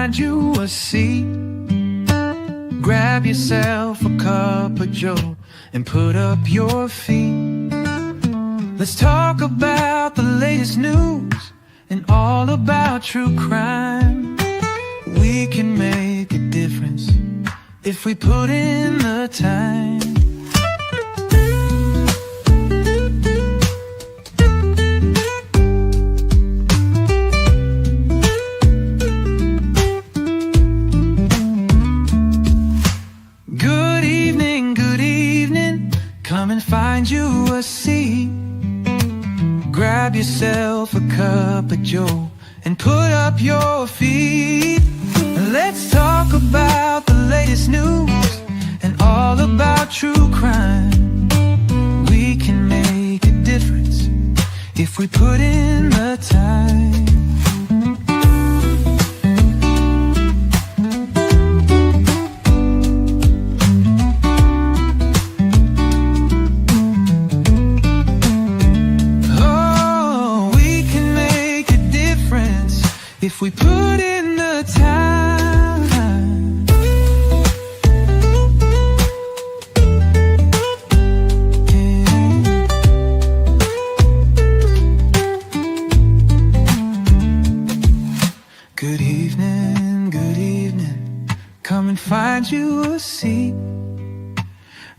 find you a seat. Grab yourself a cup of joe and put up your feet. Let's talk about the latest news and all about true crime. We can make a difference if we put in the time. Good evening, come and find you a seat. Grab yourself a cup of joe and put up your feet. Let's talk about the latest news and all about true crime. We can make a difference if we put in the time. If we put in the time. Good evening, come and find you a seat.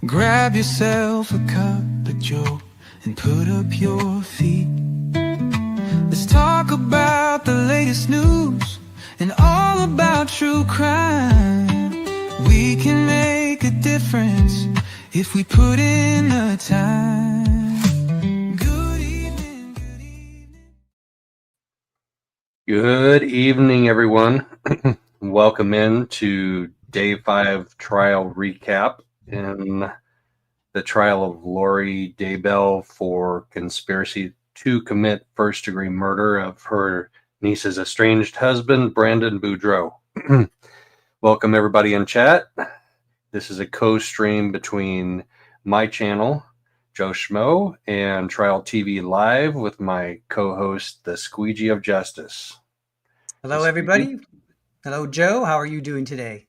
Grab yourself a cup of joe and put up your feet. Let's talk about the latest news and all about true crime. We can make a difference if we put in the time. Good evening. Good evening, everyone. Welcome in to Day 5 trial recap in the trial of Lori Daybell for conspiracy to commit first-degree murder of her niece's estranged husband, Brandon Boudreaux. Welcome, everybody in chat. This is a co-stream between my channel, Joe Schmo, and Trial TV Live with my co-host, the Squeegee of Justice. Hello, everybody. Hello, Joe. How are you doing today?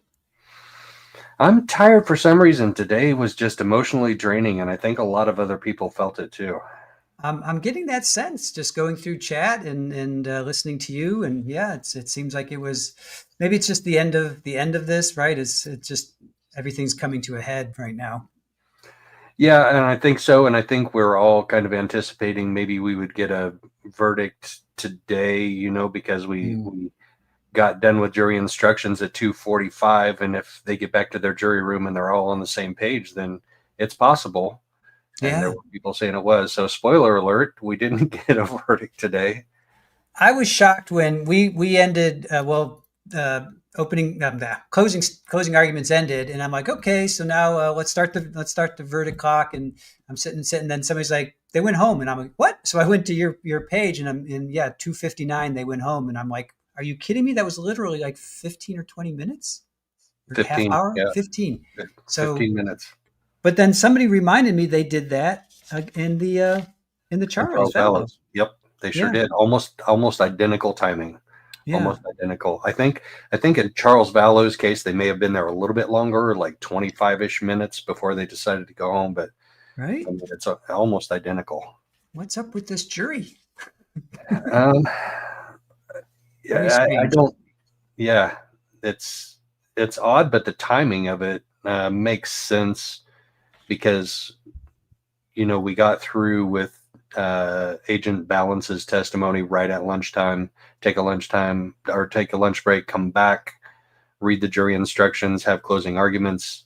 I'm tired for some reason. Today was just emotionally draining, and I think a lot of other people felt it too. I'm getting that sense just going through chat and listening to you, and yeah, it seems like it was maybe it's just the end of this, right? It's just everything's coming to a head right now. Yeah, and I think so, and I think we're all kind of anticipating maybe we would get a verdict today, because we got done with jury instructions at 2:45, and if they get back to their jury room and they're all on the same page, then it's possible. And there were people saying it was. So spoiler alert, we didn't get a verdict today. I was shocked when we ended, closing arguments ended. And I'm like, okay, so now let's start the verdict clock. And I'm sitting. Then somebody's like, they went home. And I'm like, what? So I went to your page and 2:59, they went home. And I'm like, are you kidding me? That was literally like 15 or 20 minutes? Or 15, half hour? Yeah. 15. 15 minutes. But then somebody reminded me they did that in the Charles Vallow. Yep, they sure did. Almost identical timing. Yeah. Almost identical. I think in Charles Vallow's case, they may have been there a little bit longer, like 25-ish minutes before they decided to go home. But right, it's almost identical. What's up with this jury? Yeah, I don't. Yeah, it's odd, but the timing of it makes sense. Because, we got through with Agent Balance's testimony right at lunchtime, take a lunch break, come back, read the jury instructions, have closing arguments.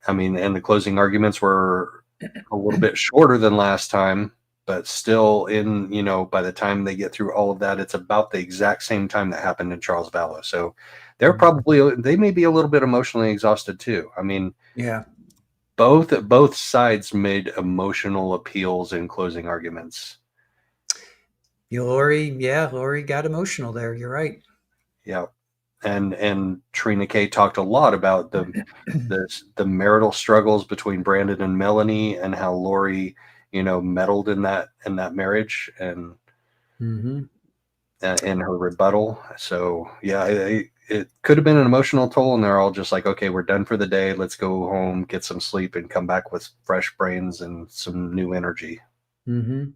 And the closing arguments were a little bit shorter than last time, but still by the time they get through all of that, it's about the exact same time that happened in Charles Vallow. So they may be a little bit emotionally exhausted too. Yeah. Both sides made emotional appeals in closing arguments. Lori got emotional there. You're right. Yeah. And Trina K talked a lot about the marital struggles between Brandon and Melanie and how Lori, meddled in that marriage. And in her rebuttal. So yeah, it could have been an emotional toll, and they're all just like, okay, we're done for the day. Let's go home, get some sleep, and come back with fresh brains and some new energy. Mm-hmm.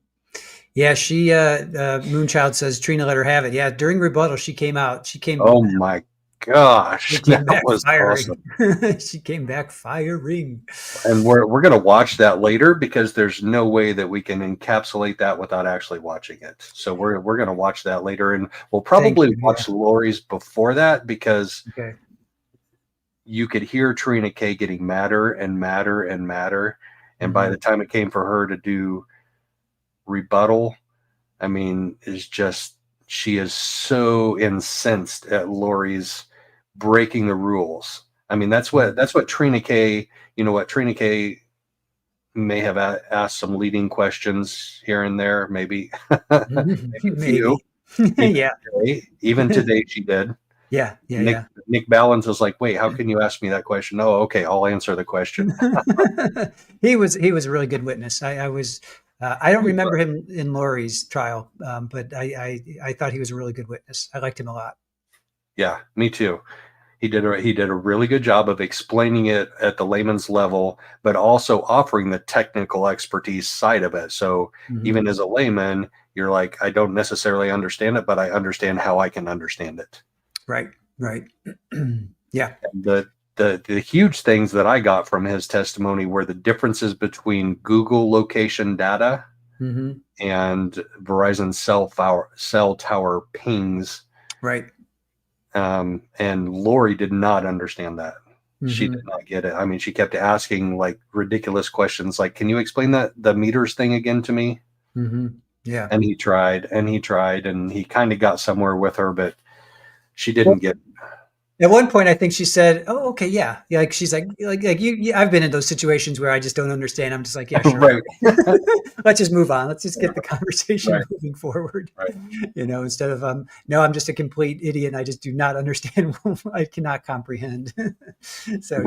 Yeah, she Moonchild says Trina let her have it. Yeah, during rebuttal she came out. Oh my gosh, She came back was firing. awesome. She came back firing. And we're gonna watch that later because there's no way that we can encapsulate that without actually watching it. So we're gonna watch that later, and we'll probably watch Lori's before that because you could hear Trina K getting madder and madder and madder, and by the time it came for her to do rebuttal, I mean, she is so incensed at Lori's breaking the rules. I mean, that's what Trina K, Trina K may have asked some leading questions here and there, maybe. Maybe. Yeah. Even today she did. Yeah. Nick Ballins was like, wait, how can you ask me that question? Oh, okay, I'll answer the question. He was a really good witness. I don't remember him in Lori's trial, but I thought he was a really good witness. I liked him a lot. Yeah, me too. He did a really good job of explaining it at the layman's level, but also offering the technical expertise side of it. So even as a layman, you're like, I don't necessarily understand it, but I understand how I can understand it. Right. Yeah. And the huge things that I got from his testimony were the differences between Google location data and Verizon cell tower pings. Right. And Lori did not understand that. She did not get it. I mean, she kept asking like ridiculous questions, like, "Can you explain the meters thing again to me?" Yeah. And he tried, and he kind of got somewhere with her, but she didn't get it. At one point, I think she said, "Oh, okay, yeah." Like she's like you. I've been in those situations where I just don't understand. I'm just like, "Yeah, sure." Right. Let's just move on. Let's just get the conversation moving forward. Right. Instead of no, I'm just a complete idiot. And I just do not understand. I cannot comprehend. So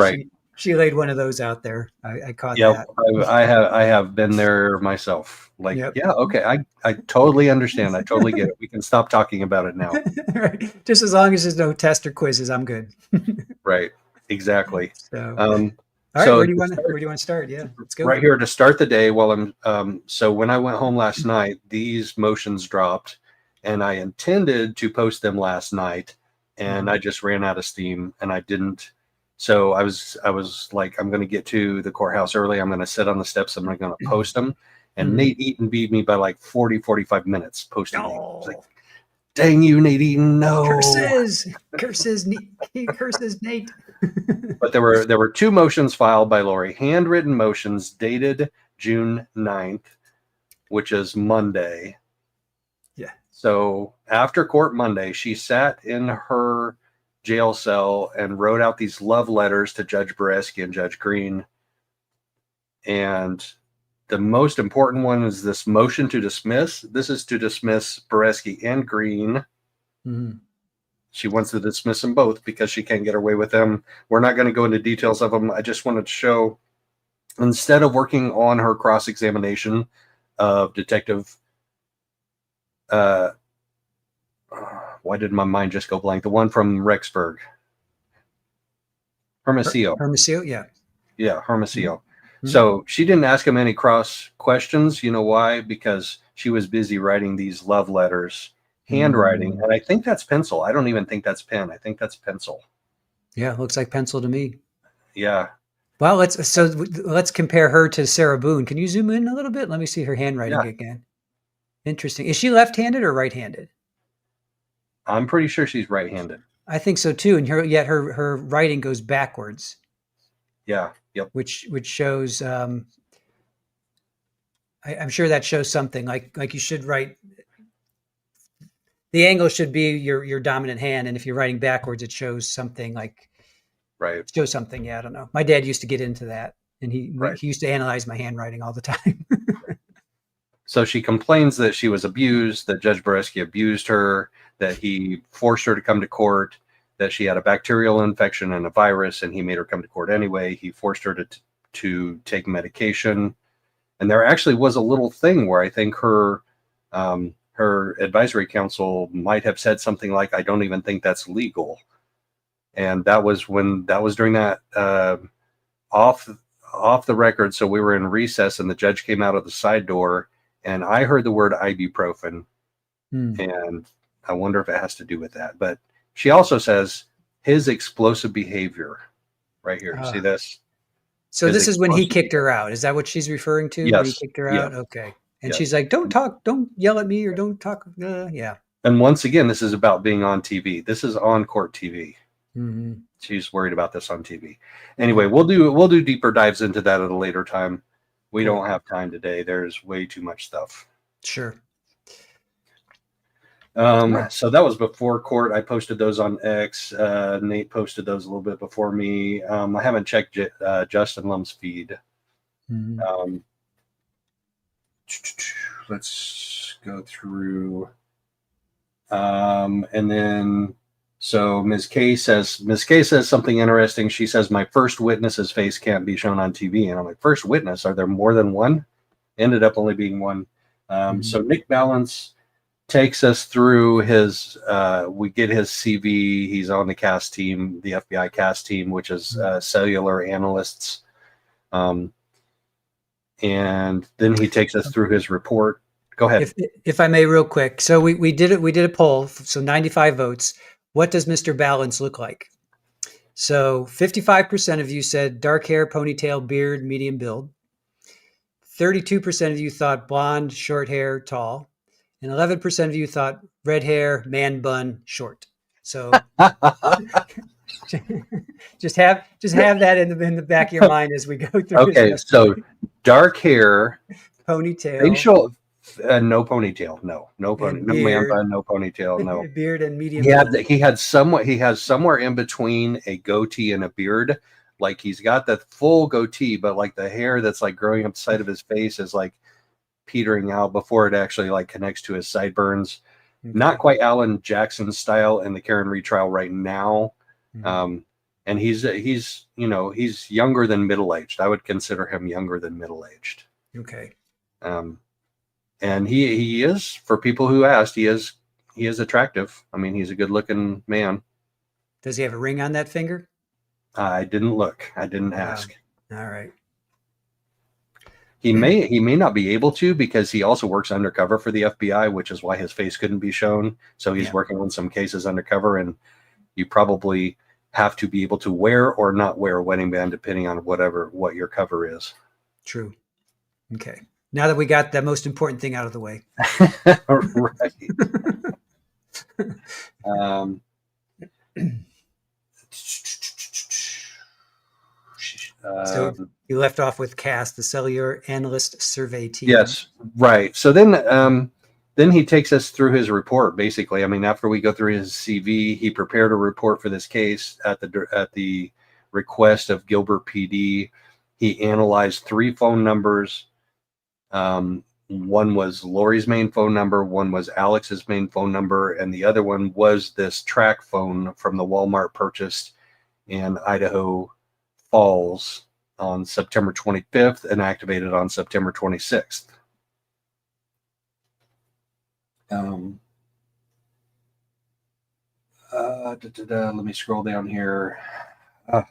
she laid one of those out there. I caught that. I have been there myself. Like, yeah, okay, I totally understand. I totally get it. We can stop talking about it now. Right. Just as long as there's no test or quizzes, I'm good. Right. Exactly. So, all right. So where do you want to start? Yeah, let's go. Right here to start the day. While so when I went home last night, these motions dropped, and I intended to post them last night, and I just ran out of steam, and I didn't. So I was like, I'm going to get to the courthouse early. I'm going to sit on the steps. I'm going to post them. And Nate Eaton beat me by like 45 minutes posting. Oh. Like, dang you, Nate Eaton! No curses, Nate. But there were two motions filed by Lori, handwritten motions dated June 9th, which is Monday. Yeah. So after court Monday, she sat in her jail cell and wrote out these love letters to Judge Boreski and Judge Green. And the most important one is this motion to dismiss. This is to dismiss Boreski and Green. She wants to dismiss them both because she can't get away with them. We're not going to go into details of them. I just wanted to show, instead of working on her cross-examination of Detective, why did my mind just go blank? The one from Rexburg. Hermosillo. Hermosillo, yeah. Yeah, Hermosillo. So she didn't ask him any cross questions. You know why? Because she was busy writing these love letters, handwriting. And I think that's pencil. I don't even think that's pen. I think that's pencil. Yeah, looks like pencil to me. Yeah. Well, let's compare her to Sarah Boone. Can you zoom in a little bit? Let me see her handwriting again. Interesting. Is she left-handed or right-handed? I'm pretty sure she's right-handed. I think so too. And yet her writing goes backwards. Yeah. Yep. Which shows, I'm sure that shows something like you should write. The angle should be your dominant hand, and if you're writing backwards, it shows something like. Right. It shows something. Yeah, I don't know. My dad used to get into that, and he used to analyze my handwriting all the time. So she complains that she was abused, that Judge Boreski abused her, that he forced her to come to court, that she had a bacterial infection and a virus, and he made her come to court anyway. He forced her to take medication. And there actually was a little thing where I think her her advisory council might have said something like, "I don't even think that's legal." And that was during that off the record. So we were in recess, and the judge came out of the side door, and I heard the word ibuprofen, and I wonder if it has to do with that. But she also says his explosive behavior, right here. See this? So this is when he kicked her out. Is that what she's referring to? Yes. When he kicked her out? Okay. And she's like, "Don't talk, don't yell at me, or don't talk." Yeah. And once again, this is about being on TV. This is on court TV. Mm-hmm. She's worried about this on TV. Anyway, we'll do deeper dives into that at a later time. We don't have time today. There's way too much stuff. Sure. So that was before court. I posted those on X. Nate posted those a little bit before me. I haven't checked Justin Lum's feed. Mm-hmm. Let's go through. And then, so Ms. K says something interesting. She says, "My first witness's face can't be shown on TV." And I'm like, first witness? Are there more than one? Ended up only being one. So Nick Balance takes us through his, we get his CV. He's on the CAS team, the FBI CAS team, which is cellular analysts. And then he takes us through his report. Go ahead. If I may, real quick. So we did a poll. So 95 votes. What does Mr. Balance look like? So 55% of you said dark hair, ponytail, beard, medium build. 32% of you thought blonde, short hair, tall. And 11% of you thought red hair, man bun, short. So just have that in the back of your mind as we go through. Okay, so dark hair, ponytail, facial, no ponytail, no pony, no man bun, no ponytail, no beard and medium. He has somewhere in between a goatee and a beard. Like he's got the full goatee, but like the hair that's like growing up the side of his face is like petering out before it actually like connects to his sideburns. Okay. Not quite Alan Jackson style in the Karen retrial right now. And he's younger than middle-aged. I would consider him younger than middle-aged. Okay. And he is, for people who asked, he is attractive. I mean, he's a good-looking man. Does he have a ring on that finger? I didn't look. I didn't ask. All right. He may not be able to, because he also works undercover for the FBI, which is why his face couldn't be shown. So he's working on some cases undercover, and you probably have to be able to wear or not wear a wedding band depending on what your cover is. True. Okay. Now that we got the most important thing out of the way. Right. So you left off with CAS, the Cellular Analyst Survey Team. Yes, right. So then he takes us through his report. Basically, I mean, after we go through his CV, he prepared a report for this case at the request of Gilbert PD. He analyzed 3 phone numbers. One was Lori's main phone number, one was Alex's main phone number, and the other one was this track phone from the Walmart purchased in Idaho Falls on September 25th and activated on September 26th. Let me scroll down here.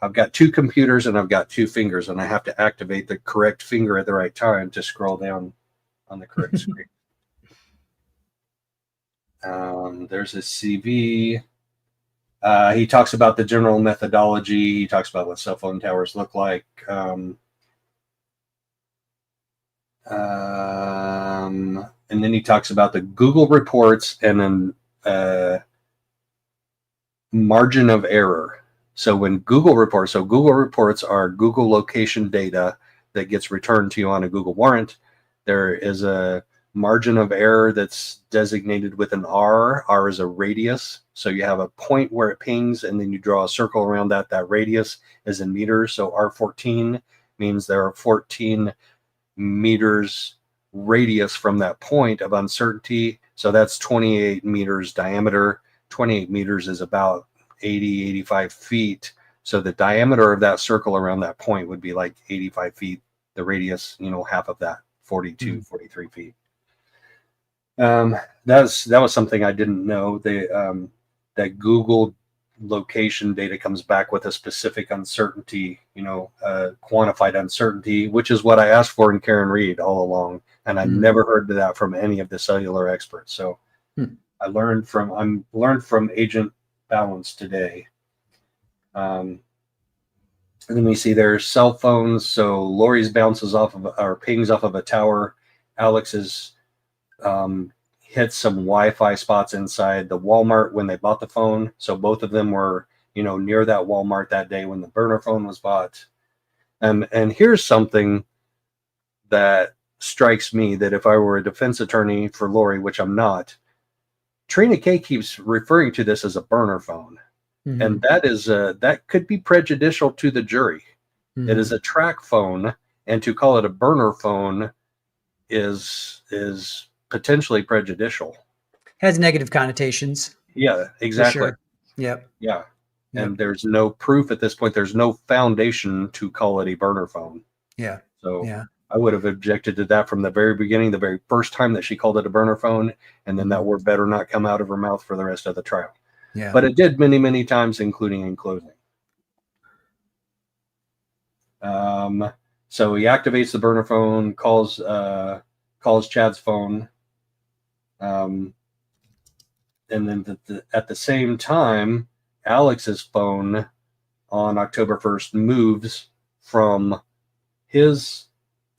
I've got 2 computers and I've got 2 fingers, and I have to activate the correct finger at the right time to scroll down on the correct screen. There's a CV. He talks about the general methodology. He talks about what cell phone towers look like. And then he talks about the Google reports and then margin of error. So when Google reports are Google location data that gets returned to you on a Google warrant. There is a margin of error that's designated with an R. R is a radius. So you have a point where it pings, and then you draw a circle around that. That radius is in meters. So R14 means there are 14 meters radius from that point of uncertainty. So that's 28 meters diameter. 28 meters is about 80, 85 feet. So the diameter of that circle around that point would be like 85 feet. The radius, half of that, 42, 43 feet. That was something I didn't know. That Google location data comes back with a specific uncertainty, quantified uncertainty, which is what I asked for in Karen Reed all along, and I never heard that from any of the cellular experts. So I'm learned from Agent Balance today. And then we see their cell phones. So Lori's bounces off of or pings off of a tower. Alex's hit some Wi-Fi spots inside the Walmart when they bought the phone. So both of them were, near that Walmart that day when the burner phone was bought. And here's something that strikes me, that if I were a defense attorney for Lori, which I'm not, Trina K keeps referring to this as a burner phone. And that could be prejudicial to the jury. It is a track phone, and to call it a burner phone is potentially prejudicial. Has negative connotations. Yeah, exactly. Sure. Yep. Yeah. And there's no proof at this point. There's no foundation to call it a burner phone. Yeah. So I would have objected to that from the very beginning, the very first time that she called it a burner phone, and then that word better not come out of her mouth for the rest of the trial. Yeah. But it did many, many times, including in closing. So he activates the burner phone, calls Chad's phone. And then at the same time, Alex's phone on October 1st moves from his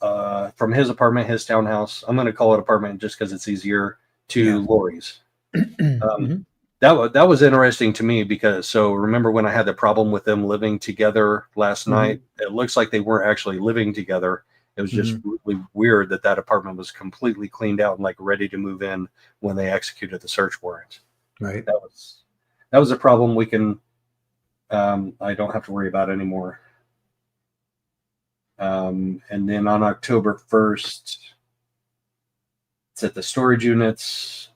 apartment, his townhouse. I'm going to call it apartment just because it's easier, to Lori's. That was interesting to me because, so remember when I had the problem with them living together last night? It looks like they weren't actually living together. It was just really weird that apartment was completely cleaned out and like ready to move in when they executed the search warrant. Right. That was a problem we can, I don't have to worry about anymore. And then on October 1st, it's at the storage units.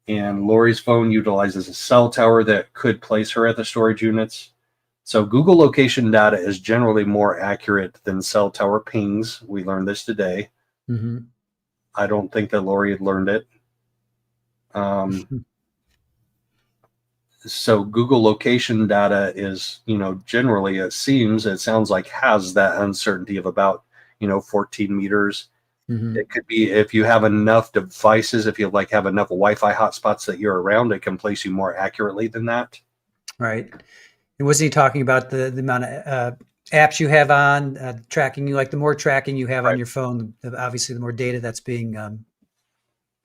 And Lori's phone utilizes a cell tower that could place her at the storage units. So Google location data is generally more accurate than cell tower pings. We learned this today. I don't think that Lori had learned it. So Google location data is, generally it sounds like has that uncertainty of about, 14 meters. It could be if you have enough devices, if you have enough Wi-Fi hotspots that you're around, it can place you more accurately than that. Right. And wasn't he talking about the amount of apps you have on tracking you? Like the more tracking you have on your phone, obviously the more data that's being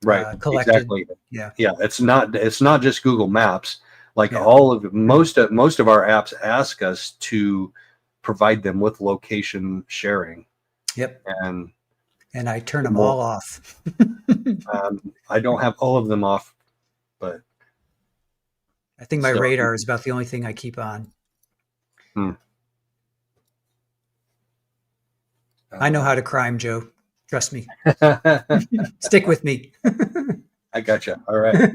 collected. Exactly. Yeah. It's not just Google Maps. Like most of our apps ask us to provide them with location sharing. Yep. And I turn them all off. I don't have all of them off, but I think my radar is about the only thing I keep on. I know how to crime, Joe. Trust me. Stick with me. I gotcha. All right.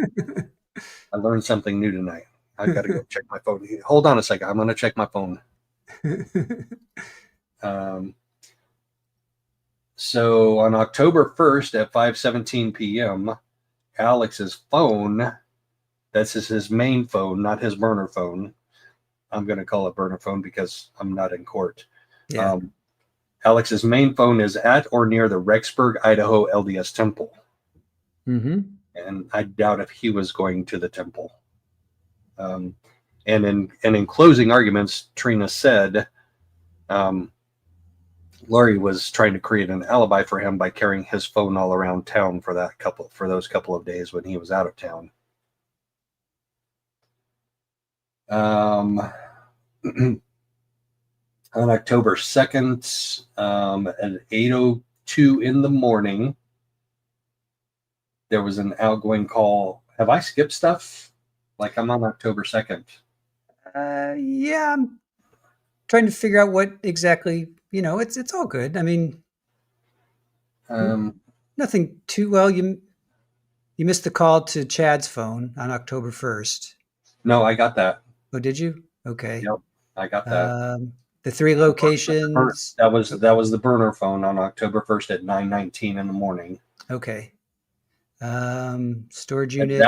I learned something new tonight. I got to go check my phone. Hold on a second. I'm going to check my phone. So on October 1st at 5:17 p.m., Alex's phone, that's his main phone, not his burner phone. I'm going to call it burner phone because I'm not in court. Yeah. Alex's main phone is at or near the Rexburg, Idaho LDS temple. And I doubt if he was going to the temple. And in closing arguments, Trina said, Lori was trying to create an alibi for him by carrying his phone all around town for those couple of days when he was out of town. On October 2nd, at 8:02 in the morning, there was an outgoing call. Have I skipped stuff? Like I'm on October 2nd. Yeah, I'm trying to figure out what exactly. It's all good. I mean, nothing too well. You missed the call to Chad's phone on October 1st. No, I got that. Oh, did you? Okay. Yep, I got that. The 3 locations. That was the burner phone on October 1st at 9:19 in the morning. Okay. Storage And unit.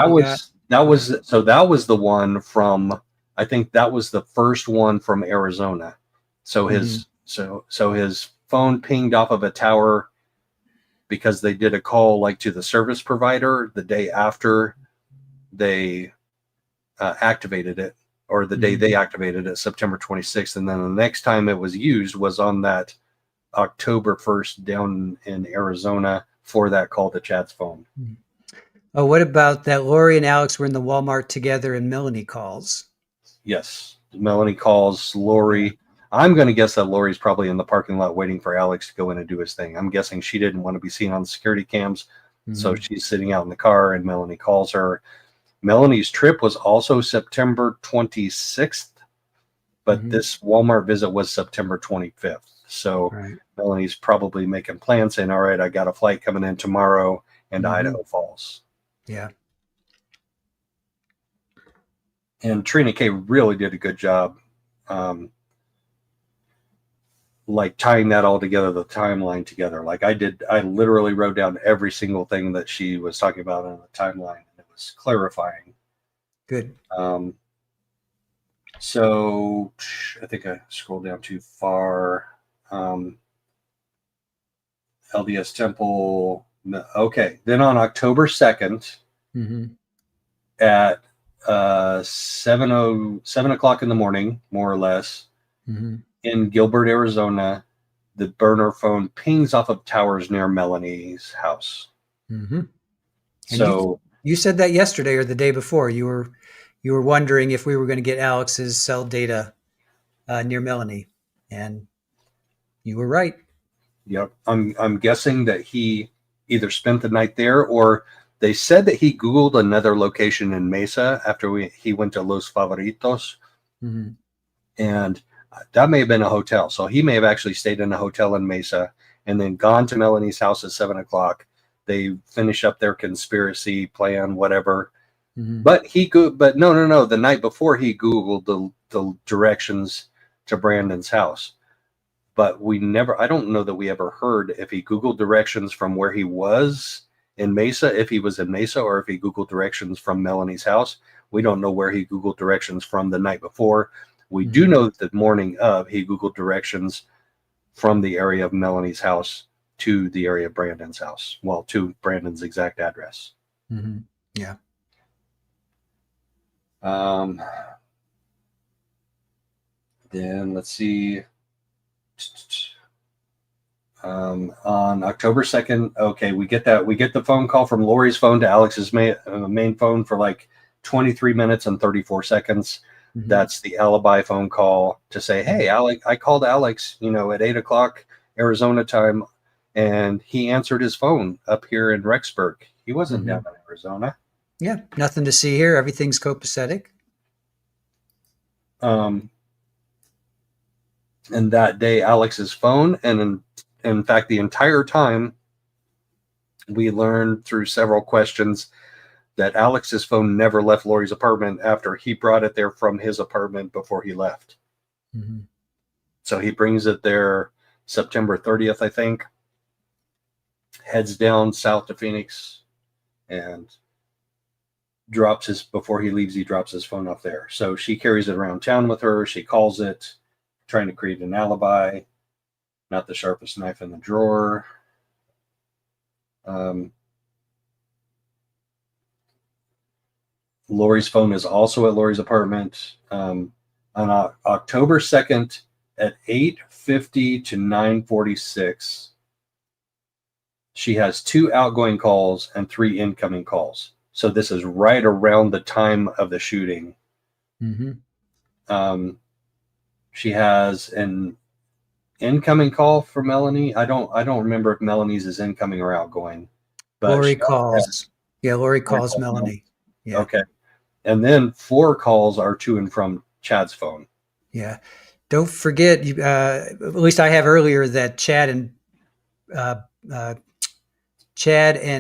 that was the one from, I think that was the first one from Arizona. So his his phone pinged off of a tower because they did a call like to the service provider the day after they activated it, or the day they activated it, September 26th. And then the next time it was used was on that October 1st down in Arizona for that call to Chad's phone. Oh, what about that Lori and Alex were in the Walmart together and Melanie calls? Yes. Melanie calls Lori. Yeah. I'm going to guess that Lori's probably in the parking lot waiting for Alex to go in and do his thing. I'm guessing she didn't want to be seen on the security cams. So she's sitting out in the car and Melanie calls her. Melanie's trip was also September 26th, but this Walmart visit was September 25th. So Melanie's probably making plans saying, all right, I got a flight coming in tomorrow into Idaho Falls. Yeah. And Trina K really did a good job, like tying that all together, the timeline together. Like I literally wrote down every single thing that she was talking about on the timeline. And it was clarifying. Good. So I think I scrolled down too far. LDS Temple. Okay. Then on October 2nd at 7 o'clock in the morning, more or less, in Gilbert, Arizona, the burner phone pings off of towers near Melanie's house. So you said that yesterday or the day before. You were wondering if we were going to get Alex's cell data near Melanie, and you were right. Yep. I'm guessing that he either spent the night there, or they said that he Googled another location in Mesa after he went to Los Favoritos. And that may have been a hotel. So he may have actually stayed in a hotel in Mesa and then gone to Melanie's house at 7 o'clock. They finish up their conspiracy plan, whatever. But no. The night before he Googled the directions to Brandon's house. But I don't know that we ever heard if he Googled directions from where he was in Mesa, if he was in Mesa, or if he Googled directions from Melanie's house. We don't know where he Googled directions from the night before. We do know that the morning of, he Googled directions from the area of Melanie's house to the area of Brandon's house. Well, to Brandon's exact address. Yeah. Then let's see. On October 2nd, okay, we get the phone call from Lori's phone to Alex's main phone for like 23 minutes and 34 seconds. That's the alibi phone call to say, hey, Alex, I called Alex, at 8 o'clock Arizona time, and he answered his phone up here in Rexburg. He wasn't down in Arizona. Yeah, nothing to see here. Everything's copacetic. And that day, Alex's phone, and in fact, the entire time, we learned through several questions that Alex's phone never left Lori's apartment after he brought it there from his apartment before he left. So he brings it there September 30th, I think, heads down south to Phoenix, and before he leaves, he drops his phone off there. So she carries it around town with her. She calls it, trying to create an alibi. Not the sharpest knife in the drawer. Lori's phone is also at Lori's apartment. On October 2nd at 8:50 to 9:46, she has 2 outgoing calls and 3 incoming calls. So this is right around the time of the shooting. She has an incoming call for Melanie. I don't remember if Melanie's is incoming or outgoing. But Lori calls. Lori calls Melanie. Yeah. Okay. And then 4 calls are to and from Chad's phone. Yeah. Don't forget, at least I have earlier, that Chad and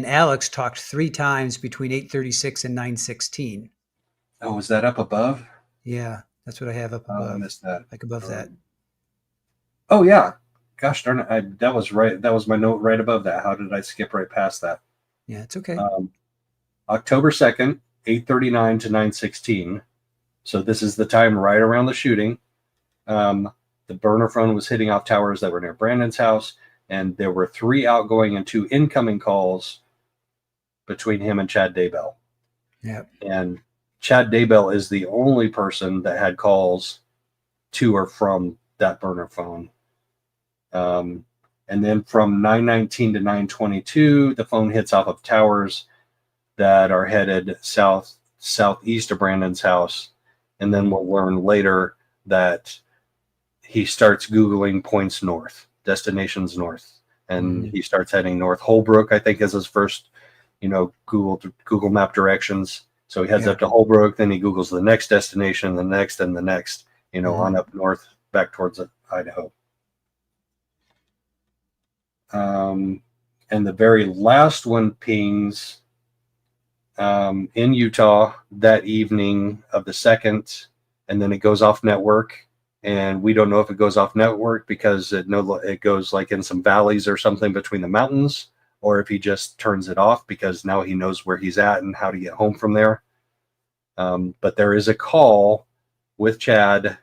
Alex talked 3 times between 8:36 and 9:16. Oh, is that up above? Yeah, that's what I have up above. I missed that. Like above that. Oh yeah. Gosh darn it. That was right. That was my note right above that. How did I skip right past that? Yeah, it's okay. October 2nd, 8:39 to 9:16. So this is the time right around the shooting. The burner phone was hitting off towers that were near Brandon's house, and there were 3 outgoing and 2 incoming calls between him and Chad Daybell. Yeah. And Chad Daybell is the only person that had calls to or from that burner phone. And then from 9:19 to 9:22, the phone hits off of towers that are headed southeast of Brandon's house. And then we'll learn later that he starts Googling points north, destinations north. And he starts heading north. Holbrook, I think, is his first, Google map directions. So he heads up to Holbrook, then he Googles the next destination, the next, and the next, on up north, back towards Idaho. And the very last one pings in Utah that evening of the 2nd, and then it goes off network. And we don't know if it goes off network because it goes like in some valleys or something between the mountains, or if he just turns it off because now he knows where he's at and how to get home from there. But there is a call with Chad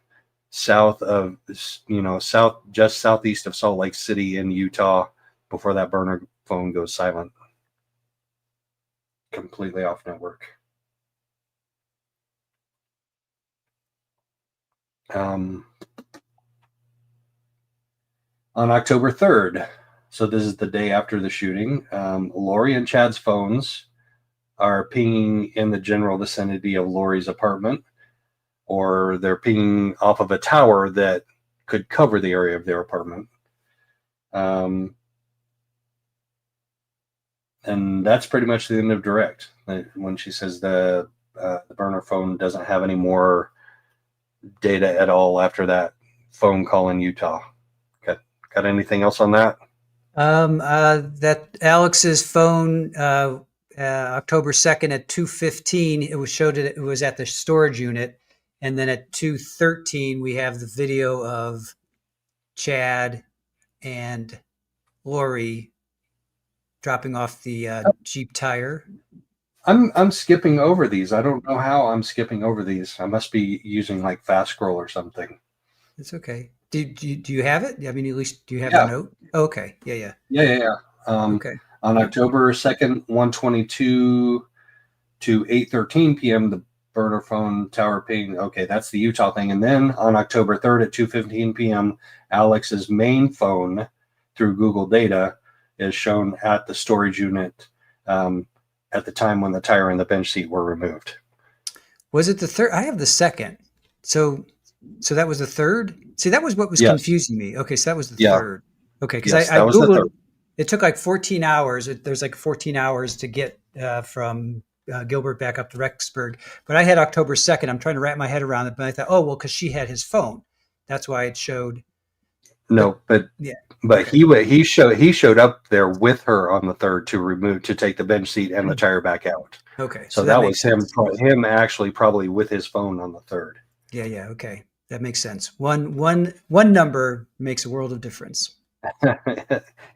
south of, just southeast of Salt Lake City in Utah before that burner phone goes silent. Completely off network. On October 3rd, so this is the day after the shooting, Lori and Chad's phones are pinging in the general vicinity of Lori's apartment, or they're pinging off of a tower that could cover the area of their apartment. And that's pretty much the end of direct. When she says the burner phone doesn't have any more data at all after that phone call in Utah. Got anything else on that? That Alex's phone, October 2nd at 2:15, it was at the storage unit, and then at 2:13 we have the video of Chad and Lori dropping off the Jeep tire. I'm skipping over these. I don't know how I'm skipping over these. I must be using like fast scroll or something. It's okay. Do you have it? I mean, at least do you have the note? Oh, okay. Yeah. Okay. On October 2nd, 1:22 to 8:13 p.m., the burner phone tower ping. Okay, that's the Utah thing. And then on October 3rd at 2:15 p.m., Alex's main phone through Google data is shown at the storage unit at the time when the tire and the bench seat were removed. Was it the third? I have the second. So that was the third? See, that was what was confusing me. Okay, so that was the third. Okay, because I Googled, it took like 14 hours. There's like 14 hours to get from Gilbert back up to Rexburg. But I had October 2nd. I'm trying to wrap my head around it. But I thought, because she had his phone. That's why it showed. No, but he showed up there with her on the 3rd to take the bench seat and the tire back out. Okay. So that was him actually probably with his phone on the 3rd. Yeah. Okay. That makes sense. One number makes a world of difference.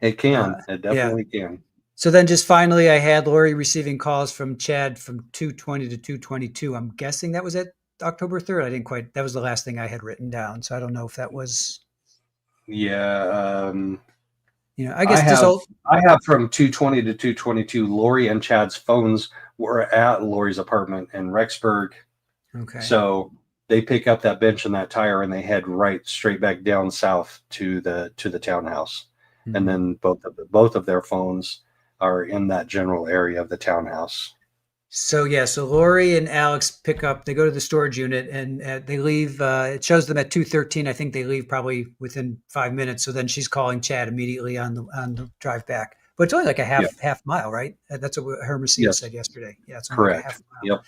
It can. It definitely can. So then just finally, I had Lori receiving calls from Chad from 2:20 to 2:22. I'm guessing that was at October 3rd. I didn't quite, that was the last thing I had written down. So I don't know if that was. Yeah. I guess I have from 2:20 to 2:22, Lori and Chad's phones were at Lori's apartment in Rexburg. Okay. So they pick up that bench and that tire and they head straight back down south to the townhouse. Mm-hmm. And then both of their phones are in that general area of the townhouse. So Lori and Alex pick up, they go to the storage unit and they leave. It shows them at 2:13. I think they leave probably within 5 minutes. So then she's calling Chad immediately on the drive back. But it's only like a half mile, right? That's what Hermosillo said yesterday. Yeah, it's only correct. Like a half mile.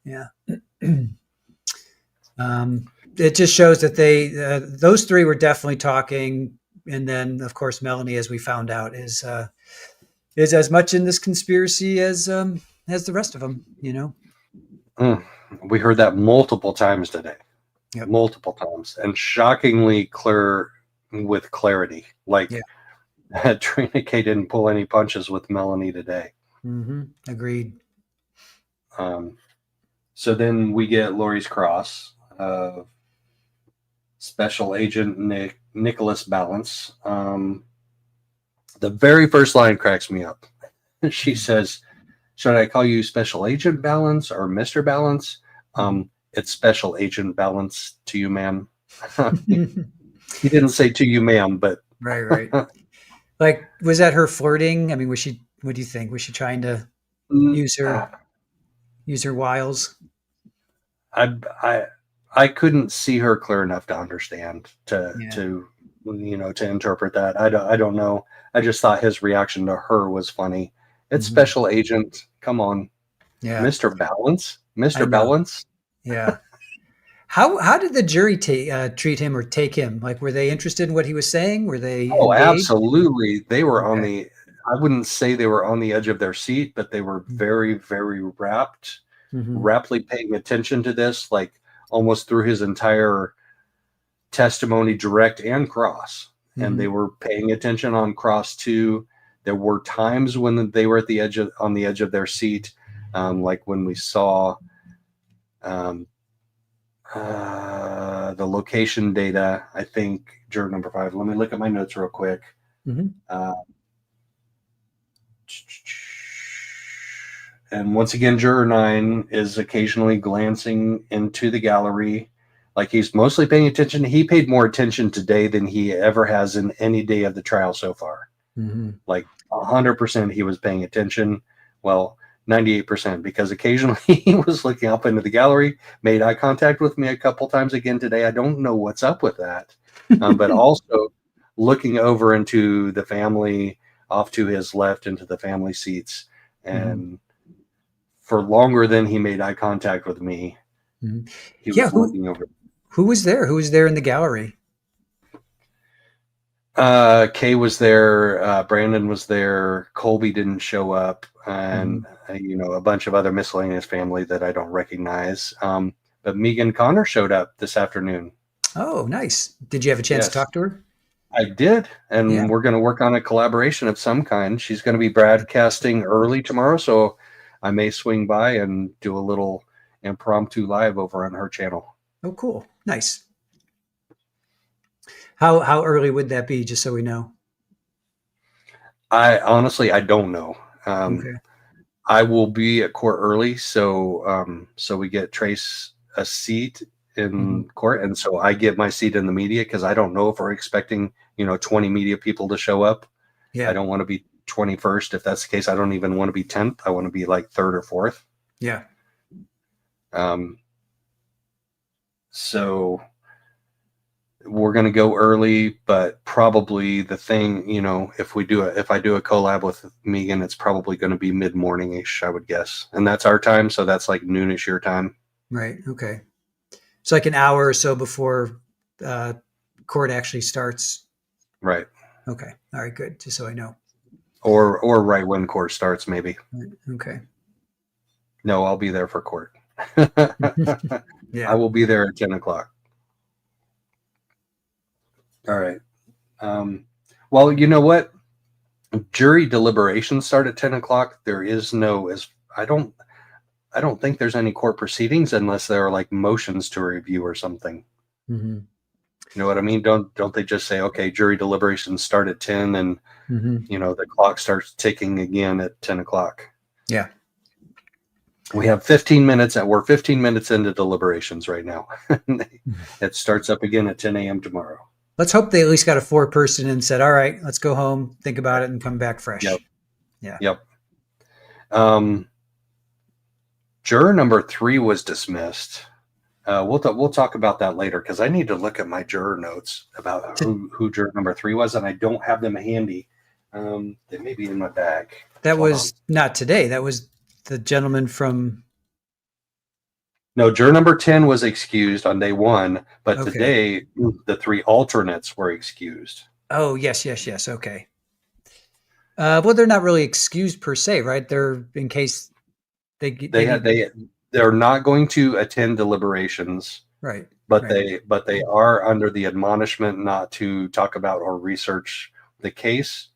Yeah. It just shows that those three were definitely talking. And then, of course, Melanie, as we found out, is as much in this conspiracy as the rest of them, We heard that multiple times today. Yep. Multiple times. And shockingly clear with clarity. Like Trina K didn't pull any punches with Melanie today. Agreed. So then we get Lori's cross of Special Agent Nicholas Balance. The very first line cracks me up. She says, "Should I call you Special Agent Balance or Mr. Balance?" It's Special Agent Balance to you, ma'am. He didn't say to you, ma'am, but right. Like, was that her flirting? I mean, was she? What do you think? Was she trying to use her wiles? I couldn't see her clear enough to understand to interpret that. I don't know. I just thought his reaction to her was funny. It's Special Agent. Come on, Mr. Balance, Mr. Balance. Yeah. How did the jury treat him or take him? Like, were they interested in what he was saying? Were they? Oh, engaged? absolutely. They were on the. I wouldn't say they were on the edge of their seat, but they were very, very raptly paying attention to this, like almost through his entire testimony, direct and cross. And they were paying attention on cross too. There were times when they were on the edge of their seat, like when we saw the location data. I think juror number 5. Let me look at my notes real quick. And once again, juror 9 is occasionally glancing into the gallery, like he's mostly paying attention. He paid more attention today than he ever has in any day of the trial so far. Like 100% he was paying attention. Well, 98%, because occasionally he was looking up into the gallery, made eye contact with me a couple times again today. I don't know what's up with that. But also looking over into the family, off to his left into the family seats. And for longer than he made eye contact with me, he was looking over. Who was there? Who was there in the gallery? Kay was there. Brandon was there. Colby didn't show up. And, a bunch of other miscellaneous family that I don't recognize. But Megan Connor showed up this afternoon. Oh, nice. Did you have a chance to talk to her? I did. And we're going to work on a collaboration of some kind. She's going to be broadcasting early tomorrow. So I may swing by and do a little impromptu live over on her channel. Oh, cool. Nice. How early would that be, just so we know? I don't know. I will be at court early, so we get Trace a seat in court, and so I get my seat in the media, because I don't know if we're expecting 20 media people to show up. I don't want to be 21st. If that's the case, I don't even want to be 10th. I want to be like 3rd or 4th. So we're going to go early, but probably the thing, if I do a collab with Megan, it's probably going to be mid-morning-ish, I would guess. And that's our time. So that's like noonish your time. Right. Okay. It's like an hour or so before court actually starts. Right. Okay. All right. Good. Just so I know. Or right when court starts, maybe. Okay. No, I'll be there for court. I will be there at 10 o'clock. All right. Well, you know what? Jury deliberations start at 10 o'clock. There is I don't think there's any court proceedings unless there are like motions to review or something. You know what I mean? Don't they just say, okay, jury deliberations start at 10 and, the clock starts ticking again at 10 o'clock. Yeah. We have 15 minutes and we're 15 minutes into deliberations right now. It starts up again at 10 a.m. tomorrow. Let's hope they at least got a 4-person and said, all right, let's go home, think about it, and come back fresh. Yep. Juror number 3 was dismissed. We'll talk about that later, because I need to look at my juror notes about who juror number 3 was, and I don't have them handy. They may be in my bag. That was not today. That was the gentleman from... No, juror number 10 was excused on day 1, but today the 3 alternates were excused. Oh, yes. Okay. Well, they're not really excused per se, right? They're in case they're not going to attend deliberations, right? But they are under the admonishment not to talk about or research the case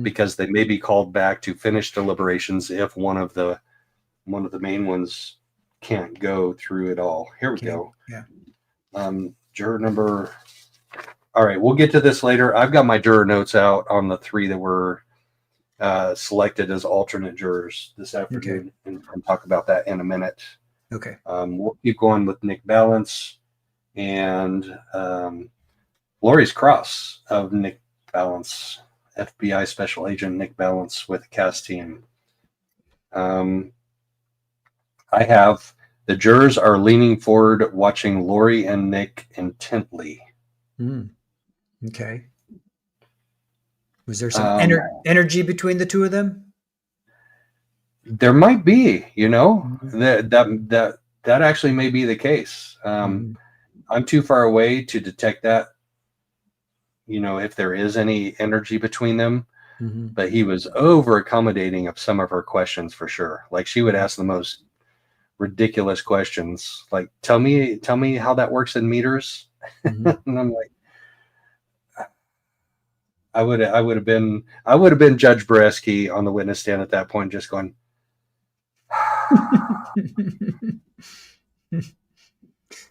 because they may be called back to finish deliberations if one of the main ones can't go through it all. Here we go. Yeah. Juror number. All right, we'll get to this later. I've got my juror notes out on the 3 that were selected as alternate jurors this afternoon, and talk about that in a minute. Okay. We'll keep going with Nick Balance and Lori's Cross of Nick Balance, FBI Special Agent Nick Balance with the cast team. I have the jurors are leaning forward, watching Lori and Nick intently. Okay. Was there some energy between the two of them? There might be, that actually may be the case. I'm too far away to detect that, if there is any energy between them. But he was over accommodating of some of her questions for sure. Like, she would ask the most ridiculous questions, like, tell me how that works in meters. And I'm like, I would have been Judge Bresky on the witness stand at that point, just going.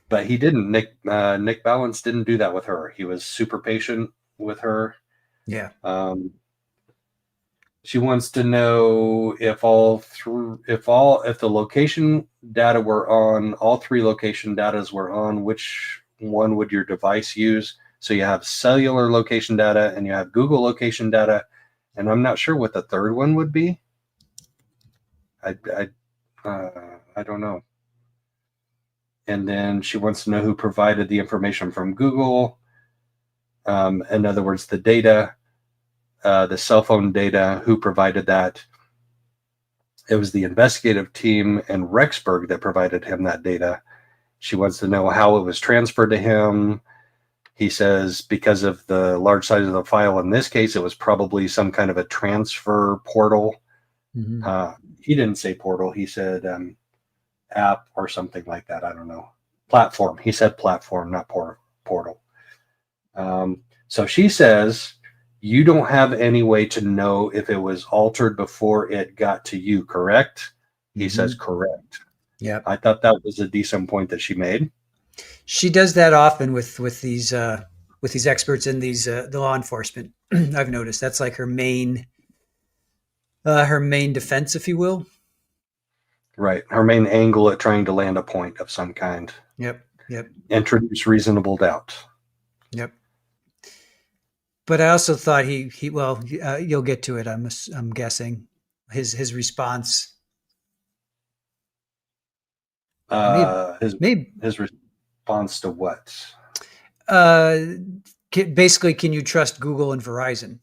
But he didn't. Nick Balance didn't do that with her. He was super patient with her. Yeah. She wants to know if the location data were on, all 3 location datas were on, which one would your device use? So you have cellular location data and you have Google location data, and I'm not sure what the third one would be. I don't know. And then she wants to know who provided the information from Google. In other words, the data, the cell phone data, who provided that. It was the investigative team in Rexburg that provided him that data. She wants to know how it was transferred to him. He says because of the large size of the file in this case, it was probably some kind of a transfer portal. He didn't say portal. He said app or something like that. I don't know. Platform. He said platform, not portal. So she says, you don't have any way to know if it was altered before it got to you, correct? He says correct. Yeah. I thought that was a decent point that she made. She does that often with these experts in the law enforcement. I've noticed that's like her main defense, if you will. Right. Her main angle at trying to land a point of some kind. Yep. Introduce reasonable doubt. Yep. But I also thought you'll get to it. I'm guessing his response. His response to what? Basically, can you trust Google and Verizon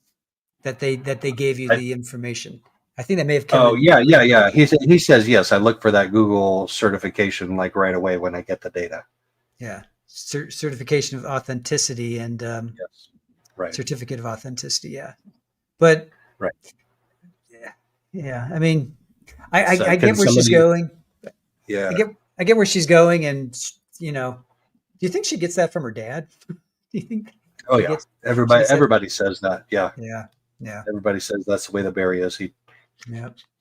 that they gave you the information? I think that may have come. Oh, yeah. He says yes. I look for that Google certification like right away when I get the data. Yeah, certification of authenticity and yes. Right. Certificate of authenticity. Yeah, but right. Yeah. I mean, I get where she's going. Yeah, I get where she's going, and do you think she gets that from her dad? Do you think? Oh yeah, everybody says that. Yeah. Everybody says that's the way the Barry is. He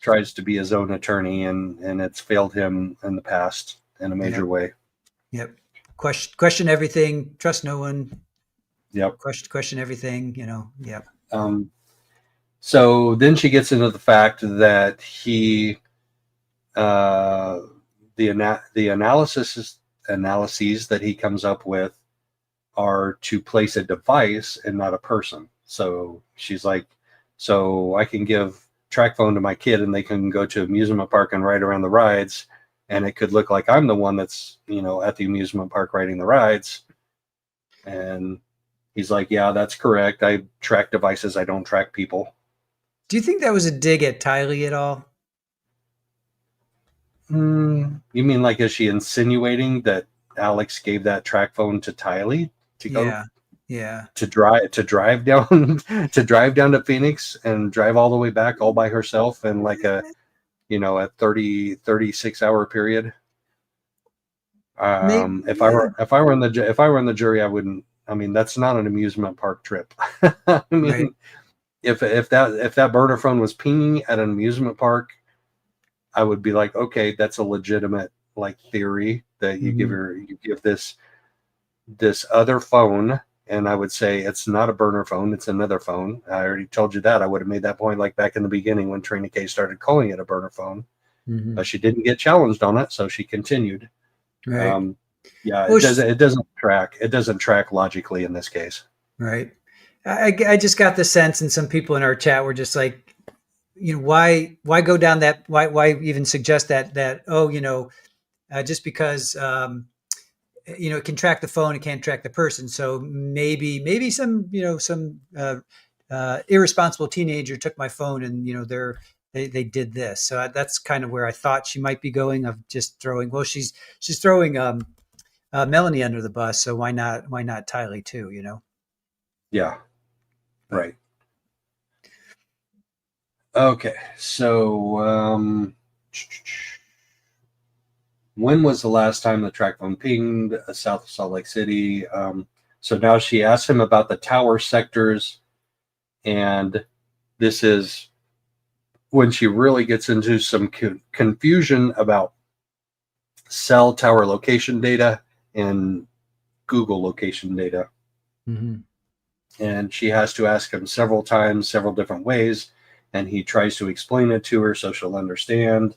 tries to be his own attorney, and it's failed him in the past in a major way. Yep. Question everything. Trust no one. Yep. Question everything. Yep. So then she gets into the fact that he, the analyses that he comes up with are to place a device and not a person. So she's like, so I can give track phone to my kid and they can go to amusement park and ride around the rides. And it could look like I'm the one that's, at the amusement park riding the rides. And he's like, yeah, that's correct. I track devices. I don't track people. Do you think that was a dig at Tylee at all? You mean like, is she insinuating that Alex gave that track phone to Tylee to go? Yeah. To drive down to Phoenix and drive all the way back all by herself in like a 36 hour period. If I were in the jury, I wouldn't. I mean, that's not an amusement park trip. I mean, right. if that burner phone was pinging at an amusement park, I would be like, okay, that's a legitimate like theory that you give this other phone. And I would say it's not a burner phone, it's another phone. I already told you that. I would have made that point like back in the beginning when Trina K started calling it a burner phone. But she didn't get challenged on it, so she continued. Right. Yeah, well, it doesn't track. It doesn't track logically in this case. Right. I just got the sense, and some people in our chat were just like, why go down that? Why even suggest that? Oh, just because it can track the phone, it can't track the person. So maybe some irresponsible teenager took my phone and they did this. So that's kind of where I thought she might be going, of just throwing. Well, she's throwing Melanie under the bus, so why not Tylee too? Yeah. Right. Okay. So when was the last time the track phone pinged south of Salt Lake City? So now she asked him about the tower sectors, and this is when she really gets into some confusion about cell tower location data and Google location data. And she has to ask him several times, several different ways, and he tries to explain it to her so she'll understand.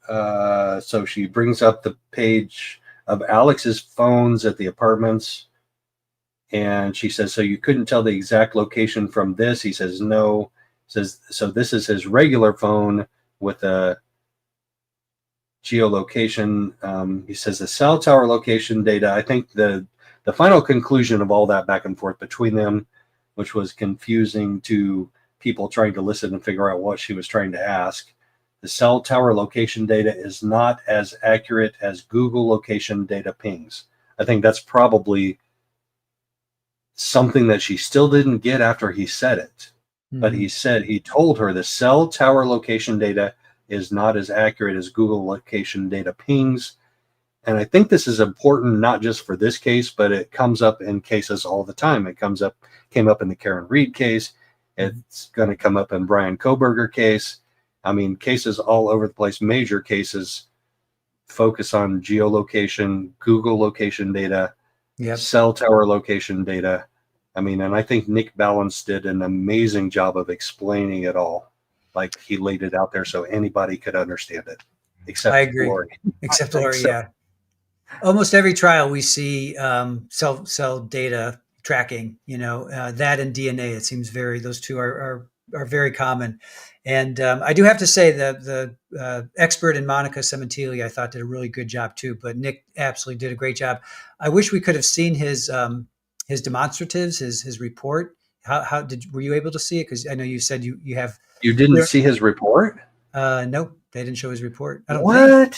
So she brings up the page of Alex's phones at the apartments, and she says, so you couldn't tell the exact location from this? He says, no. Says, so this is his regular phone with a geolocation. He says the cell tower location data, I think the final conclusion of all that back and forth between them, which was confusing to people trying to listen and figure out what she was trying to ask. The cell tower location data is not as accurate as Google location data pings. I think that's probably something that she still didn't get after he said it. But he told her the cell tower location data is not as accurate as Google location data pings. And I think this is important, not just for this case, but it comes up in cases all the time. It came up in the Karen Reed case. It's going to come up in Brian Koberger case. I mean, cases all over the place, major cases focus on geolocation, Google location data, cell tower location data. I mean, and I think Nick Balance did an amazing job of explaining it all. Like, he laid it out there so anybody could understand it. Except I agree. Lori. Except Lori, yeah. Almost every trial we see cell data tracking, that and DNA. It seems those two are very common. And I do have to say that the expert in Monica Cementili, I thought, did a really good job too. But Nick absolutely did a great job. I wish we could have seen his demonstratives, his report. Were you able to see it? Because I know you said you have. You didn't see his report? Nope, they didn't show his report. I don't what? Think.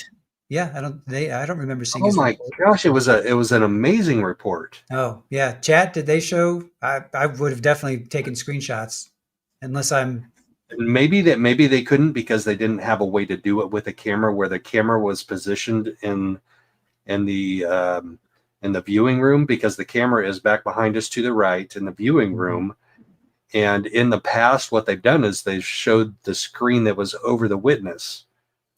Yeah, I don't remember seeing. Oh my gosh, it was an amazing report. Oh yeah, chat. Did they show? I would have definitely taken screenshots, unless I'm. Maybe they couldn't because they didn't have a way to do it with a camera where the camera was positioned in the viewing room, because the camera is back behind us to the right in the viewing room. And in the past, what they've done is they've showed the screen that was over the witness.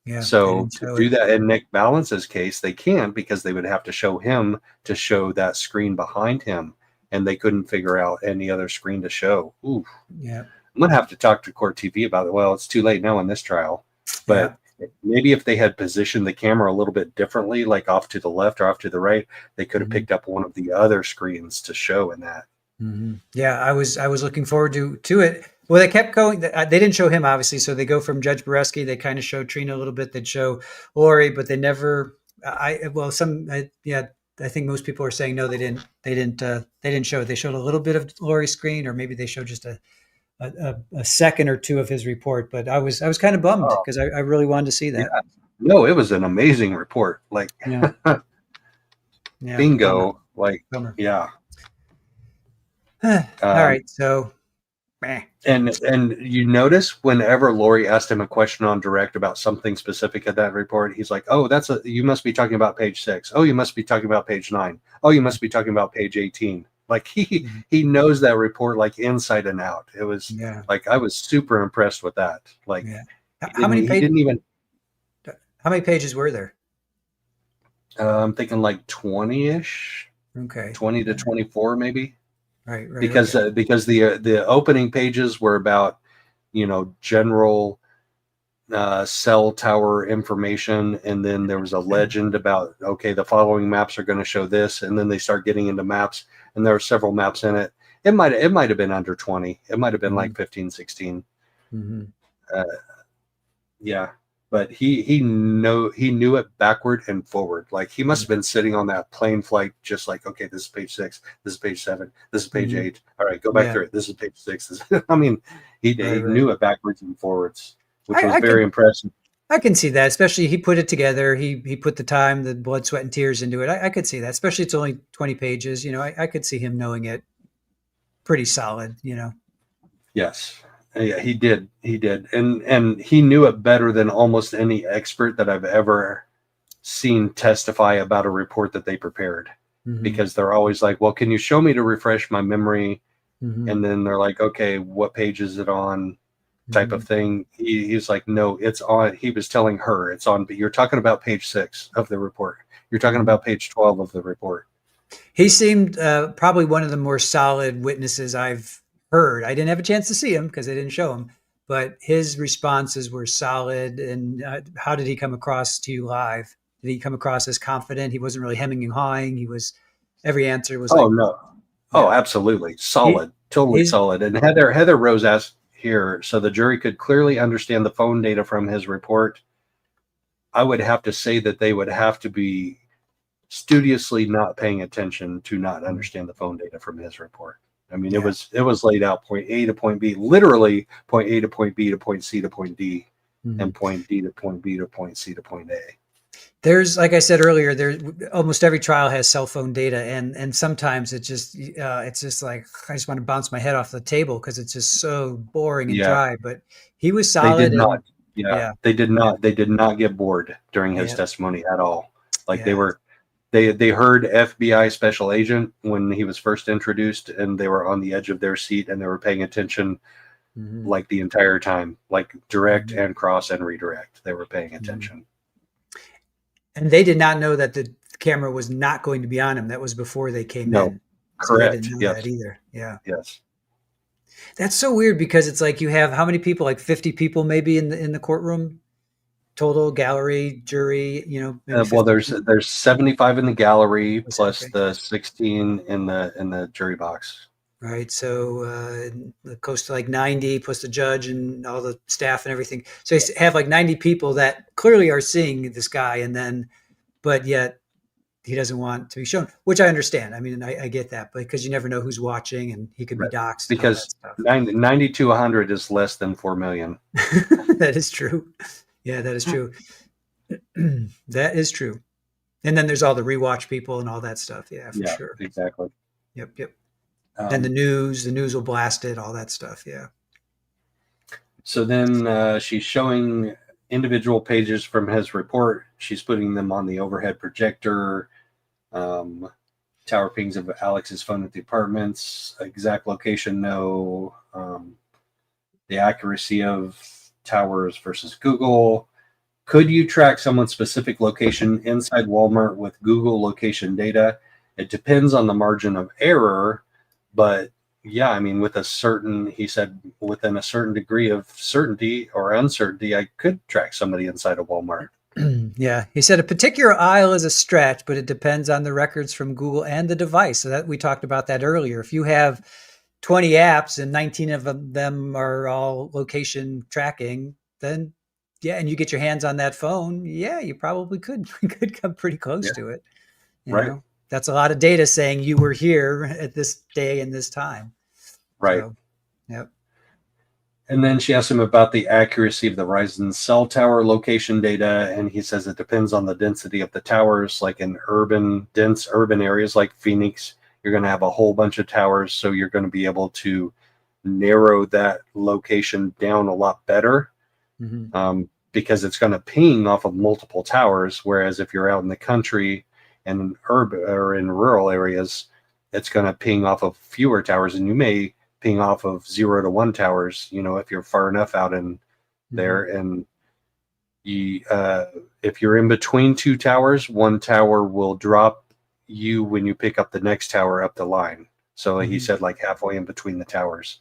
Yeah. So to do that in Nick Balance's case, they can't, because they would have to show him to show that screen behind him, and they couldn't figure out any other screen to show. Ooh. Yeah. I'm gonna have to talk to Court TV about it. Well, it's too late now in this trial, but maybe if they had positioned the camera a little bit differently, like off to the left or off to the right, they could have picked up one of the other screens to show in that. Yeah, I was looking forward to it. Well, they kept going. They didn't show him, obviously, so they go from Judge Boreski. They kind of showed Trina a little bit. They'd show Lori, but they never. I think most people are saying no, they didn't. They didn't show it. They showed a little bit of Lori's screen, or maybe they showed just a second or two of his report. But I was kind of bummed because I really wanted to see that. Yeah. No, it was an amazing report. Like, bingo. Bummer. Like, Bummer. Yeah. All right, so. And you notice whenever Lori asked him a question on direct about something specific in that report, he's like, "Oh, you must be talking about page 6. Oh, you must be talking about page 9. Oh, you must be talking about page 18." Like he knows that report like inside and out. It was like I was super impressed with that. Like how many How many pages were there? I'm thinking like 20-ish. Okay. 20 to 24 maybe. Right. Because the opening pages were about, general cell tower information, and then there was a legend about, okay, the following maps are going to show this, and then they start getting into maps, and there are several maps in it. It might have been under 20. It might have been like 15, 16. Mm-hmm. Yeah. But he knew it backward and forward. Like he must have been sitting on that plane flight, just like, okay, this is page 6, this is page 7, this is page 8. All right, go back through it. This is page 6. I mean, he knew it backwards and forwards, which was very impressive. I can see that, especially he put it together. He put the time, the blood, sweat, and tears into it. I could see that, especially it's only 20 pages. I could see him knowing it pretty solid. Yes. Yeah, he did. And he knew it better than almost any expert that I've ever seen testify about a report that they prepared, because they're always like, well, can you show me to refresh my memory? And then they're like, okay, what page is it on? Type of thing. He's like, no, it's on. He was telling her it's on, but you're talking about page 6 of the report. You're talking about page 12 of the report. He seemed probably one of the more solid witnesses I've heard. I didn't have a chance to see him because they didn't show him, but his responses were solid. And how did he come across to you live? Did he come across as confident? He wasn't really hemming and hawing. Every answer was absolutely solid, totally solid. And Heather Rose asked here, so the jury could clearly understand the phone data from his report. I would have to say that they would have to be studiously not paying attention to not understand the phone data from his report. I mean, it was laid out point A to point B, literally point A to point B to point C to point D, and point D to point B to point C to point A. There's, like I said earlier, almost every trial has cell phone data, and sometimes it's just like I just want to bounce my head off the table because it's just so boring and dry. But he was solid. They did not. They did not get bored during his testimony at all. Like they were. They heard FBI special agent when he was first introduced, and they were on the edge of their seat, and they were paying attention like the entire time, like direct and cross and redirect. They were paying attention. And they did not know that the camera was not going to be on him. That was before they came in. So correct. They didn't know that either. Yeah. Yes. That's so weird because it's like you have how many people? Like 50 people maybe in the courtroom. Total gallery, jury, well, there's 75 in the gallery plus the 16 in the jury box. Right. So close to like 90 plus the judge and all the staff and everything. So you have like 90 people that clearly are seeing this guy, but yet he doesn't want to be shown, which I understand. I mean, I get that, but because you never know who's watching and he could be doxxed. Because 90 to 100 is less than 4 million. That is true. Yeah, that is true. That is true. And then there's all the rewatch people and all that stuff. Yeah, for sure. Exactly. Yep. And the news will blast it, all that stuff. Yeah. So then she's showing individual pages from his report. She's putting them on the overhead projector. Tower pings of Alex's phone at the apartments. Exact location, no. The accuracy of towers versus Google. Could you track someone's specific location inside Walmart with Google location data? It depends on the margin of error, but yeah, I mean, he said within a certain degree of certainty or uncertainty, I could track somebody inside of Walmart. Yeah. He said a particular aisle is a stretch, but it depends on the records from Google and the device. So that we talked about that earlier. If you have 20 apps and 19 of them are all location tracking, then and you get your hands on that phone, you probably could come pretty close to it. You know? That's a lot of data saying you were here at this day and this time. Right. So, yep. And then she asked him about the accuracy of the Verizon cell tower location data, and he says it depends on the density of the towers. Like in dense urban areas like Phoenix, you're going to have a whole bunch of towers, so you're going to be able to narrow that location down a lot better, because it's going to ping off of multiple towers. Whereas if you're out in the country and in urban or in rural areas, it's going to ping off of fewer towers, and you may ping off of 0 to 1 towers, if you're far enough out in there. And you, if you're in between 2 towers, 1 tower will drop you when you pick up the next tower up the line. So he said like halfway in between the towers,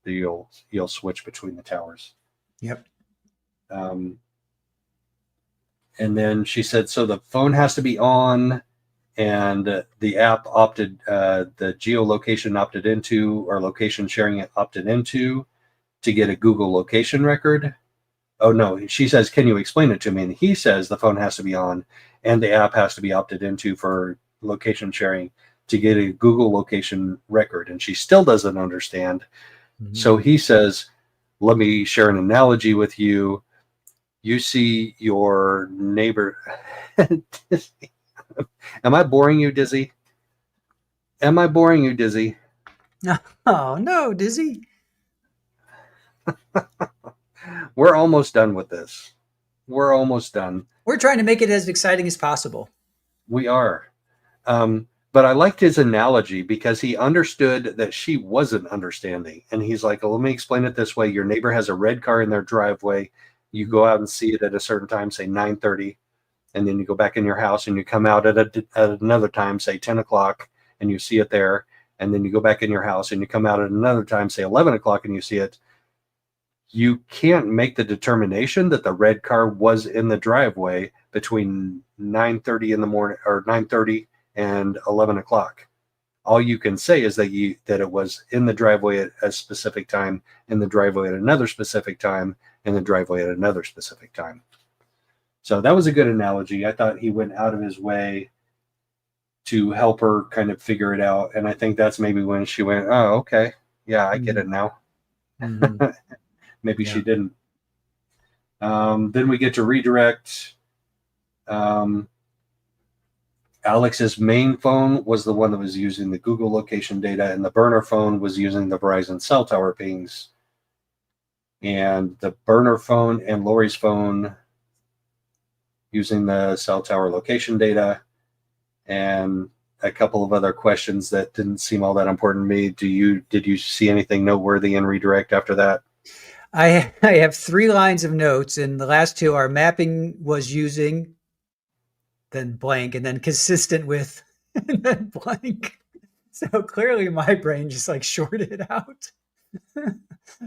you'll switch between the towers. Yep. And then she said, so the phone has to be on, and the app opted, the geolocation opted into, or location sharing it opted into, to get a Google location record. Oh no, she says, can you explain it to me? And he says the phone has to be on and the app has to be opted into for location sharing to get a Google location record. And she still doesn't understand. So he says, let me share an analogy with you. You see your neighbor. Am I boring you, Dizzy? Am I boring you, Dizzy? Oh, no, Dizzy. We're almost done with this. We're almost done. We're trying to make it as exciting as possible. We are. But I liked his analogy because he understood that she wasn't understanding. And he's like, well, let me explain it this way. Your neighbor has a red car in their driveway. You go out and see it at a certain time, say 9:30. And then you go back in your house and you come out at another time, say 10 o'clock, and you see it there. And then you go back in your house and you come out at another time, say 11 o'clock, and you see it. You can't make the determination that the red car was in the driveway between 9:30 in the morning, or 9:30 and 11 o'clock. All you can say is that it was in the driveway at a specific time, in the driveway at another specific time, in the driveway at another specific time. So that was a good analogy. I thought he went out of his way to help her kind of figure it out. And I think that's maybe when she went, oh, okay. Yeah, I get it now. Maybe she didn't. Then we get to redirect. Alex's main phone was the one that was using the Google location data, and the burner phone was using the Verizon cell tower pings. And the burner phone and Lori's phone using the cell tower location data, and a couple of other questions that didn't seem all that important to me. Did you see anything noteworthy in redirect after that? I have 3 lines of notes, and the last 2 are mapping was using, then blank, and then consistent with, and then blank. So clearly my brain just like shorted out.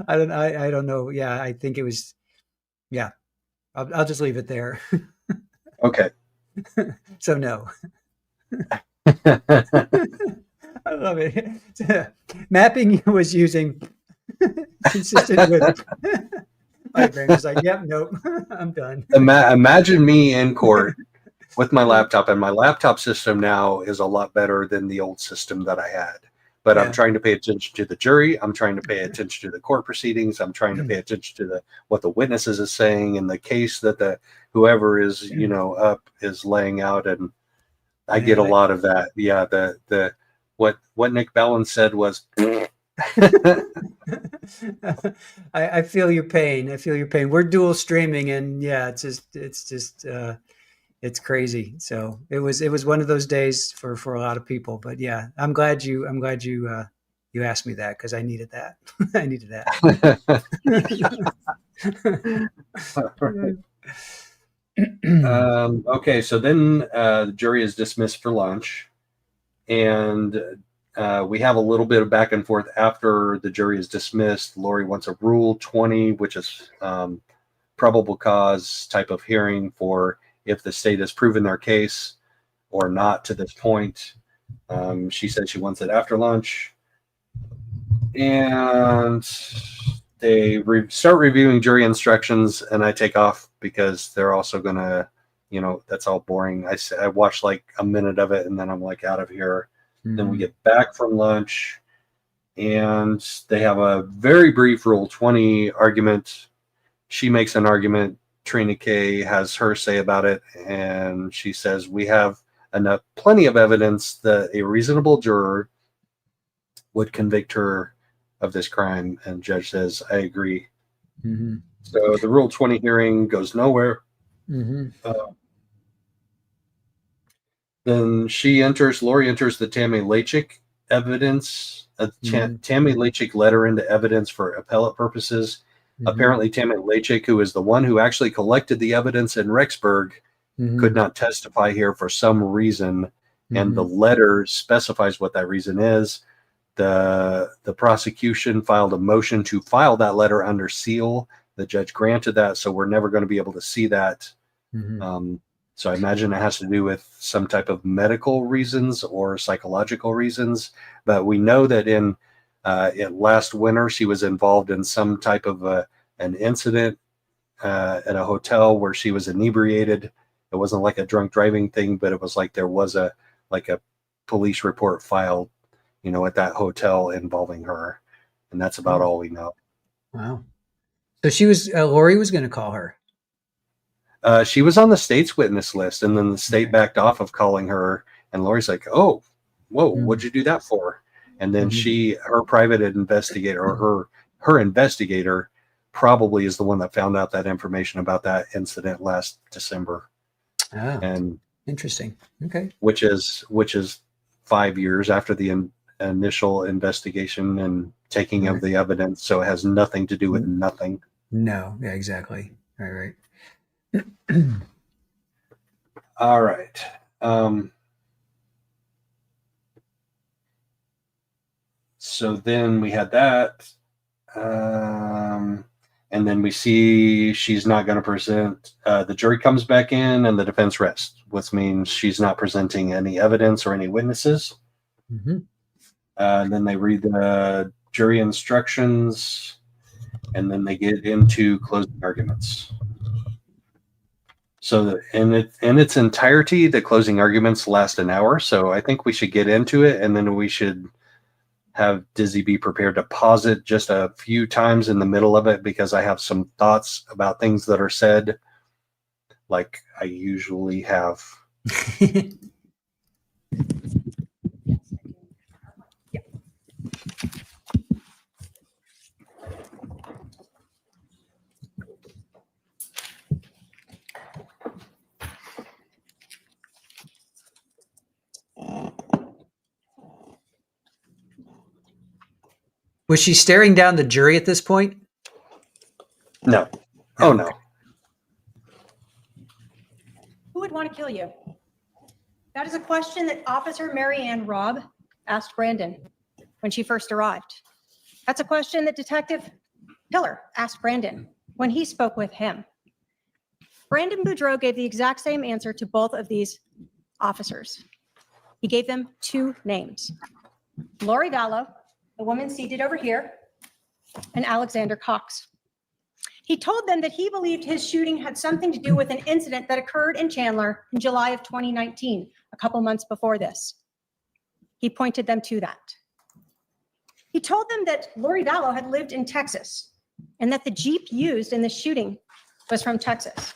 I don't know. Yeah, I think it was, yeah. I'll just leave it there. Okay. So no. I love it. Mapping was using consistent with. My brain was like, yep, nope, I'm done. Imagine me in court with my laptop, and my laptop system now is a lot better than the old system that I had. But I'm trying to pay attention to the jury. I'm trying to pay attention to the court proceedings. I'm trying to pay attention to what the witnesses is saying and the case that whoever is up is laying out, and I get a lot of that. Yeah, the what Nick Ballin said was. I feel your pain. I feel your pain. We're dual streaming, and yeah, it's crazy. So it was one of those days for a lot of people. But yeah, I'm glad you asked me that, because I needed that. I needed that. Okay, so then the jury is dismissed for lunch, and we have a little bit of back and forth after the jury is dismissed. Lori wants a Rule 20, which is probable cause type of hearing for if the state has proven their case or not to this point. She said she wants it after lunch. And they start reviewing jury instructions, and I take off because they're also going to, that's all boring. I watched like a minute of it, and then I'm like out of here. Then we get back from lunch, and they have a very brief Rule 20 argument. She makes an argument. Trina Kay has her say about it, and she says, we have plenty of evidence that a reasonable juror would convict her of this crime. And judge says, I agree. So the Rule 20 hearing goes nowhere. Then Lori enters the Tammy Lachik evidence, Tammy Lachik letter into evidence for appellate purposes. Apparently, Tammy Lachik, who is the one who actually collected the evidence in Rexburg, could not testify here for some reason, and the letter specifies what that reason is. The prosecution filed a motion to file that letter under seal. The judge granted that, so we're never going to be able to see that. So I imagine it has to do with some type of medical reasons or psychological reasons. But we know that in last winter, she was involved in some type of an incident at a hotel where she was inebriated. It wasn't like a drunk driving thing, but it was like there was a police report filed, at that hotel involving her. And that's about all we know. Wow. So Lori was going to call her. She was on the state's witness list, and then the state backed off of calling her. And Lori's like, "Oh, whoa, what'd you do that for?" And then her private investigator, or her investigator, probably is the one that found out that information about that incident last December. Oh, and interesting. Okay, which is 5 years after the initial investigation and taking of the evidence, so it has nothing to do with nothing. No, yeah, exactly. Right. All right. So then we had that. And then we see she's not going to present. The jury comes back in and the defense rests, which means she's not presenting any evidence or any witnesses. And then they read the jury instructions, and then they get into closing arguments. So in its entirety, the closing arguments last an hour. So I think we should get into it, and then we should have Dizzy be prepared to pause it just a few times in the middle of it, because I have some thoughts about things that are said, like I usually have. Was she staring down the jury at this point? No. Oh, no. Who would want to kill you? That is a question that Officer Mary Ann Robb asked Brandon when she first arrived. That's a question that Detective Hiller asked Brandon when he spoke with him. Brandon Boudreaux gave the exact same answer to both of these officers. He gave them two names: Lori Vallow, the woman seated over here, and Alexander Cox. He told them that he believed his shooting had something to do with an incident that occurred in Chandler in July of 2019, a couple months before this. He pointed them to that. He told them that Lori Vallow had lived in Texas and that the Jeep used in the shooting was from Texas.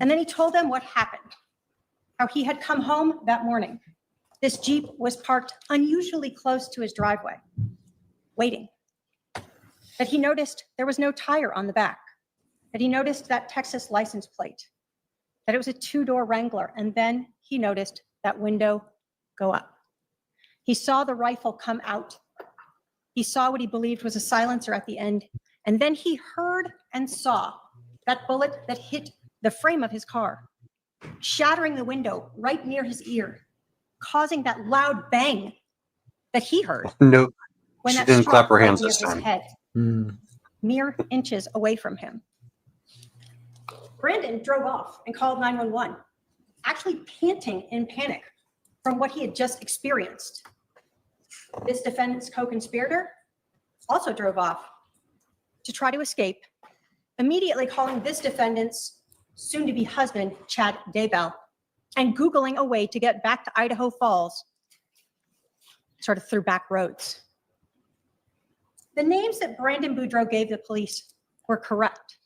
And then he told them what happened, how he had come home that morning. This Jeep was parked unusually close to his driveway, waiting. That he noticed there was no tire on the back, that he noticed that Texas license plate, that it was a two-door Wrangler, and then he noticed that window go up. He saw the rifle come out. He saw what he believed was a silencer at the end, and then he heard and saw that bullet that hit the frame of his car, shattering the window right near his ear, causing that loud bang that he heard. No, when she that didn't clap her struck hands near this his time. head, mere inches away from him. Brandon drove off and called 911, actually panting in panic from what he had just experienced. This defendant's co-conspirator also drove off to try to escape, immediately calling this defendant's soon-to-be husband, Chad Daybell, and Googling a way to get back to Idaho Falls, sort of through back roads. The names that Brandon Boudreaux gave the police were correct,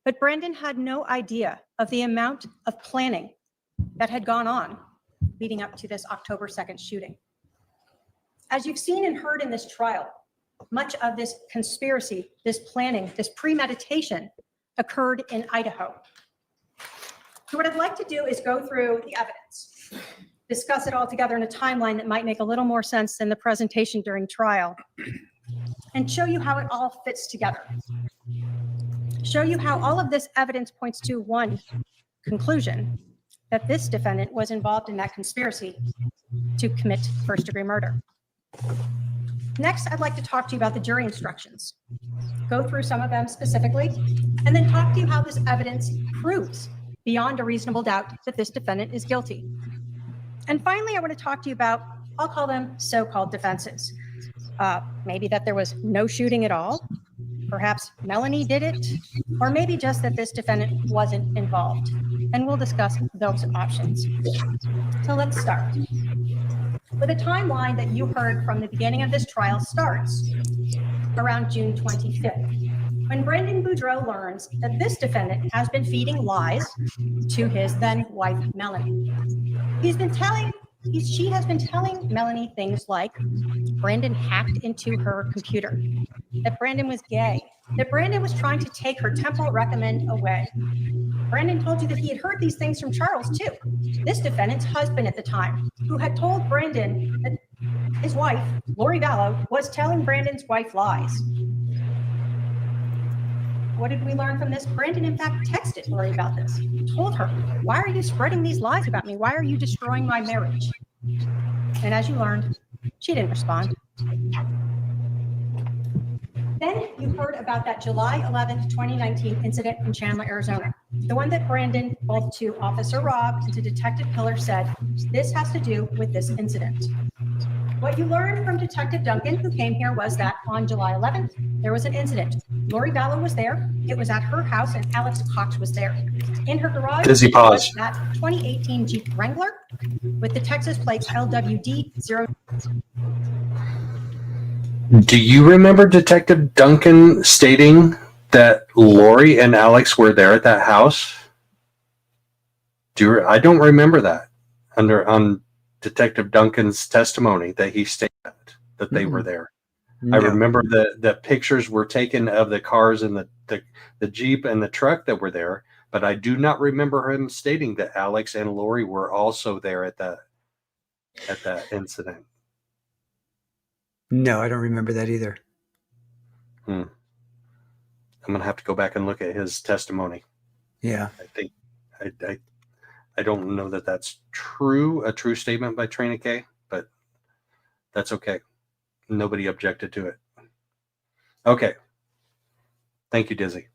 but Brandon had no idea of the amount of planning that had gone on leading up to this October 2nd shooting. As you've seen and heard in this trial, much of this conspiracy, this planning, this premeditation occurred in Idaho. So what I'd like to do is go through the evidence. discuss it all together in a timeline that might make a little more sense than the presentation during trial, and show you how it all fits together. Show you how all of this evidence points to one conclusion, that this defendant was involved in that conspiracy to commit first-degree murder. Next, I'd like to talk to you about the jury instructions, go through some of them specifically, and then talk to you how this evidence proves beyond a reasonable doubt that this defendant is guilty. And finally, I want to talk to you about, I'll call them so-called defenses. Maybe that there was no shooting at all, perhaps Melanie did it, or maybe just that this defendant wasn't involved. And we'll discuss those options. So let's start. With a timeline that you heard from the beginning of this trial starts around June 25th, when Brandon Boudreaux learns that this defendant has been feeding lies to his then wife, Melanie. She has been telling Melanie things like Brandon hacked into her computer, that Brandon was gay, that Brandon was trying to take her temple recommend away. Brandon told you that he had heard these things from Charles too, this defendant's husband at the time, who had told Brandon that his wife, Lori Vallow, was telling Brandon's wife lies. What did we learn from this? Brandon, in fact, texted Lori about this. He told her, why are you spreading these lies about me? Why are you destroying my marriage? And as you learned, she didn't respond. Then you heard about that July 11th, 2019 incident in Chandler, Arizona. The one that Brandon, both to Officer Rob and to Detective Pillar, said, this has to do with this incident. What you learned from Detective Duncan, who came here, was that on July 11th, there was an incident. Lori Vallow was there. It was at her house, and Alex Cox was there. In her garage was that 2018 Jeep Wrangler with the Texas plates LWD 0. Do you remember Detective Duncan stating that Lori and Alex were there at that house? I don't remember that on Detective Duncan's testimony that he stated that they were there. No. I remember the pictures were taken of the cars and the Jeep and the truck that were there, but I do not remember him stating that Alex and Lori were also there at that incident. No, I don't remember that either. I'm going to have to go back and look at his testimony. Yeah. I think I don't know that that's a true statement by Trina K, but that's okay. Nobody objected to it. Okay. Thank you, Dizzy.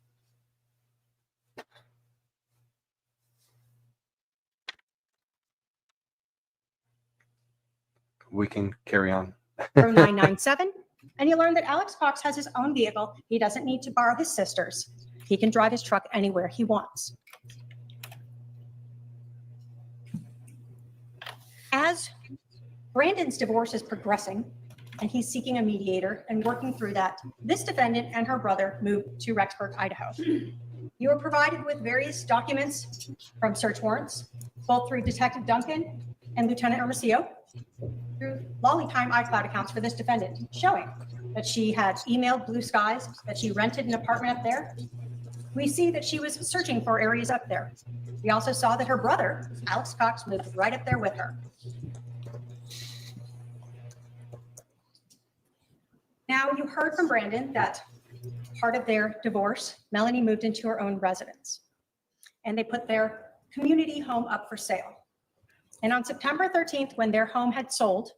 We can carry on. 0997, and you learn that Alex Cox has his own vehicle. He doesn't need to borrow his sister's. He can drive his truck anywhere he wants. As Brandon's divorce is progressing, and he's seeking a mediator and working through that, this defendant and her brother moved to Rexburg, Idaho. You were provided with various documents from search warrants, both through Detective Duncan and Lieutenant Hermosillo, through Lollytime iCloud accounts for this defendant, showing that she had emailed Blue Skies, that she rented an apartment up there. We see that she was searching for areas up there. We also saw that her brother, Alex Cox, moved right up there with her. Now, you heard from Brandon that part of their divorce, Melanie moved into her own residence, and they put their community home up for sale. And on September 13th, when their home had sold,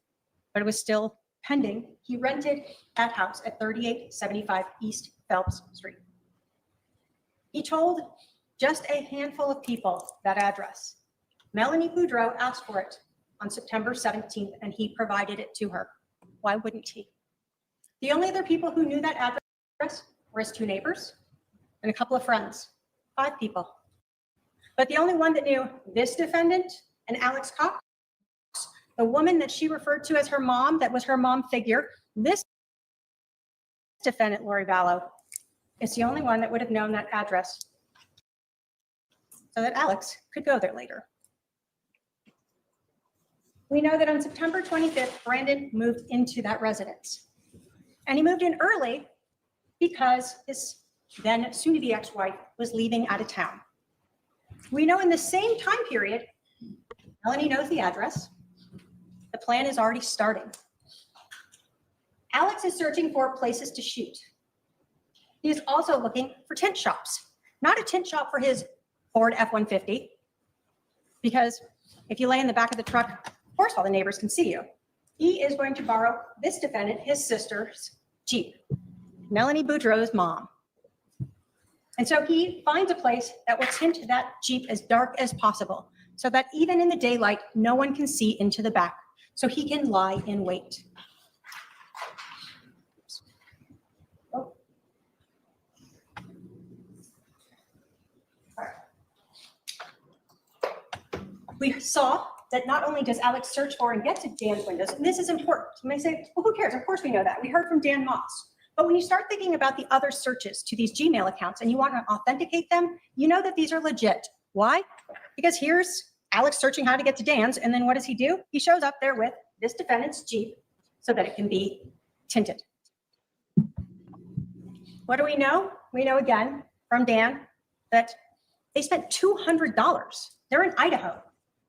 but it was still pending, he rented that house at 3875 East Phelps Street. He told just a handful of people that address. Melanie Boudreaux asked for it on September 17th, and he provided it to her. Why wouldn't he? The only other people who knew that address were his two neighbors and a couple of friends, 5 people. But the only one that knew this defendant and Alex Cox, the woman that she referred to as her mom, that was her mom figure, this defendant, Lori Vallow, is the only one that would have known that address so that Alex could go there later. We know that on September 25th, Brandon moved into that residence. And he moved in early because his then soon-to-be ex-wife was leaving out of town. We know in the same time period, Melanie knows the address. The plan is already starting. Alex is searching for places to shoot. He is also looking for tint shops, not a tint shop for his Ford F-150, because if you lay in the back of the truck, of course all the neighbors can see you. He is going to borrow this defendant, his sister's Jeep, Melanie Boudreaux's mom. And so he finds a place that will tint that Jeep as dark as possible so that even in the daylight, no one can see into the back, so he can lie in wait. Oh. All right. We saw that not only does Alex search for and get to Dan's windows, and this is important. You may say, well, who cares? Of course we know that. We heard from Dan Moss. But when you start thinking about the other searches to these Gmail accounts and you want to authenticate them, you know that these are legit. Why? Because here's Alex searching how to get to Dan's, and then what does he do? He shows up there with this defendant's Jeep so that it can be tinted. What do we know? We know again from Dan that they spent $200. They're in Idaho.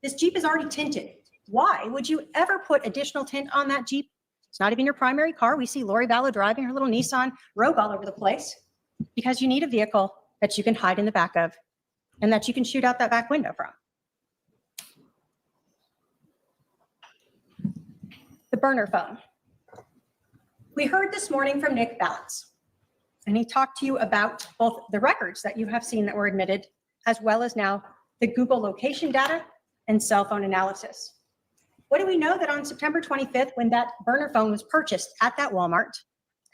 This Jeep is already tinted. Why would you ever put additional tint on that Jeep? It's not even your primary car. We see Lori Vallow driving her little Nissan Rogue all over the place because you need a vehicle that you can hide in the back of and that you can shoot out that back window from. The burner phone. We heard this morning from Nick Balance, and he talked to you about both the records that you have seen that were admitted, as well as now the Google location data and cell phone analysis. What do we know? That on September 25th, when that burner phone was purchased at that Walmart,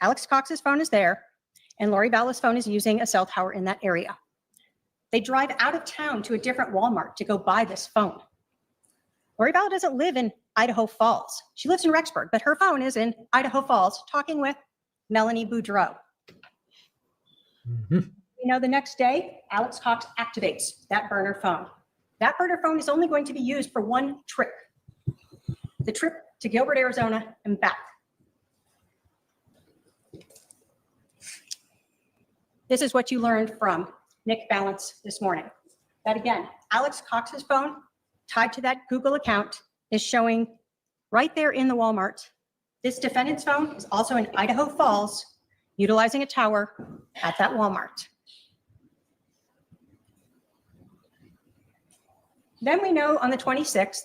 Alex Cox's phone is there, and Lori Vallow's phone is using a cell tower in that area. They drive out of town to a different Walmart to go buy this phone. Lori Vallow doesn't live in Idaho Falls. She lives in Rexburg, but her phone is in Idaho Falls talking with Melanie Boudreaux. Mm-hmm. You know, the next day, Alex Cox activates that burner phone. That burner phone is only going to be used for one trip. The trip to Gilbert, Arizona and back. This is what you learned from Nick Balance this morning. That again, Alex Cox's phone tied to that Google account is showing right there in the Walmart. This defendant's phone is also in Idaho Falls, utilizing a tower at that Walmart. Then we know on the 26th,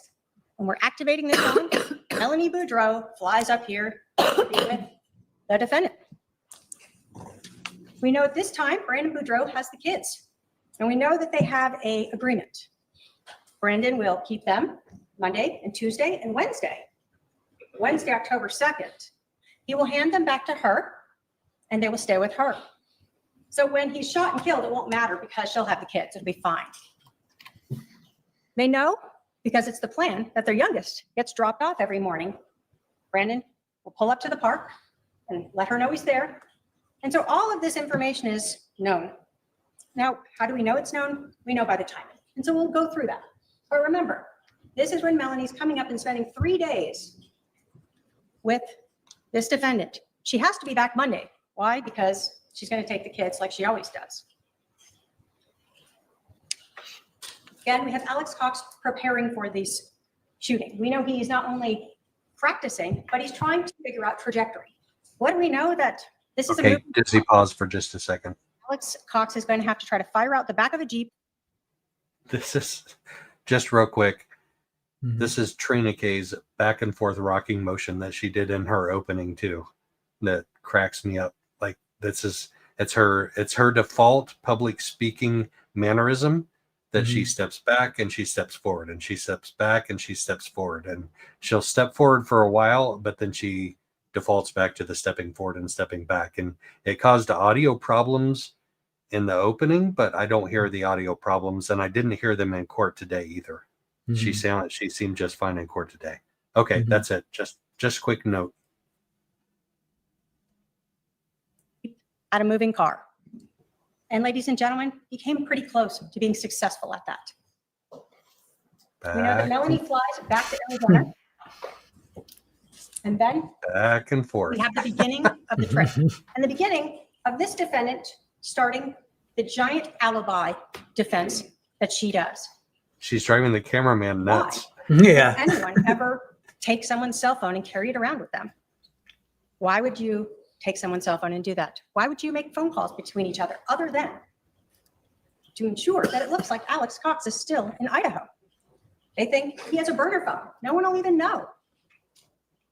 when we're activating this phone, Melanie Boudreaux flies up here to be with the defendant. We know at this time, Brandon Boudreaux has the kids, and we know that they have an agreement. Brandon will keep them Monday and Tuesday and Wednesday. Wednesday, October 2nd, he will hand them back to her, and they will stay with her. So when he's shot and killed, it won't matter because she'll have the kids. It'll be fine. They know, because it's the plan, that their youngest gets dropped off every morning. Brandon will pull up to the park and let her know he's there. And so all of this information is known. Now, how do we know it's known? We know by the timing. And so we'll go through that. But remember, this is when Melanie's coming up and spending 3 days with this defendant. She has to be back Monday. Why? Because she's going to take the kids like she always does. Again, we have Alex Cox preparing for this shooting. We know he's not only practicing, but he's trying to figure out trajectory. What do we know? That this is okay, Dizzy, pause for just a second. Alex Cox is going to have to try to fire out the back of a Jeep. This is, just real quick, this is Trina K's back and forth rocking motion that she did in her opening too. That cracks me up. Like it's her default public speaking mannerism. That she steps back and she steps forward and she steps back and she steps forward, and she'll step forward for a while, but then she defaults back to the stepping forward and stepping back. And it caused audio problems in the opening, but I don't hear the audio problems, and I didn't hear them in court today either. She seemed just fine in court today. Okay, that's it. Just quick note. At a moving car. And ladies and gentlemen, he came pretty close to being successful at that. We know that Melanie flies back to Arizona. And then back and forth. We have the beginning of the trip. And the beginning of this defendant starting the giant alibi defense that she does. She's driving the cameraman nuts. Yeah. Has anyone ever take someone's cell phone and carry it around with them? Why would you take someone's cell phone and do that? Why would you make phone calls between each other other than to ensure that it looks like Alex Cox is still in Idaho? They think he has a burner phone. No one will even know.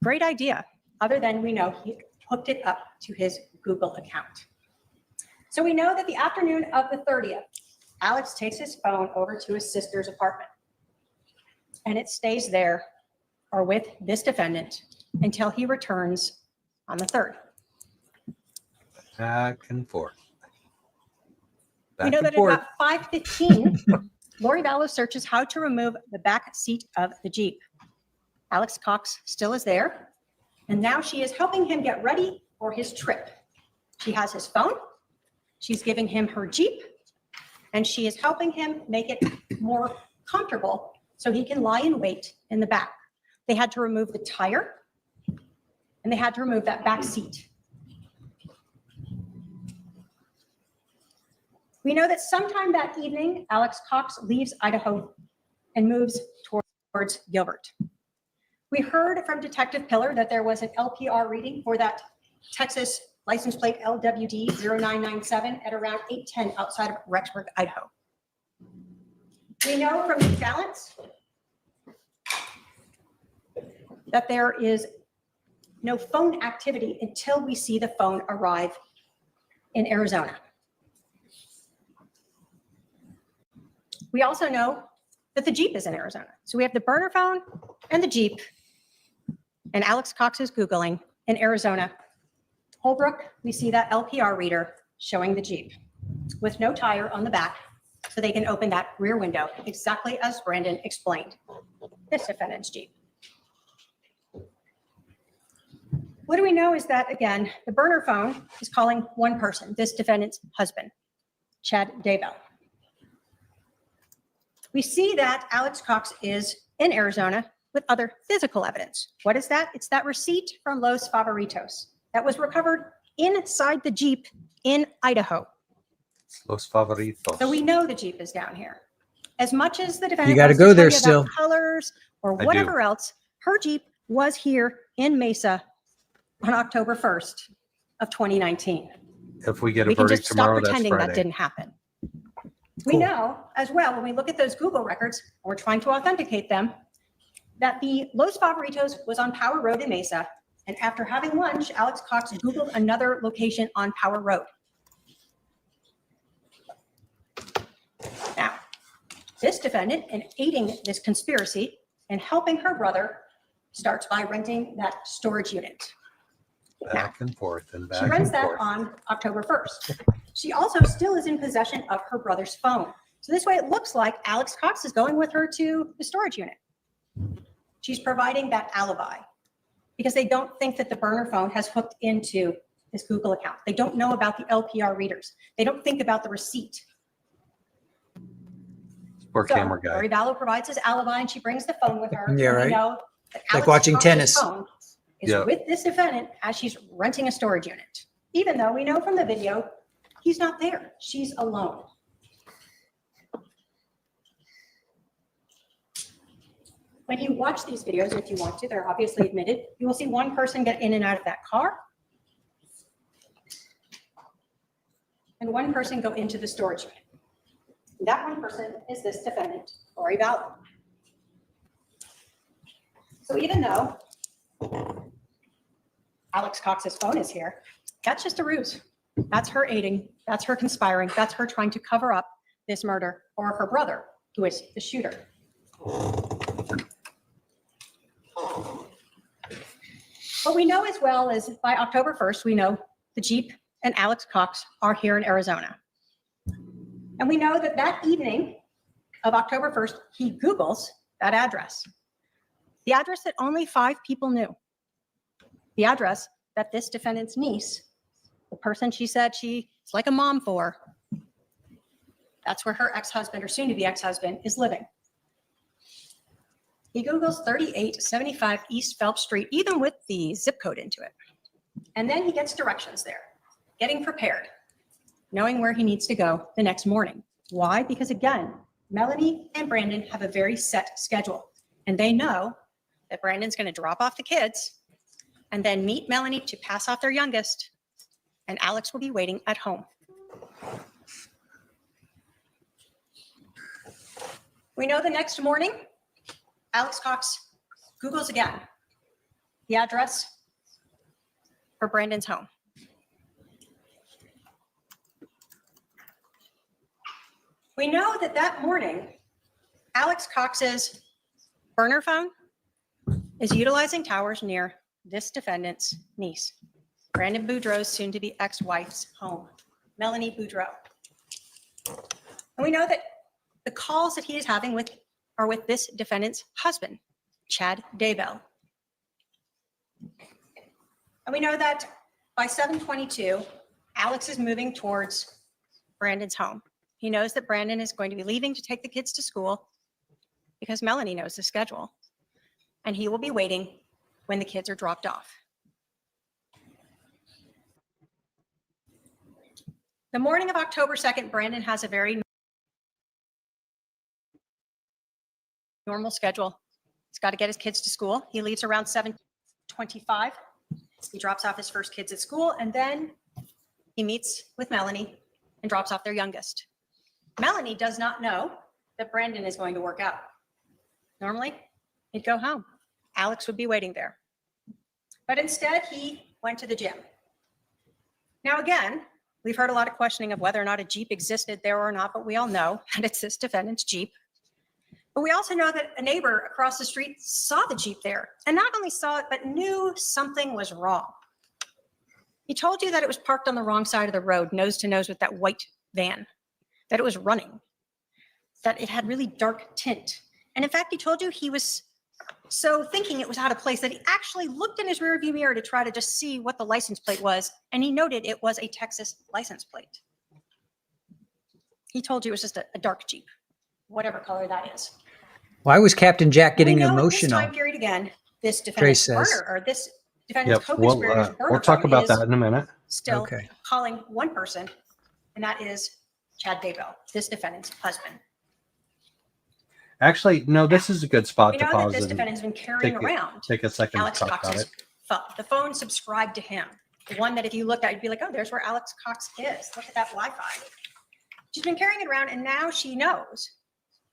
Great idea, other than we know he hooked it up to his Google account. So we know that the afternoon of the 30th, Alex takes his phone over to his sister's apartment, and it stays there or with this defendant until he returns on the 3rd. Back and forth. We know that at about 5:15, Lori Vallow searches how to remove the back seat of the Jeep. Alex Cox still is there, and now she is helping him get ready for his trip. She has his phone, she's giving him her Jeep, and she is helping him make it more comfortable so he can lie in wait in the back. They had to remove the tire, and they had to remove that back seat. We know that sometime that evening, Alex Cox leaves Idaho and moves towards Gilbert. We heard from Detective Pillar that there was an LPR reading for that Texas license plate LWD 0997 at around 8:10 outside of Rexburg, Idaho. We know from the balance that there is no phone activity until we see the phone arrive in Arizona. We also know that the Jeep is in Arizona. So we have the burner phone and the Jeep, and Alex Cox is Googling in Arizona. Holbrook, we see that LPR reader showing the Jeep with no tire on the back, so they can open that rear window, exactly as Brandon explained. This defendant's Jeep. What do we know is that, again, the burner phone is calling one person, this defendant's husband, Chad Daybell. We see that Alex Cox is in Arizona with other physical evidence. What is that? It's that receipt from Los Favoritos that was recovered inside the Jeep in Idaho. Los Favoritos. So we know the Jeep is down here. As much as the defendant You got to wants go tell there you about still. colors or whatever else, her Jeep was here in Mesa on October 1st of 2019. If we get a We can verdict just stop tomorrow, that's pretending that Friday. didn't happen. We know as well, when we look at those Google records, and we're trying to authenticate them, that the Los Favoritos was on Power Road in Mesa. And after having lunch, Alex Cox Googled another location on Power Road. Now, this defendant, in aiding this conspiracy and helping her brother, starts by renting that storage unit. Back and forth and back She rents and that forth. on October 1st. She also still is in possession of her brother's phone. So this way it looks like Alex Cox is going with her to the storage unit. She's providing that alibi because they don't think that the burner phone has hooked into this Google account. They don't know about the LPR readers. They don't think about the receipt. Poor camera guy. Lori Vallow provides his alibi and she brings the phone with her. Yeah, And we right. know that Like Alex watching Cox's tennis. phone is Yeah. with this defendant as she's renting a storage unit. Even though we know from the video, he's not there. She's alone. When you watch these videos, if you want to, they're obviously admitted, you will see one person get in and out of that car and one person go into the storage unit. That one person is this defendant, Lori Vallow. So even though Alex Cox's phone is here, that's just a ruse. That's her aiding, that's her conspiring, that's her trying to cover up this murder for her brother, who is the shooter. What we know as well is by October 1st, we know the Jeep and Alex Cox are here in Arizona. And we know that that evening of October 1st, he Googles that address. The address that only 5 people knew. The address that this defendant's niece, the person she said she's like a mom for, that's where her ex-husband or soon-to-be ex-husband is living. He Googles 3875 East Phelps Street, even with the zip code into it. And then he gets directions there, getting prepared, knowing where he needs to go the next morning. Why? Because again, Melanie and Brandon have a very set schedule, and they know that Brandon's going to drop off the kids and then meet Melanie to pass off their youngest, and Alex will be waiting at home. We know the next morning, Alex Cox Googles again the address for Brandon's home. We know that that morning, Alex Cox's burner phone is utilizing towers near this defendant's niece, Brandon Boudreaux's soon-to-be ex-wife's home, Melanie Boudreaux. And we know that the calls that he is having are with this defendant's husband, Chad Daybell. And we know that by 7:22, Alex is moving towards Brandon's home. He knows that Brandon is going to be leaving to take the kids to school because Melanie knows the schedule, and he will be waiting when the kids are dropped off. The morning of October 2nd, Brandon has a very normal schedule. He's got to get his kids to school. He leaves around 7:25. He drops off his first kids at school, and then he meets with Melanie and drops off their youngest. Melanie does not know that Brandon is going to work out. Normally, he'd go home. Alex would be waiting there. But instead, he went to the gym. Now, again, we've heard a lot of questioning of whether or not a Jeep existed there or not, but we all know that it's this defendant's Jeep. But we also know that a neighbor across the street saw the Jeep there, and not only saw it, but knew something was wrong. He told you that it was parked on the wrong side of the road, nose to nose with that white van, that it was running, that it had really dark tint. And in fact, he told you he was so thinking it was out of place that he actually looked in his rearview mirror to try to just see what the license plate was, and he noted it was a Texas license plate. He told you it was just a dark Jeep, whatever color that is. Why was Captain Jack getting emotional? This time period again, this defendant's burner, or this defendant's co-conspirator's burner we'll talk about that in a minute. Still calling one person, and that is Chad Daybell, this defendant's husband. Actually, no, this is a good spot to pause. We know that this defendant has been carrying around take a second Alex to talk about Cox's it. phone. The phone subscribed to him. The one that if you looked at, you'd be like, oh, there's where Alex Cox is. Look at that Wi-Fi. She's been carrying it around, and now she knows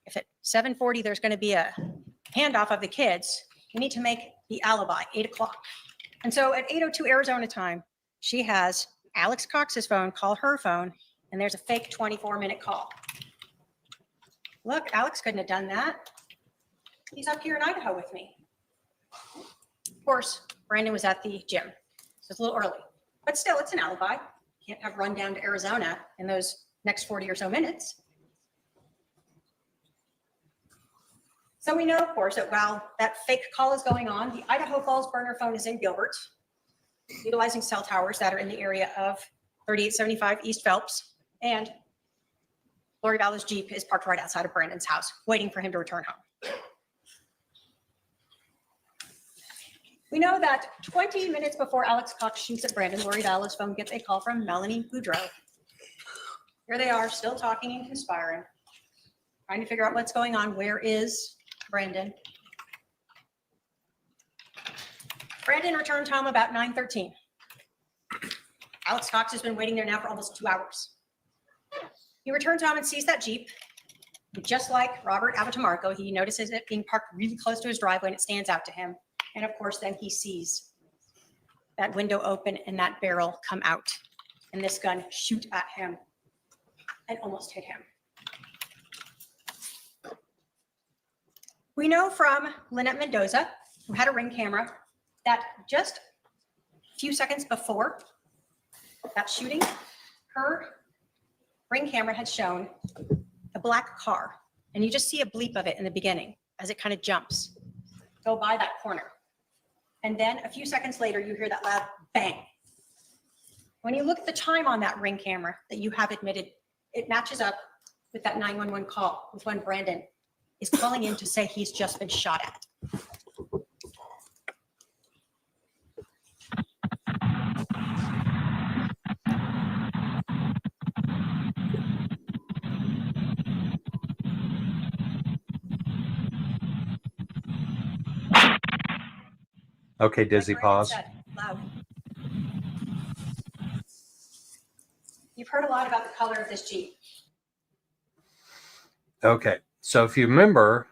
if at 7:40 there's going to be a handoff of the kids, you need to make the alibi, 8 o'clock. And so at 8:02 Arizona time, she has Alex Cox's phone call her phone, and there's a fake 24-minute call. Look, Alex couldn't have done that. He's up here in Idaho with me. Of course, Brandon was at the gym, so it's a little early. But still, it's an alibi. You can't have run down to Arizona in those next 40 or so minutes. So we know, of course, that while that fake call is going on, the Idaho Falls burner phone is in Gilbert, utilizing cell towers that are in the area of 3875 East Phelps, and Lori Vallow's Jeep is parked right outside of Brandon's house, waiting for him to return home. We know that 20 minutes before Alex Cox shoots at Brandon, Lori Vallow's phone gets a call from Melanie Boudreaux. Here they are, still talking and conspiring, trying to figure out what's going on. Where is Brandon? Brandon returned home about 9:13. Alex Cox has been waiting there now for almost 2 hours. He returns home and sees that Jeep. Just like Robert Abitamarco, he notices it being parked really close to his driveway, and it stands out to him. And of course, then he sees that window open and that barrel come out, and this gun shoot at him and almost hit him. We know from Lynette Mendoza, who had a Ring camera, that just a few seconds before that shooting, her Ring camera had shown a black car, and you just see a bleep of it in the beginning as it kind of jumps, go by that corner. And then a few seconds later, you hear that loud bang. When you look at the time on that Ring camera that you have admitted, it matches up with that 911 call with when Brandon is calling in to say he's just been shot at. Okay, Dizzy, Like Brandon pause. said, loud. You've heard a lot about the color of this Jeep. Okay, so if you remember,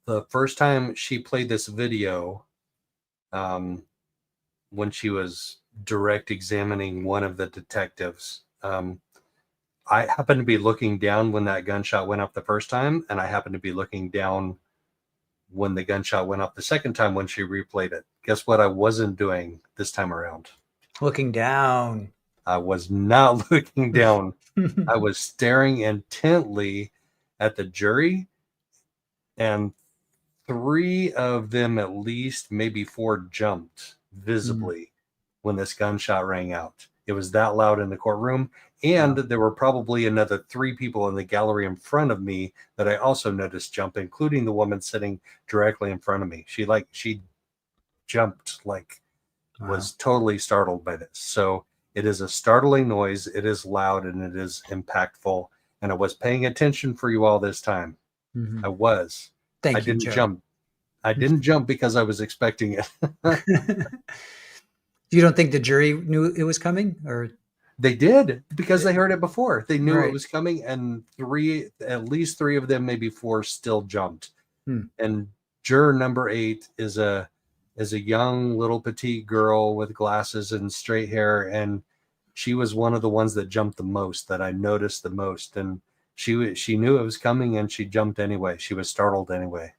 the first time she played this video, when she was direct examining one of the detectives, I happened to be looking down when that gunshot went up the first time, and I happened to be looking down when the gunshot went up the second time when she replayed it. Guess what I wasn't doing this time around? Looking down. I was not looking down. I was staring intently at the jury, and 3 of them, at least, maybe 4, jumped visibly when this gunshot rang out. It was that loud in the courtroom. And there were probably another 3 people in the gallery in front of me that I also noticed jump, including the woman sitting directly in front of me. She jumped, was totally startled by this. So it is a startling noise. It is loud and it is impactful. And I was paying attention for you all this time. I was. Thank I you, didn't Joe. jump. I didn't jump because I was expecting it. You don't think the jury knew it was coming, or They did, because they heard it before. They knew Right. it was coming, and at least 3 of them, maybe 4, still jumped. And juror number 8 is a young little petite girl with glasses and straight hair, and she was one of the ones that jumped the most, that I noticed the most. And she knew it was coming, and she jumped anyway. She was startled anyway.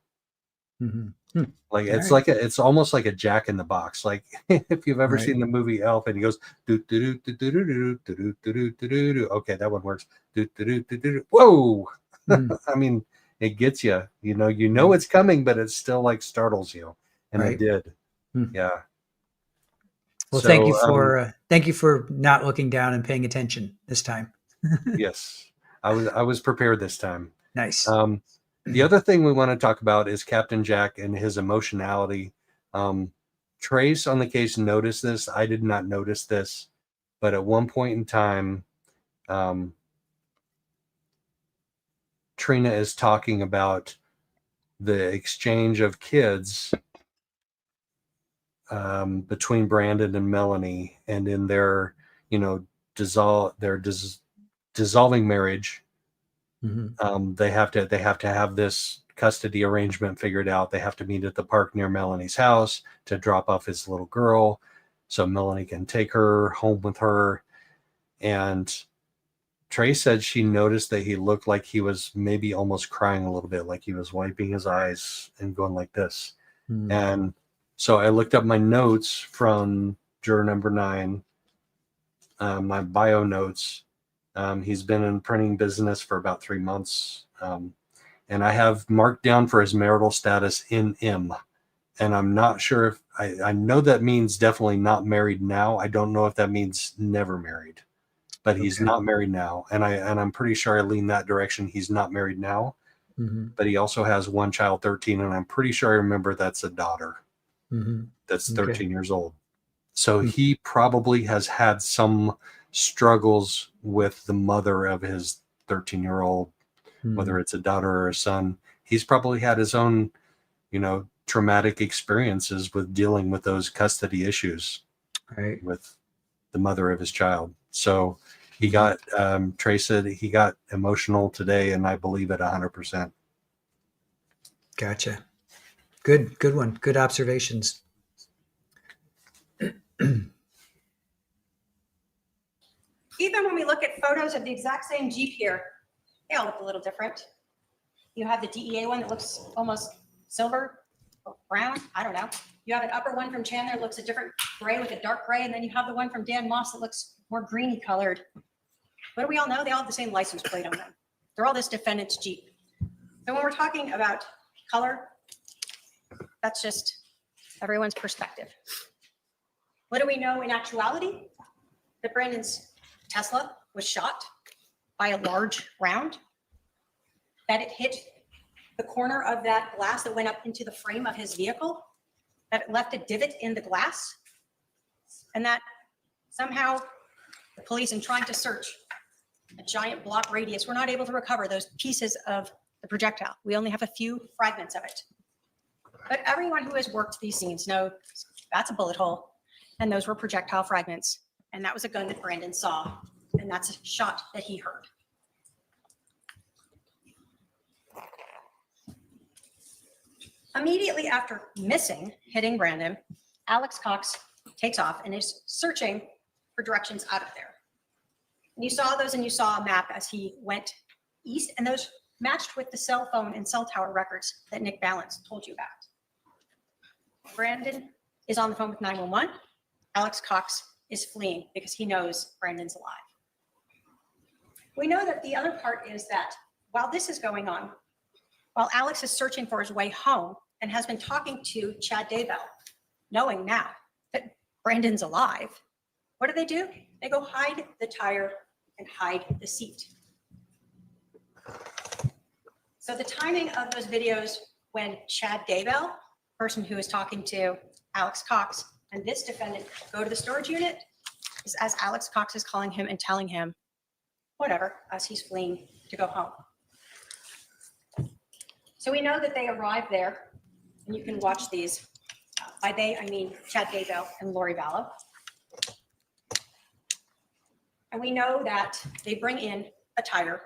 Like it's almost like a Jack in the Box. Like if you've ever seen the movie Elf, and he goes do do do do do do do do do do. Okay, that one works. Do do do do do. Whoa! I mean, it gets you. You know it's coming, but it still like startles you, and it did. Yeah. Well, So, thank you for not looking down and paying attention this time. Yes, I was prepared this time. Nice. The other thing we want to talk about is Captain Jack and his emotionality. Trace on the case noticed this. I did not notice this, but at one point in time, Trina is talking about the exchange of kids between Brandon and Melanie, and in their, dissolving marriage. They have to have this custody arrangement figured out. They have to meet at the park near Melanie's house to drop off his little girl, so Melanie can take her home with her. And Trey said she noticed that he looked like he was maybe almost crying a little bit, like he was wiping his eyes and going like this. And so I looked up my notes from juror number 9, my bio notes. He's been in printing business for about 3 months. And I have marked down for his marital status in M. And I'm not sure if I know that means definitely not married now. I don't know if that means never married, but he's not married now. And I'm pretty sure I lean that direction. He's not married now, but he also has 1 child, 13. And I'm pretty sure I remember that's a daughter that's 13 years old. So he probably has had some struggles with the mother of his 13-year-old, whether it's a daughter or a son. He's probably had his own, traumatic experiences with dealing with those custody issues with the mother of his child. So he got, Trey said he got emotional today, and I believe it 100%. Gotcha. Good one. Good observations. Even when we look at photos of the exact same Jeep here, they all look a little different. You have the DEA one that looks almost silver or brown. I don't know. You have an upper one from Chandler that looks a different gray, like a dark gray. And then you have the one from Dan Moss that looks more greeny colored. What do we all know? They all have the same license plate on them. They're all this defendant's Jeep. So when we're talking about color, that's just everyone's perspective. What do we know in actuality? That Brandon's Tesla was shot by a large round, that it hit the corner of that glass that went up into the frame of his vehicle, that it left a divot in the glass, and that somehow the police, in trying to search a giant block radius, were not able to recover those pieces of the projectile. We only have a few fragments of it. But everyone who has worked these scenes knows that's a bullet hole, and those were projectile fragments, and that was a gun that Brandon saw, and that's a shot that he heard. Immediately after hitting Brandon, Alex Cox takes off and is searching for directions out of there. And you saw those, and you saw a map as he went east, and those matched with the cell phone and cell tower records that Nick Balance told you about. Brandon is on the phone with 911. Alex Cox is fleeing because he knows Brandon's alive. We know that the other part is that while this is going on, while Alex is searching for his way home and has been talking to Chad Daybell, knowing now that Brandon's alive, what do? They go hide the tire and hide the seat. So the timing of those videos when Chad Daybell, person who is talking to Alex Cox, and this defendant go to the storage unit is as Alex Cox is calling him and telling him whatever as he's fleeing to go home. So we know that they arrive there, and you can watch these. By they, I mean Chad Daybell and Lori Vallow. And we know that they bring in a tire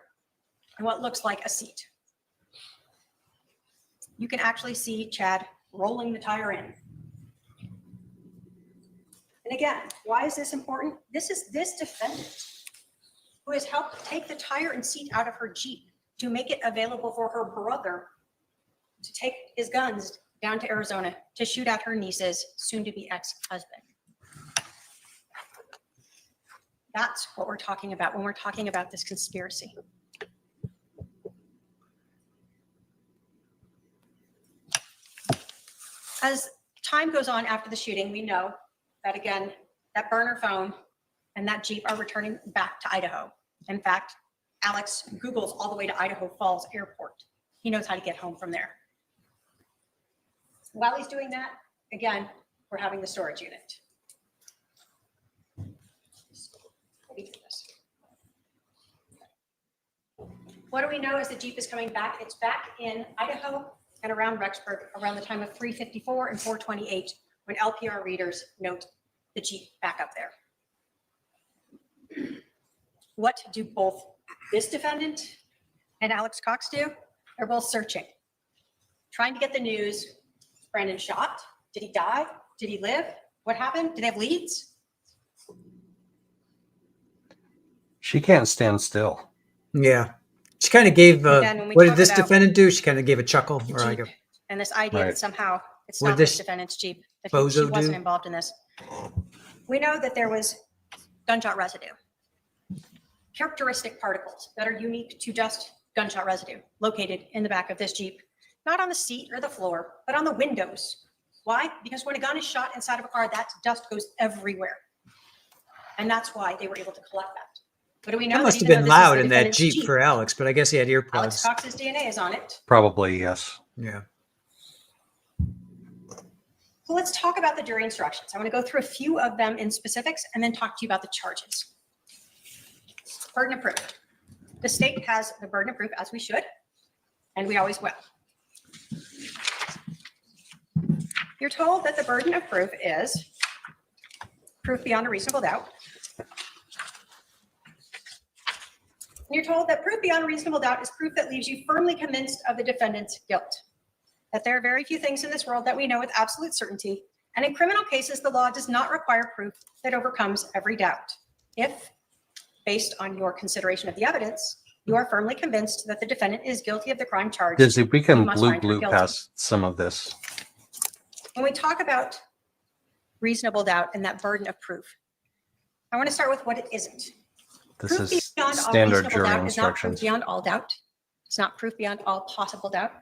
and what looks like a seat. You can actually see Chad rolling the tire in. And again, why is this important? This is this defendant who has helped take the tire and seat out of her Jeep to make it available for her brother to take his guns down to Arizona to shoot at her niece's soon-to-be ex-husband. That's what we're talking about when we're talking about this conspiracy. As time goes on after the shooting, we know that, again, that burner phone and that Jeep are returning back to Idaho. In fact, Alex Googles all the way to Idaho Falls Airport. He knows how to get home from there. While he's doing that, again, we're having the storage unit. What do we know as the Jeep is coming back? It's back in Idaho and around Rexburg around the time of 3:54 and 4:28 when LPR readers note the Jeep back up there. What do both this defendant and Alex Cox do? They're both searching, trying to get the news. Is Brandon shot? Did he die? Did he live? What happened? Did they have leads? She can't stand still. Yeah. She kind of gave, what did this defendant do? She kind of gave a chuckle. Or like and this idea that somehow it's not this defendant's Jeep, that she wasn't involved in this. We know that there was gunshot residue, characteristic particles that are unique to just gunshot residue located in the back of this Jeep, not on the seat or the floor, but on the windows. Why? Because when a gun is shot inside of a car, that dust goes everywhere. And that's why they were able to collect that. What do we know? That must have been loud in that Jeep for Alex, but I guess he had earplugs. Alex Cox's DNA is on it. Probably, yes. Yeah. So let's talk about the jury instructions. I want to go through a few of them in specifics and then talk to you about the charges. Burden of proof. The state has the burden of proof, as we should, and we always will. You're told that the burden of proof is proof beyond a reasonable doubt. And you're told that proof beyond a reasonable doubt is proof that leaves you firmly convinced of the defendant's guilt. That there are very few things in this world that we know with absolute certainty. And in criminal cases, the law does not require proof that overcomes every doubt. If, based on your consideration of the evidence, you are firmly convinced that the defendant is guilty of the crime charged. Dizzy, we can blue past some of this. When we talk about reasonable doubt and that burden of proof, I want to start with what it isn't. This is standard jury instructions. It's not proof beyond all doubt. It's not proof beyond all possible doubt.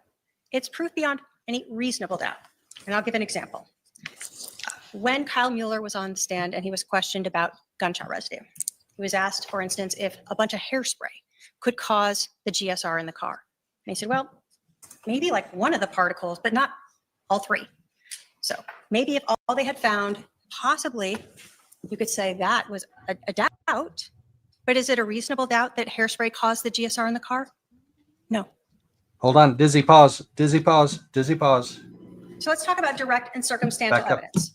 It's proof beyond any reasonable doubt. And I'll give an example. When Kyle Mueller was on the stand and he was questioned about gunshot residue, he was asked, for instance, if a bunch of hairspray could cause the GSR in the car. And he said, well, maybe like one of the particles, but not all three. So maybe if all they had found, possibly you could say that was a doubt. But is it a reasonable doubt that hairspray caused the GSR in the car? No. Hold on. Dizzy, pause. Dizzy, pause. Dizzy, pause. So let's talk about direct and circumstantial Back up. evidence.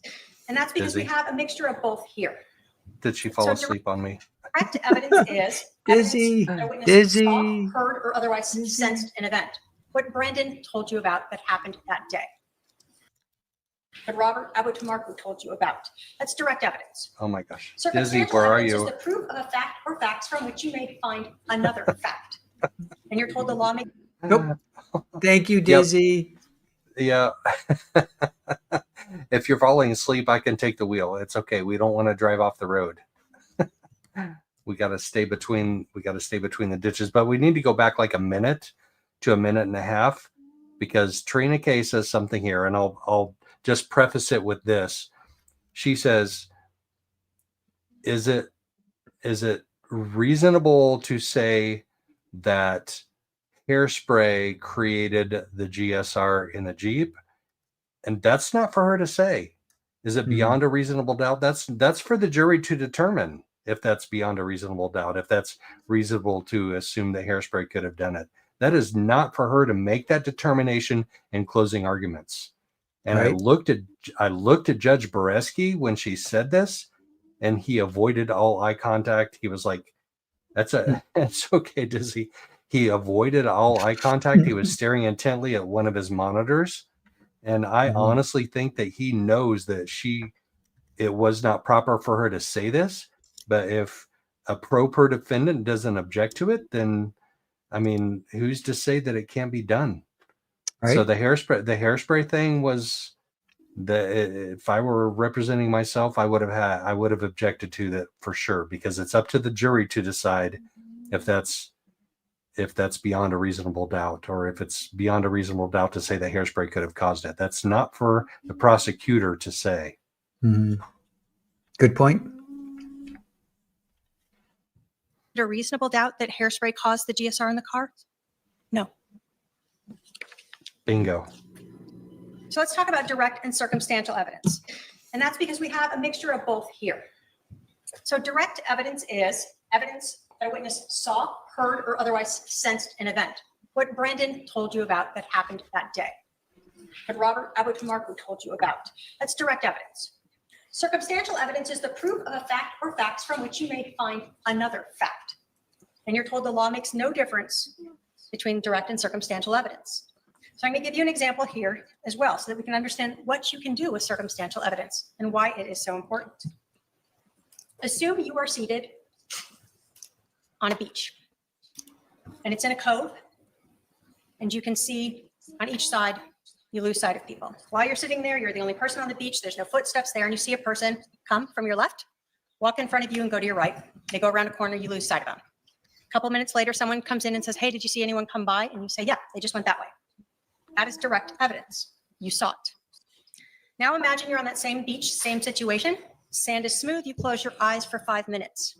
And that's because we Dizzy. have a mixture of both here. Did she fall So asleep on me? Direct evidence is Dizzy, evidence that a witness Dizzy. saw, heard, or otherwise sensed an event. What Brandon told you about that happened that day. What Robert Aboutumarku told you about. That's direct evidence. Oh my gosh. Dizzy, Circumstantial where are evidence you? is the proof of a fact or facts from which you may find another fact. And you're told the law makes Nope. Thank you, Dizzy. Yeah. If you're falling asleep, I can take the wheel. It's okay. We don't want to drive off the road. We got to stay between the ditches, but we need to go back like a minute to a minute and a half, because Trina K says something here, and I'll just preface it with this. She says, is it reasonable to say that hairspray created the GSR in the Jeep? And that's not for her to say. Is it beyond a reasonable doubt? That's for the jury to determine if that's beyond a reasonable doubt, if that's reasonable to assume that hairspray could have done it. That is not for her to make that determination in closing arguments. And Right. I looked at Judge Boreski when she said this, and he avoided all eye contact. He was like, it's okay, Dizzy. He avoided all eye contact. He was staring intently at one of his monitors. And I honestly think that he knows that it was not proper for her to say this. But if a pro per defendant doesn't object to it, then, I mean, who's to say that it can't be done? Right. So the hairspray thing was if I were representing myself, I would have objected to that for sure, because it's up to the jury to decide if that's beyond a reasonable doubt, or if it's beyond a reasonable doubt to say that hairspray could have caused it. That's not for the prosecutor to say. Mm-hmm. Good point. a reasonable doubt that hairspray caused the GSR in the car? No. Bingo. So let's talk about direct and circumstantial evidence. And that's because we have a mixture of both here. So direct evidence is evidence that a witness saw, heard, or otherwise sensed an event. What Brandon told you about that happened that day. What Robert Aboutumarku told you about. That's direct evidence. Circumstantial evidence is the proof of a fact or facts from which you may find another fact. And you're told the law makes no difference between direct and circumstantial evidence. So I'm going to give you an example here as well so that we can understand what you can do with circumstantial evidence and why it is so important. Assume you are seated on a beach and it's in a cove and you can see on each side, you lose sight of people. While you're sitting there, you're the only person on the beach. There's no footsteps there and you see a person come from your left, walk in front of you and go to your right. They go around a corner, you lose sight of them. A couple minutes later, someone comes in and says, hey, did you see anyone come by? And you say, yeah, they just went that way. That is direct evidence. You saw it. Now imagine you're on that same beach, same situation. Sand is smooth. You close your eyes for 5 minutes.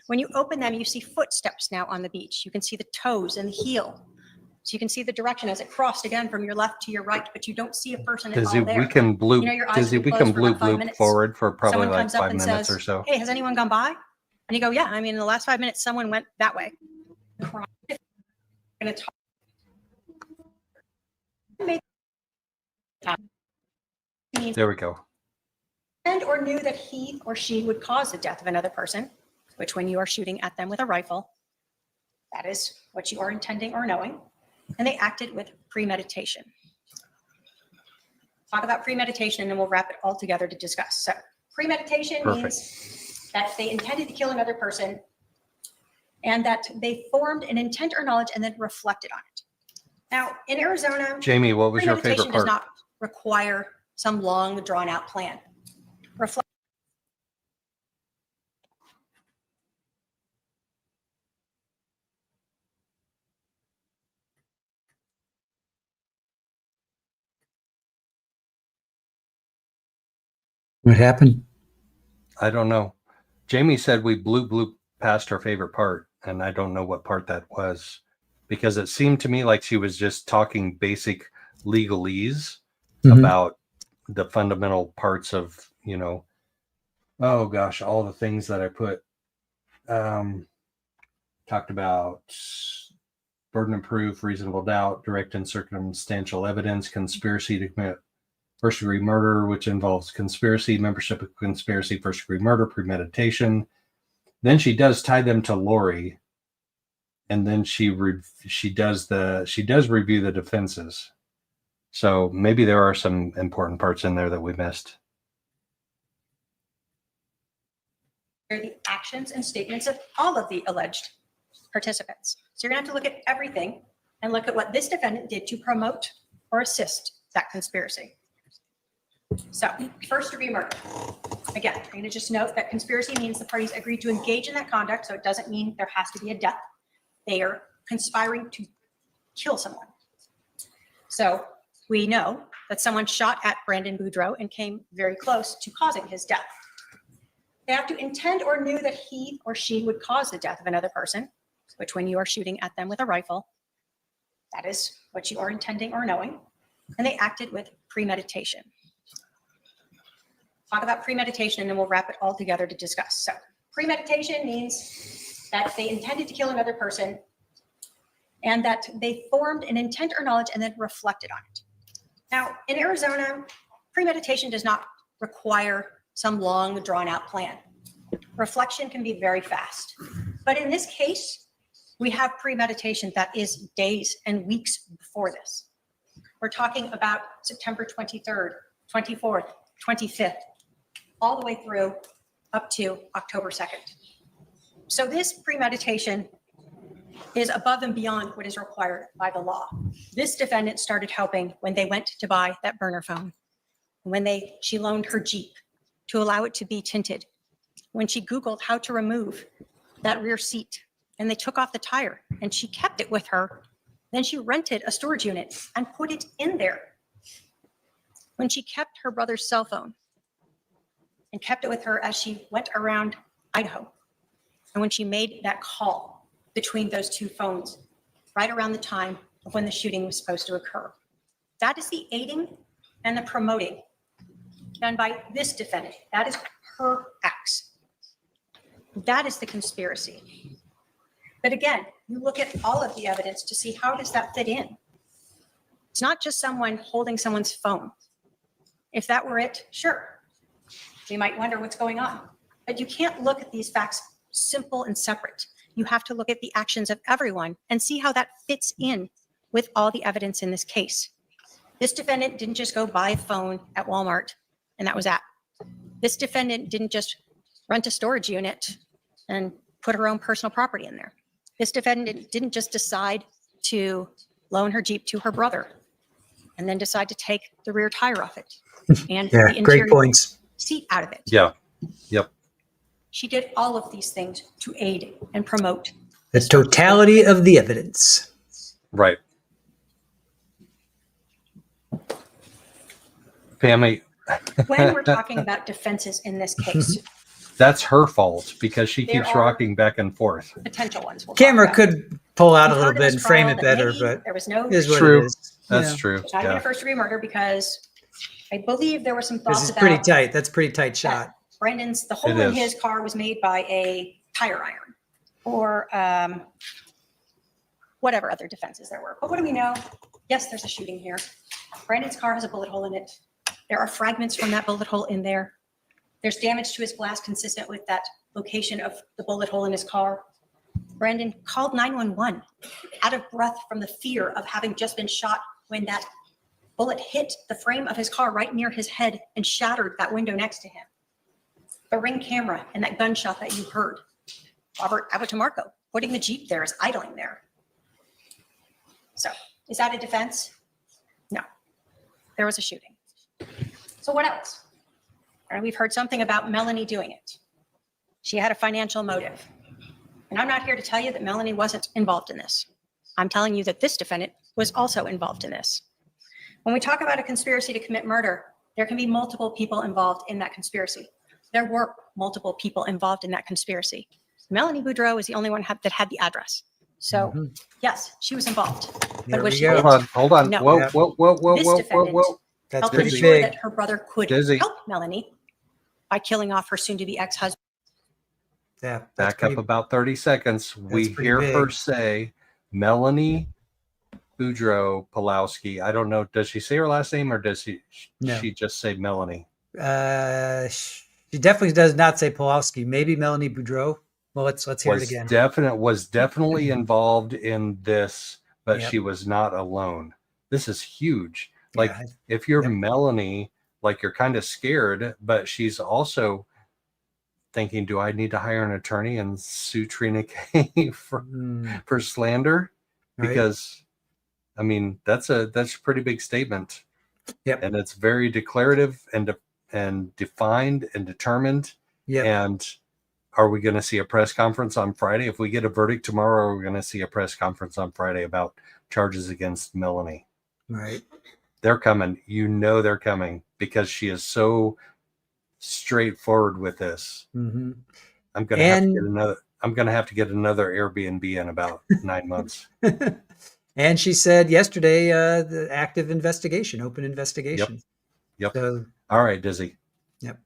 When you open them, you see footsteps now on the beach. You can see the toes and the heel. So you can see the direction as it crossed again from your left to your right, but you don't see a person at all there. We can bloop, we can bloop forward for probably someone like comes up 5 and minutes says, or so. hey, has anyone gone by? And you go, yeah, I mean, in the last 5 minutes, someone went that way. Going to talk. There we go. And or knew that he or she would cause the death of another person, which when you are shooting at them with a rifle, that is what you are intending or knowing. And they acted with premeditation. Talk about premeditation and then we'll wrap it all together to discuss. So premeditation means that they intended to kill another person and that they formed an intent or knowledge and then reflected on it. Now, in Arizona, Jamie, what was your favorite premeditation does part? not require some long, drawn-out plan. What happened? I don't know. Jamie said we blew past her favorite part, and I don't know what part that was, because it seemed to me like she was just talking basic legalese about the fundamental parts of, you know, oh gosh, all the things that I put, talked about burden of proof, reasonable doubt, direct and circumstantial evidence, conspiracy to commit first-degree murder, which involves conspiracy, membership of conspiracy, first-degree murder, premeditation. Then she does tie them to Lori, and then she does review the defenses. So maybe there are some important parts in there that we missed. The actions and statements of all of the alleged participants. So you're going to have to look at everything and look at what this defendant did to promote or assist that conspiracy. So, first-degree murder. Again, I'm going to just note that conspiracy means the parties agreed to engage in that conduct, so it doesn't mean there has to be a death. They are conspiring to kill someone. So we know that someone shot at Brandon Boudreaux and came very close to causing his death. They have to intend or knew that he or she would cause the death of another person, which when you are shooting at them with a rifle, that is what you are intending or knowing. And they acted with premeditation. Talk about premeditation and then we'll wrap it all together to discuss. So premeditation means that they intended to kill another person and that they formed an intent or knowledge and then reflected on it. Now, in Arizona, premeditation does not require some long drawn out plan. Reflection can be very fast. But in this case, we have premeditation that is days and weeks before this. We're talking about September 23rd, 24th, 25th, all the way through up to October 2nd. So this premeditation is above and beyond what is required by the law. This defendant started helping when they went to buy that burner phone, when she loaned her Jeep to allow it to be tinted, when she Googled how to remove that rear seat and they took off the tire and she kept it with her. Then she rented a storage unit and put it in there. When she kept her brother's cell phone and kept it with her as she went around Idaho. And when she made that call between those two phones, right around the time of when the shooting was supposed to occur. That is the aiding and the promoting done by this defendant. That is her acts. That is the conspiracy. But again, you look at all of the evidence to see how does that fit in. It's not just someone holding someone's phone. If that were it, sure. We might wonder what's going on. But you can't look at these facts simple and separate. You have to look at the actions of everyone and see how that fits in with all the evidence in this case. This defendant didn't just go buy a phone at Walmart and that was that. This defendant didn't just rent a storage unit and put her own personal property in there. This defendant didn't just decide to loan her Jeep to her brother and then decide to take the rear tire off it and the great interior points. seat out of it. Yeah. Yep. She did all of these things to aid and promote The totality of the evidence. Right. Family. when we're talking about defenses in this case. That's her fault because she There keeps are rocking back and forth. Potential ones. We'll Camera talk about. could pull out a We've little heard in bit this and frame trial it that better, maybe but there was no. it is what True. it is. That's Yeah. true. It's not even a first-degree murder because I believe there were some thoughts This is about pretty tight. That's a pretty tight shot. Brandon's. The hole It in is. his car was made by a tire iron, or whatever other defenses there were. But what do we know? Yes, there's a shooting here. Brandon's car has a bullet hole in it. There are fragments from that bullet hole in there. There's damage to his glass consistent with that location of the bullet hole in his car. Brandon called 911 out of breath from the fear of having just been shot when that bullet hit the frame of his car right near his head and shattered that window next to him. The Ring camera and that gunshot that you heard. Robert Abitamarco putting the Jeep there is idling there. So is that a defense? No, there was a shooting. So what else? And we've heard something about Melanie doing it. She had a financial motive. And I'm not here to tell you that Melanie wasn't involved in this. I'm telling you that this defendant was also involved in this. When we talk about a conspiracy to commit murder, there can be multiple people involved in that conspiracy. There were multiple people involved in that conspiracy. Melanie Boudreaux is the only one that had the address. So yes, she was involved. There But was we she go. Hold on. No. Whoa, Yeah. whoa, whoa, whoa, This whoa, whoa, defendant whoa. That's helped pretty ensure big. that her brother could Dizzy. help Melanie by killing off her soon-to-be ex-husband. Yeah, Back up about 30 seconds. We pretty hear her big. say Melanie Boudreaux Pulowski. I don't know. Does she say her last name or does she just say Melanie? She definitely does not say Pulowski. Maybe Melanie Boudreaux. Well, let's hear it again. Was definitely involved in this, but she was not alone. This is huge. Like if you're Melanie, like you're kind of scared, but she's also thinking, do I need to hire an attorney and sue Trina K for slander? Because I mean, that's a pretty big statement. Yep. And it's very declarative and defined and determined. Yep. And are we going to see a press conference on Friday? If we get a verdict tomorrow, are we going to see a press conference on Friday about charges against Melanie? Right. They're coming. You know they're coming because she is so straightforward with this. Mm-hmm. I'm going to have to get another Airbnb in about 9 months. And she said yesterday, the active investigation, open investigation. Yep. So, all right, Dizzy. Yep.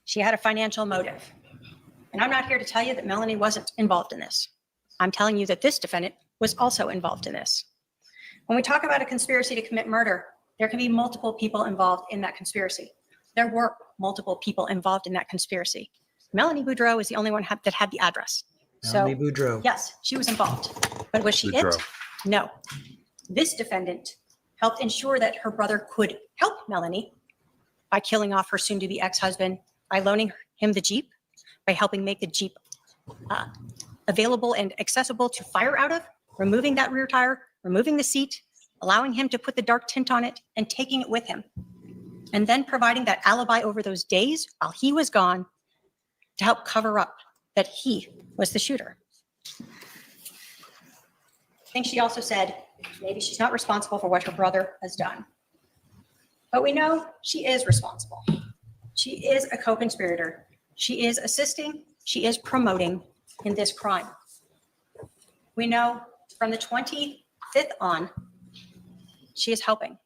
She had a financial motive. And I'm not here to tell you that Melanie wasn't involved in this. I'm telling you that this defendant was also involved in this. When we talk about a conspiracy to commit murder, there can be multiple people involved in that conspiracy. There were multiple people involved in that conspiracy. Melanie Boudreaux is the only one that had the address. Melanie Boudreaux. Yes, she was involved. But was she it? No. This defendant helped ensure that her brother could help Melanie by killing off her soon-to-be ex-husband, by loaning him the Jeep, by helping make the Jeep available and accessible to fire out of, removing that rear tire, removing the seat, allowing him to put the dark tint on it, and taking it with him. And then providing that alibi over those days while he was gone to help cover up that he was the shooter. I think she also said maybe she's not responsible for what her brother has done. But we know she is responsible. She is a co-conspirator. She is assisting. She is promoting in this crime. We know from the 25th on, she is helping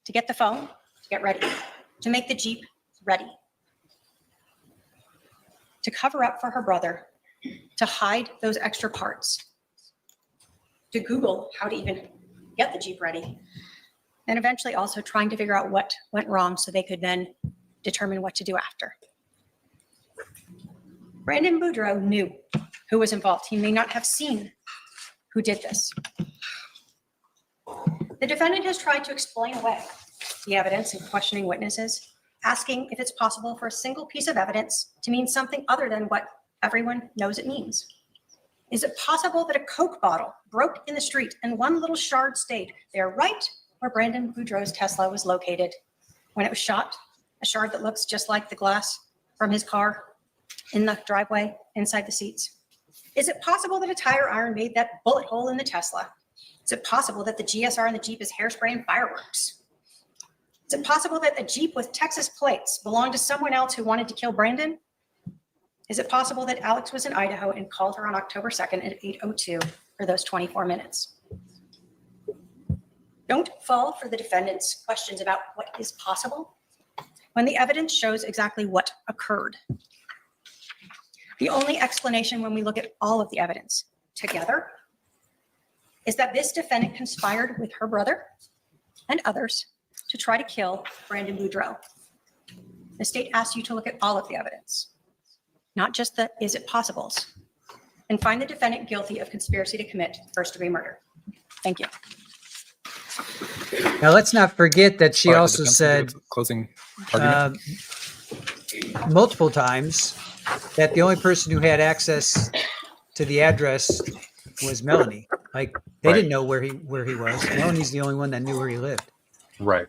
to get the phone, to get ready, to make the Jeep ready, to cover up for her brother, to hide those extra parts, to Google how to even get the Jeep ready, and eventually also trying to figure out what went wrong so they could then determine what to do after. Brandon Boudreaux knew who was involved. He may not have seen who did this. The defendant has tried to explain away the evidence and questioning witnesses, asking if it's possible for a single piece of evidence to mean something other than what everyone knows it means. Is it possible that a Coke bottle broke in the street and one little shard stayed there right where Brandon Boudreaux's Tesla was located when it was shot? A shard that looks just like the glass from his car in the driveway inside the seats. Is it possible that a tire iron made that bullet hole in the Tesla? Is it possible that the GSR in the Jeep is hairspray and fireworks? Is it possible that a Jeep with Texas plates belonged to someone else who wanted to kill Brandon? Is it possible that Alex was in Idaho and called her on October 2nd at 8:02 for those 24 minutes? Don't fall for the defendant's questions about what is possible when the evidence shows exactly what occurred. The only explanation when we look at all of the evidence together is that this defendant conspired with her brother and others to try to kill Brandon Boudreaux. The state asks you to look at all of the evidence, not just the is it possibles, and find the defendant guilty of conspiracy to commit first-degree murder. Thank you. Now, let's not forget that she also said closing argument multiple times that the only person who had access to the address was Melanie. Like they didn't know where he was. Melanie's the only one that knew where he lived. Right.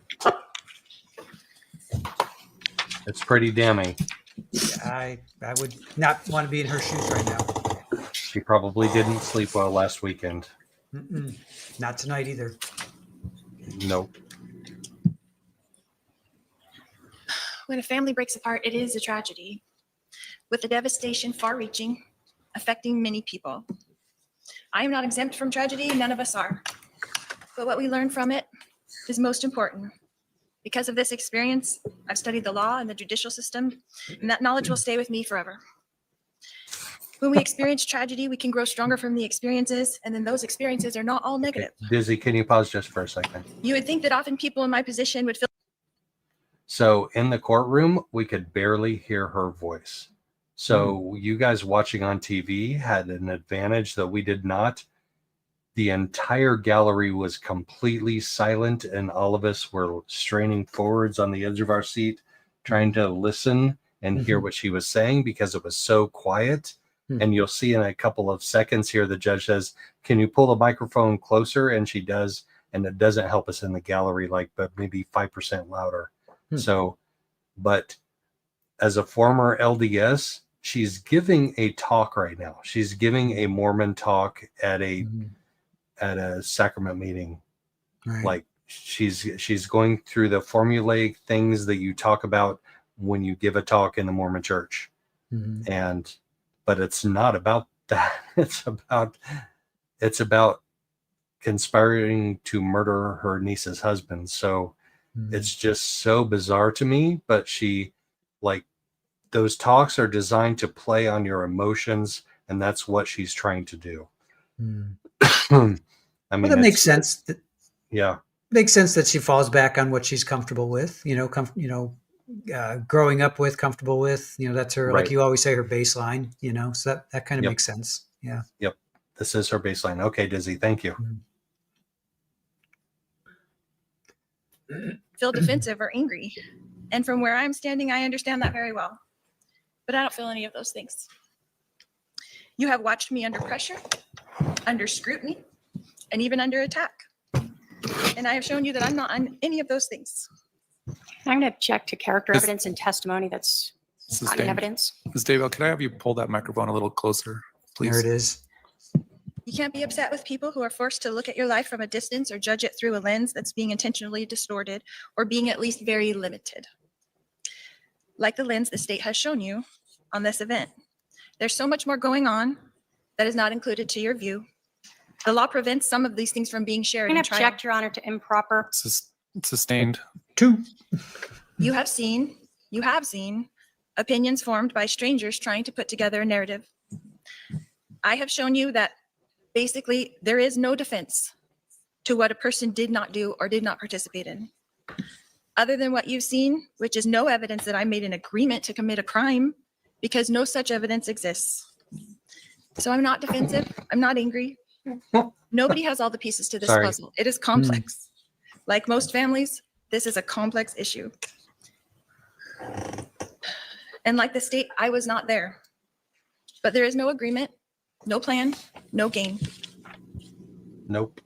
It's pretty damning. I would not want to be in her shoes right now. She probably didn't sleep well last weekend. Not tonight either. Nope. When a family breaks apart, it is a tragedy, with the devastation far-reaching, affecting many people. I am not exempt from tragedy, none of us are. But what we learn from it is most important. Because of this experience, I've studied the law and the judicial system, and that knowledge will stay with me forever. When we experience tragedy, we can grow stronger from the experiences, and then those experiences are not all negative. Dizzy, can you pause just for a second? You would think that often people in my position would feel. So in the courtroom, we could barely hear her voice. So you guys watching on TV had an advantage that we did not. The entire gallery was completely silent, and all of us were straining forwards on the edge of our seat, trying to listen and hear what she was saying because it was so quiet. And you'll see in a couple of seconds here, the judge says, "Can you pull the microphone closer?" And she does, and it doesn't help us in the gallery, but maybe 5% louder. So, but as a former LDS, she's giving a talk right now. She's giving a Mormon talk at a sacrament meeting. Right. Like she's going through the formulaic things that you talk about when you give a talk in the Mormon church. But it's not about that. It's about conspiring to murder her niece's husband. So it's just so bizarre to me, but those talks are designed to play on your emotions, and that's what she's trying to do. I mean, that makes sense. Yeah. Makes sense that she falls back on what she's comfortable with, growing up with, comfortable with, that's her, Right. like you always say, her baseline, so that kind of makes sense. Yeah. Yep. This is her baseline. Okay, Dizzy, thank you. Feel defensive or angry. And from where I'm standing, I understand that very well. But I don't feel any of those things. You have watched me under pressure, under scrutiny, and even under attack. And I have shown you that I'm not on any of those things. I'm going to object to character evidence and testimony that's not in evidence. Ms. Daybell, can I have you pull that microphone a little closer, please? There it is. You can't be upset with people who are forced to look at your life from a distance or judge it through a lens that's being intentionally distorted or being at least very limited. Like the lens the state has shown you on this event. There's so much more going on that is not included to your view. The law prevents some of these things from being shared I'm in going to trial. object, Your Honor, to improper. Sustained. 2. You have seen opinions formed by strangers trying to put together a narrative. I have shown you that basically there is no defense to what a person did not do or did not participate in. Other than what you've seen, which is no evidence that I made an agreement to commit a crime, because no such evidence exists. So I'm not defensive. I'm not angry. Nobody has all the pieces to this puzzle. It is complex. Like most families, this is a complex issue. And like the state, I was not there. But there is no agreement, no plan, no game. Nope.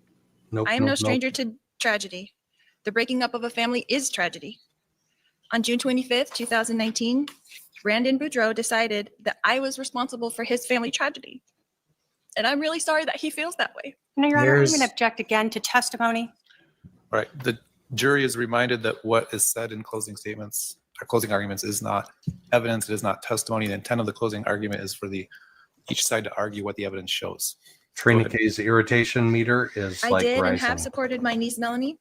I am no stranger to tragedy. The breaking up of a family is tragedy. On June 25th, 2019, Brandon Boudreaux decided that I was responsible for his family tragedy. And I'm really sorry that he feels that way. No, Your Honor, I'm going to object again to testimony. All right. The jury is reminded that what is said in closing statements or closing arguments is not evidence. It is not testimony. The intent of the closing argument is for each side to argue what the evidence shows. Trina K's irritation meter is I like did rising. and have supported my niece Melanie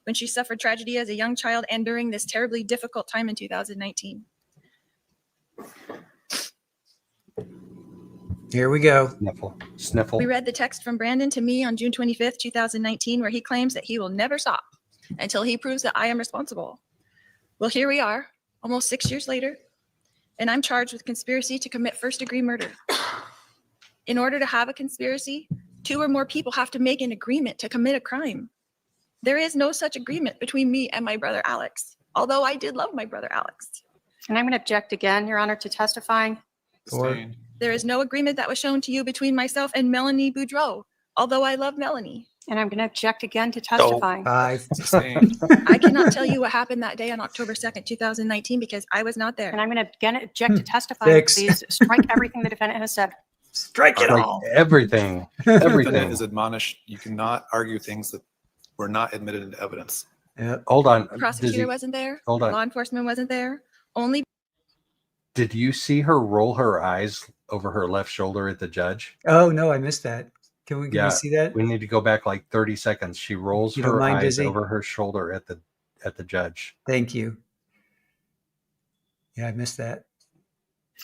when she suffered tragedy as a young child and during this terribly difficult time in 2019. Here we go. Sniffle. We read the text from Brandon to me on June 25th, 2019, where he claims that he will never stop until he proves that I am responsible. Well, here we are, almost 6 years later, and I'm charged with conspiracy to commit first-degree murder. In order to have a conspiracy, 2 or more people have to make an agreement to commit a crime. There is no such agreement between me and my brother Alex, although I did love my brother Alex. And I'm going to object again, Your Honor, to testifying. Sustained. There is no agreement that was shown to you between myself and Melanie Boudreaux, although I love Melanie. And I'm going to object again to testifying. 5. Sustained. I cannot tell you what happened that day on October 2nd, 2019, because I was not there. And I'm going to again object to testifying. 6. Please strike everything the defendant has said. Strike it Like all. everything. Defendant Everything. is admonished. You cannot argue things that were not admitted into evidence. Yep. Hold on. Prosecutor wasn't there. Hold on. Law enforcement wasn't there. Only Did you see her roll her eyes over her left shoulder at the judge? Oh, no, I missed that. Can we see that? We need to go back like 30 seconds. She rolls You don't her mind, eyes Dizzy? over her shoulder at the judge. Thank you. Yeah, I missed that.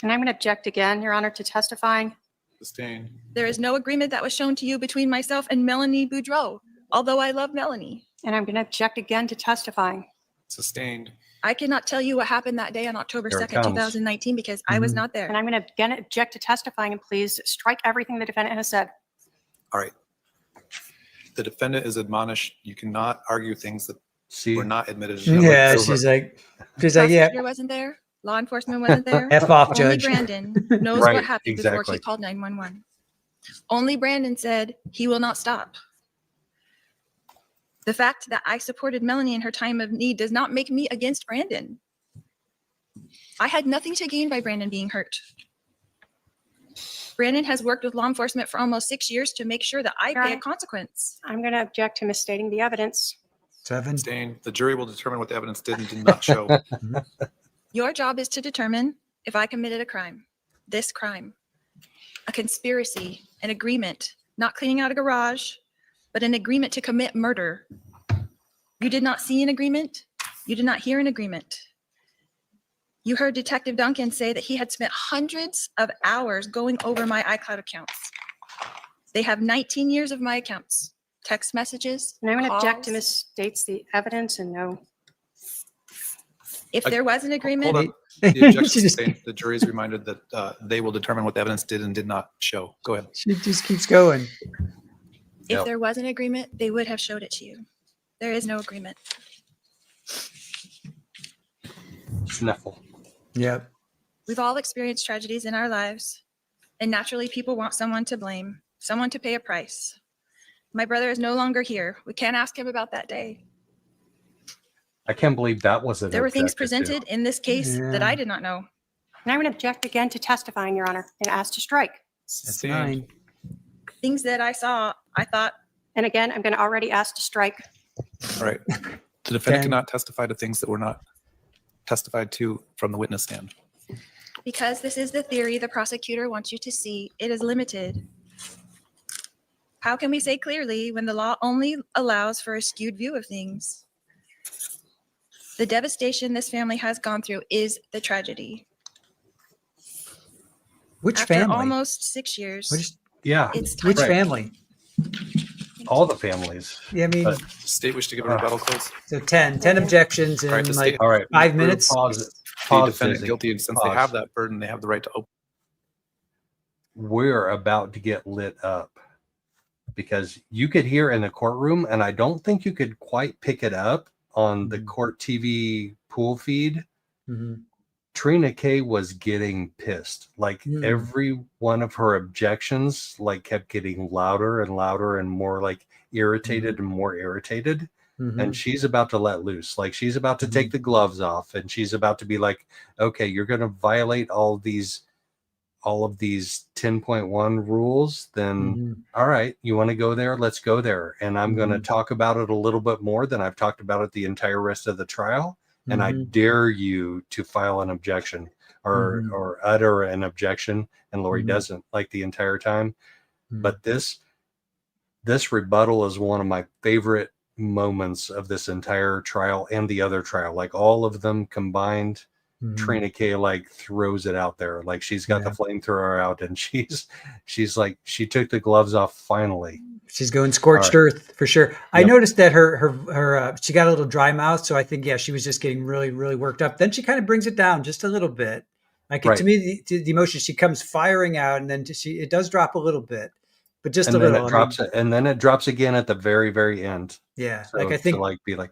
And I'm going to object again, Your Honor, to testifying. Sustained. There is no agreement that was shown to you between myself and Melanie Boudreaux, although I love Melanie. And I'm going to object again to testifying. Sustained. I cannot tell you what happened that day on October Here it 2nd, comes. 2019, because I was not there. And I'm going to again object to testifying, and please strike everything the defendant has said. All right. The defendant is admonished. You cannot argue things that See, were not admitted. Yeah, she's like, yeah, Prosecutor wasn't there. Law enforcement wasn't there. F off, Only Judge. Brandon knows Right, what happened before exactly. he called 911. Only Brandon said he will not stop. The fact that I supported Melanie in her time of need does not make me against Brandon. I had nothing to gain by Brandon being hurt. Brandon has worked with law enforcement for almost 6 years to make sure that I pay a consequence. I'm going to object to misstating the evidence. 7. Sustained. The jury will determine what the evidence did and did not show. Your job is to determine if I committed a crime, this crime, a conspiracy, an agreement, not cleaning out a garage, but an agreement to commit murder. You did not see an agreement. You did not hear an agreement. You heard Detective Duncan say that he had spent hundreds of hours going over my iCloud accounts. They have 19 years of my accounts, text messages. And I'm going to object to calls. misstates the evidence and no. If there was an agreement, Hold on. The objection She just- sustained. The jury is reminded that they will determine what the evidence did and did not show. Go ahead. She just keeps going. if Yep. there was an agreement, they would have showed it to you. There is no agreement. Sniffle. Yep. We've all experienced tragedies in our lives, and naturally people want someone to blame, someone to pay a price. My brother is no longer here. We can't ask him about that day. I can't believe that wasn't. There were things objected to. presented in this case that I did not know. And I'm going to object again to testifying, Your Honor, and ask to strike. That's 9. Things that I saw, I thought, And again, I'm going to already ask to strike. All right. The defendant 10. cannot testify to things that were not testified to from the witness stand. because this is the theory the prosecutor wants you to see, it is limited. How can we say clearly when the law only allows for a skewed view of things? The devastation this family has gone through is the tragedy. Which After family? almost 6 years, Yeah, it's time. Which Right. family? all the families. Yeah, I mean, But- State wish to give a rebuttal close. so 10 objections in All right, the like state- All right, 5 minutes. Pause it. The Pause, defendant Susie. guilty, and since Pause. they have that burden, they have the right to open. We're about to get lit up because you could hear in the courtroom, and I don't think you could quite pick it up on the Mhm. court TV pool feed. Mhm. Trina K was getting pissed. Like Mm. every one of her objections, like kept getting louder and louder and more like irritated and more irritated. Mhm. And she's about to let loose. Like she's about to take the gloves off, and she's about to be like, okay, you're going to violate all of these 10.1 rules. Then Mhm. all right, you want to go there? Let's go there. And I'm going to Mhm. talk about it a little bit more than I've talked about it the entire rest of the trial. And I Mhm. dare you to file an objection or Mhm. or utter an objection. And Lori Mhm. doesn't, like the entire time. Mhm. But this rebuttal is one of my favorite moments of this entire trial and the other trial. Like all of them combined, Mhm. Trina K like throws it out there. Like she's got the flamethrower out, and she's like, she took the gloves off finally. She's going scorched earth for sure. I Yep. noticed that her she got a little dry mouth, so I think she was just getting really really worked up. Then she kind of brings it down just a little bit. Like Right. to me, the emotion, she comes firing out, and then it does drop a little bit, but just And a then little. it drops it, and then it drops again at the very, very end. Yeah, So, like I think to like be like,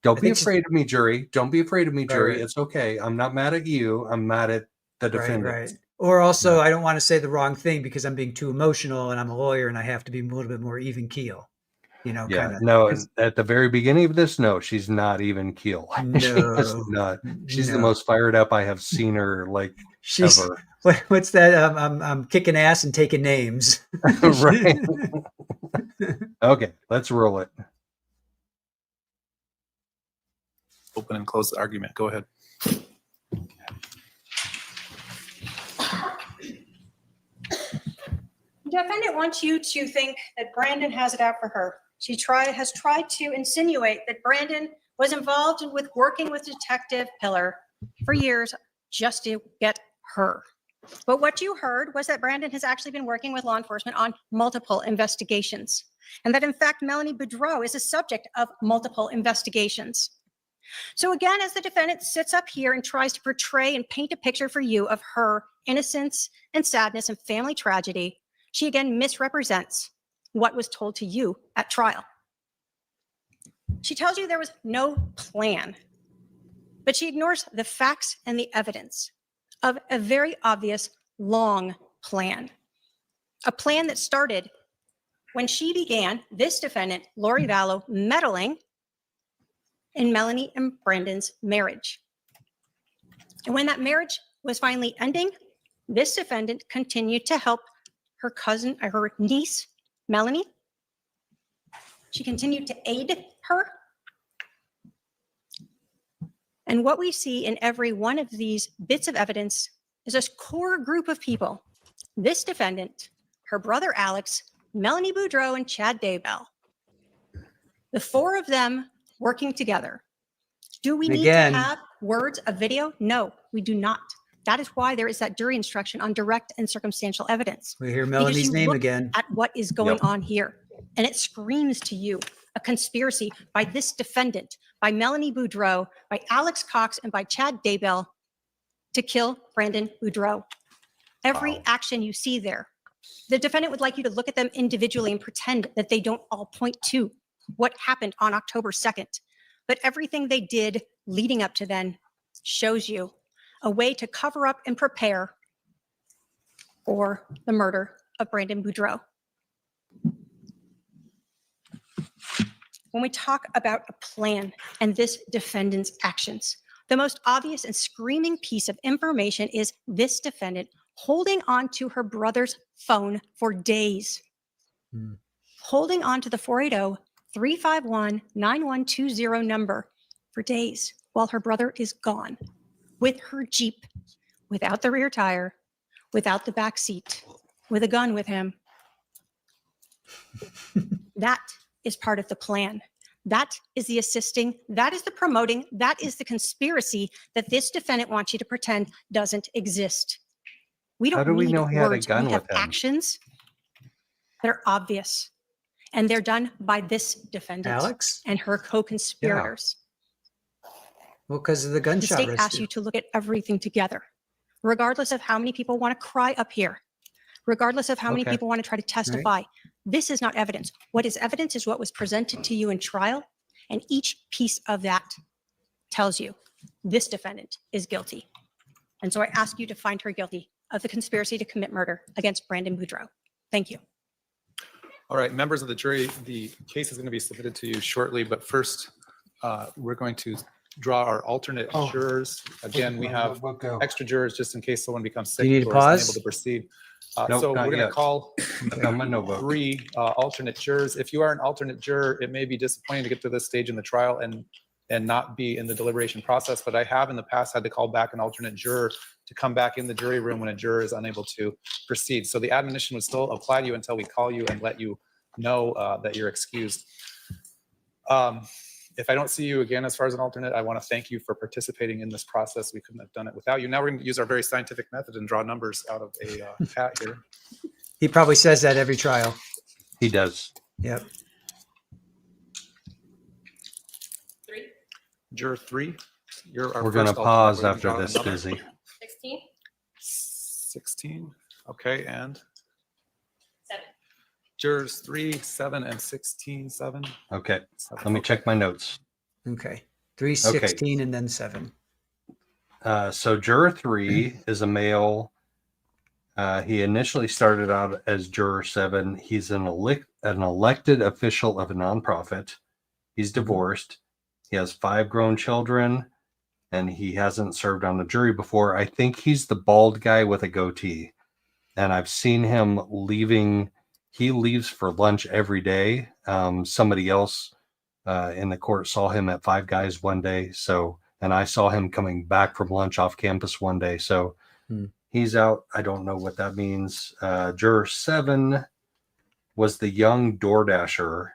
don't I be think she- afraid of me, jury. Don't be afraid of me, jury. right. It's okay. I'm not mad at you. I'm mad at the defendant. right. Or also, I don't want to say the wrong thing because I'm being too emotional, and I'm a lawyer, and I have to be a little bit more even keel. Yeah, kinda. no. And at the very beginning of this, no, she's not even keel. She is No. not. She's the No. most fired up I have seen her like She's ever. what's that? I'm kicking ass and taking names. Right. Okay, let's roll it. Open and close the argument. Go ahead. The defendant wants you to think that Brandon has it out for her. She has tried to insinuate that Brandon was involved with working with Detective Pillar for years just to get her. But what you heard was that Brandon has actually been working with law enforcement on multiple investigations, and that in fact, Melanie Boudreaux is a subject of multiple investigations. So again, as the defendant sits up here and tries to portray and paint a picture for you of her innocence and sadness and family tragedy, she again misrepresents what was told to you at trial. She tells you there was no plan, but she ignores the facts and the evidence of a very obvious long plan. A plan that started when she began, this defendant, Lori Vallow, meddling in Melanie and Brandon's marriage. And when that marriage was finally ending, this defendant continued to help her cousin, or her niece, Melanie. She continued to aid her. And what we see in every one of these bits of evidence is this core group of people, this defendant, her brother Alex, Melanie Boudreaux, and Chad Daybell. The four of them working together. Do we need to have words of video? No, we do not. That is why there is that jury instruction on direct and circumstantial evidence. We hear Melanie's name again. At what is going on here. And it screams to you a conspiracy by this defendant, by Melanie Boudreaux, by Alex Cox, and by Chad Daybell to kill Brandon Boudreaux. Every action you see there, the defendant would like you to look at them individually and pretend that they don't all point to what happened on October 2nd. But everything they did leading up to then shows you a way to cover up and prepare for the murder of Brandon Boudreaux. When we talk about a plan and this defendant's actions, the most obvious and screaming piece of information is this defendant holding on to her brother's phone for days, holding on to the 480-351-9120 number for days while her brother is gone, with her Jeep, without the rear tire, without the back seat, with a gun with him. That is part of the plan. That is the assisting, that is the promoting, that is the conspiracy that this defendant wants you to pretend doesn't exist. We don't How do we need know he had a words. gun We have with him? actions that are obvious, and they're done by this defendant Alex? and her co-conspirators. Well, because of the The gunshot state asks residue. you to look at everything together, regardless of how many people want to cry up here, regardless of how many Okay. people want to try to testify. This is not evidence. What is evidence is what was presented to you in trial, and each piece of that tells you this defendant is guilty. And so I ask you to find her guilty of the conspiracy to commit murder against Brandon Boudreaux. Thank you. All right, members of the jury, the case is going to be submitted to you shortly, but first, we're going to draw our alternate jurors. Again, we have extra jurors just in case someone becomes sick Do you need to or is pause? unable to proceed. Nope, So not we're going to yet. call I'm a no vote. 3 alternate jurors. If you are an alternate juror, it may be disappointing to get to this stage in the trial and not be in the deliberation process, but I have in the past had to call back an alternate juror to come back in the jury room when a juror is unable to proceed. So the admonition would still apply to you until we call you and let you know that you're excused. If I don't see you again as far as an alternate, I want to thank you for participating in this process. We couldn't have done it without you. Now we're going to use our very scientific method and draw numbers out of a hat here. He probably says that every trial. He does. Yep. Juror 3, you're our We're going to first pause alternate. We're after gonna this draw a number. busy. 16, 16, okay, and 7. jurors 3, 7, and 16, 7. Okay. Let me check my notes. Okay. 3, 16, and then 7. So juror 3 is a male. He initially started out as juror 7. He's an elected official of a nonprofit. He's divorced. He has 5 grown children, and he hasn't served on a jury before. I think he's the bald guy with a goatee, and I've seen him leaving. He leaves for lunch every day. Somebody else in the court saw him at Five Guys one day. And I saw him coming back from lunch off campus one day. So he's out. I don't know what that means. Juror 7 was the young DoorDasher.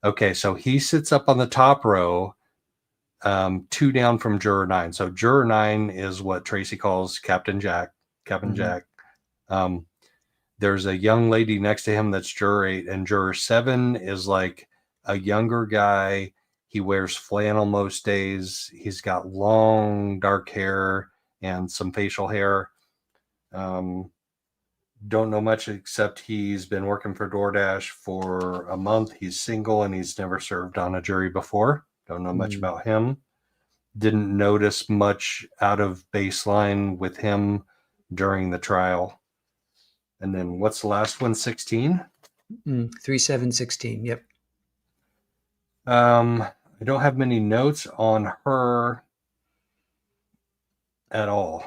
Okay, so he sits up on the top row. 2 down from juror 9. So juror 9 is what Tracy calls Captain Jack. There's a young lady next to him that's juror 8, and juror 7 is like a younger guy. He wears flannel most days. He's got long dark hair and some facial hair. Don't know much except he's been working for DoorDash for a month. He's single and he's never served on a jury before. Don't know much about him. Didn't notice much out of baseline with him during the trial. And then what's the last one? 16? 3-7-16. Yep. I don't have many notes on her at all.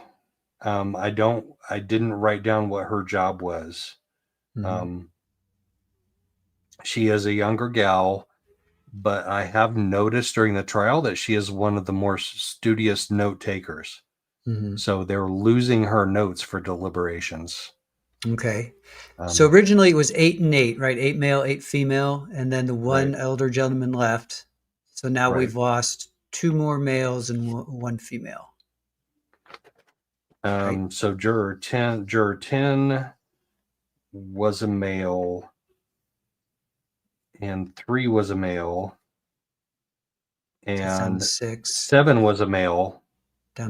I didn't write down what her job was. She is a younger gal, but I have noticed during the trial that she is one of the more studious note takers. So they're losing her notes for deliberations. Okay. So originally it was 8 and 8, right? 8 male, 8 female, and then the one elder gentleman left. So now we've lost 2 more males and 1 female. So juror 10 was a male and 3 was a male and 6. 7 was a male.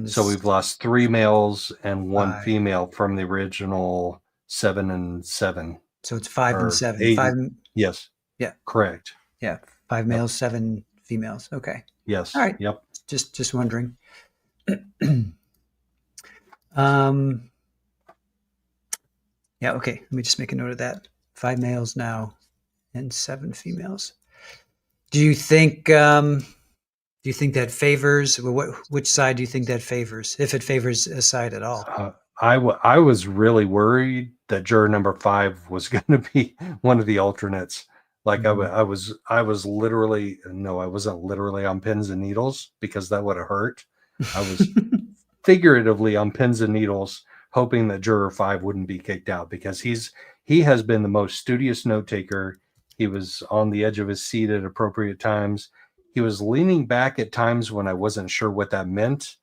So we've lost 3 males and 1 female from the original 7 and 7. So it's 5 and 7. 8, 5. Yes. Yeah. Correct. Yeah. 5 males, 7 females. Okay. Yes. All right. Yep. Just wondering. Yeah. Okay. Let me just make a note of that. 5 males now and 7 females. Do you think that favors, which side do you think that favors, if it favors a side at all? I was really worried that juror number 5 was going to be one of the alternates. Like I was literally, no, I wasn't literally on pins and needles because that would have hurt. I was figuratively on pins and needles, hoping that juror 5 wouldn't be kicked out because he has been the most studious note taker. He was on the edge of his seat at appropriate times. He was leaning back at times when I wasn't sure what that meant.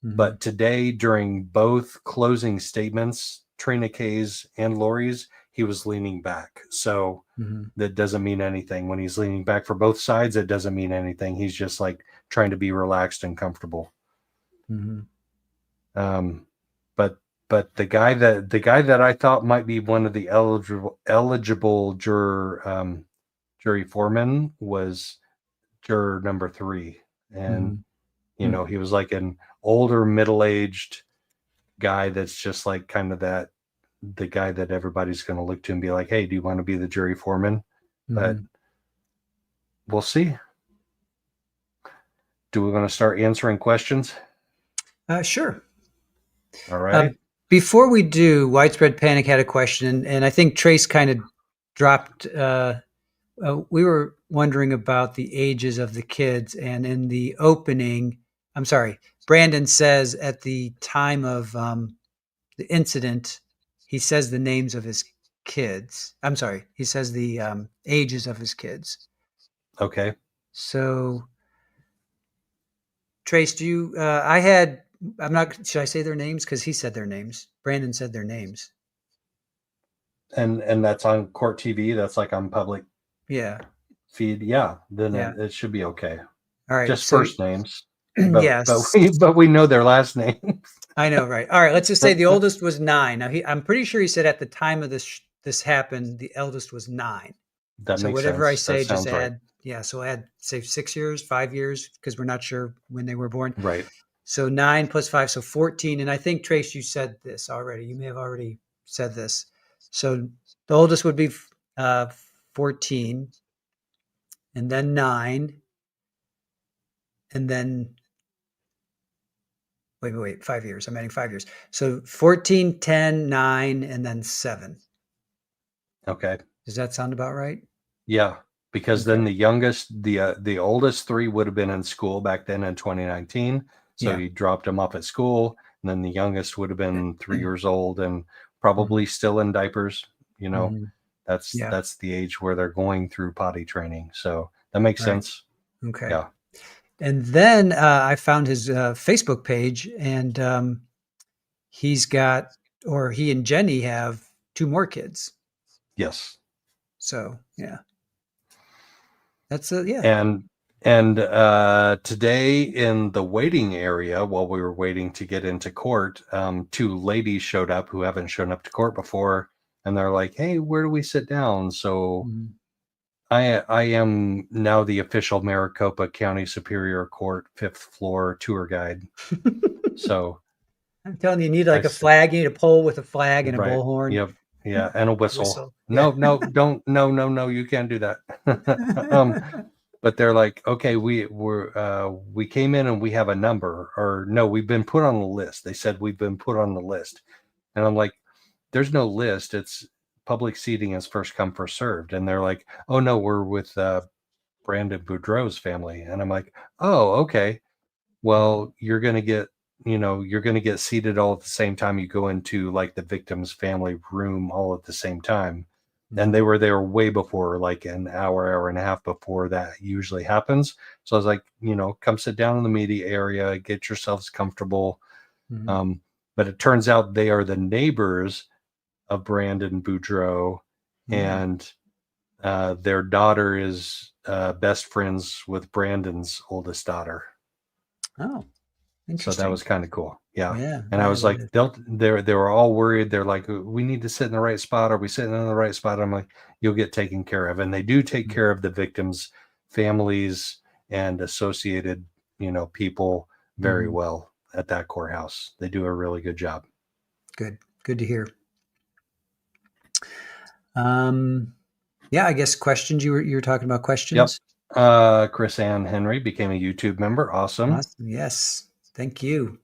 But today, during both closing statements, Trina Kay's and Lori's, he was leaning back. So that doesn't mean anything. When he's leaning back for both sides, it doesn't mean anything. He's just like trying to be relaxed and comfortable. But the guy that I thought might be one of the eligible jury foremen was juror number 3. And you know, he was like an older, middle-aged guy that's just like kind of the guy that everybody's going to look to and be like, hey, do you want to be the jury foreman? But we'll see. Do we want to start answering questions? Sure. All right. Before we do, Widespread Panic had a question, and I think Trace kind of dropped. We were wondering about the ages of the kids, and in the opening, I'm sorry, Brandon says at the time of the incident, he says the names of his kids. I'm sorry, he says the ages of his kids. Okay. So, Trace, do you? I'm not. Should I say their names? Because he said their names. Brandon said their names. And that's on Court TV. That's like on public. Yeah. Feed. Yeah. Then it should be okay. All right. Just first names. But, yes. But we know their last names. I know, right? All right. Let's just say the oldest was 9. Now I'm pretty sure he said at the time of this happened, the eldest was 9. That so makes whatever sense. I say, just add. Right. Yeah. So add say 6 years, 5 years, because we're not sure when they were born. Right. So 9 plus 5, so 14. And I think Trace, you said this already. You may have already said this. So the oldest would be 14, and then 9, and then wait, 5 years. I'm adding 5 years. So 14, 10, 9, and then 7. Okay. Does that sound about right? Yeah, because then the oldest 3 would have been in school back then in 2019. So he dropped them off at school, and then the youngest would have been 3 years old and probably still in diapers. You know, that's the age where they're going through potty training. So that makes sense. Okay. Yeah. And then I found his Facebook page, and he's got, or he and Jenny have 2 more kids. Yes. So yeah, that's yeah. And today in the waiting area, while we were waiting to get into court, 2 ladies showed up who haven't shown up to court before, and they're like, "Hey, where do we sit down?" So I am now the official Maricopa County Superior Court 5th floor tour guide. So I'm telling you, you need like a flag. You need a pole with a flag and a bullhorn. Yep. Yeah, and a whistle. Yeah. No, you can't do that. But they're like, okay, we came in and we have a number, or no, we've been put on the list. They said we've been put on the list, and I'm like, there's no list. It's public seating is first come, first served. And they're like, oh no, we're with Brandon Boudreaux's family, and I'm like, oh, okay. Well, you're gonna get seated all at the same time. You go into like the victim's family room all at the same time. And they were there way before, like an hour and a half before that usually happens. So I was like, come sit down in the media area, get yourselves comfortable. But it turns out they are the neighbors of Brandon Boudreaux, and their daughter is best friends with Brandon's oldest daughter. Oh, so that was kind of cool. Yeah. And I was like, they were all worried. They're like, we need to sit in the right spot. Are we sitting in the right spot? I'm like, you'll get taken care of. And they do take care of the victims' families and associated, people very well at that courthouse. They do a really good job. Good to hear. Yeah, I guess questions. You were talking about questions. Yep. Chris Ann Henry became a YouTube member. Awesome. Yes. Thank you.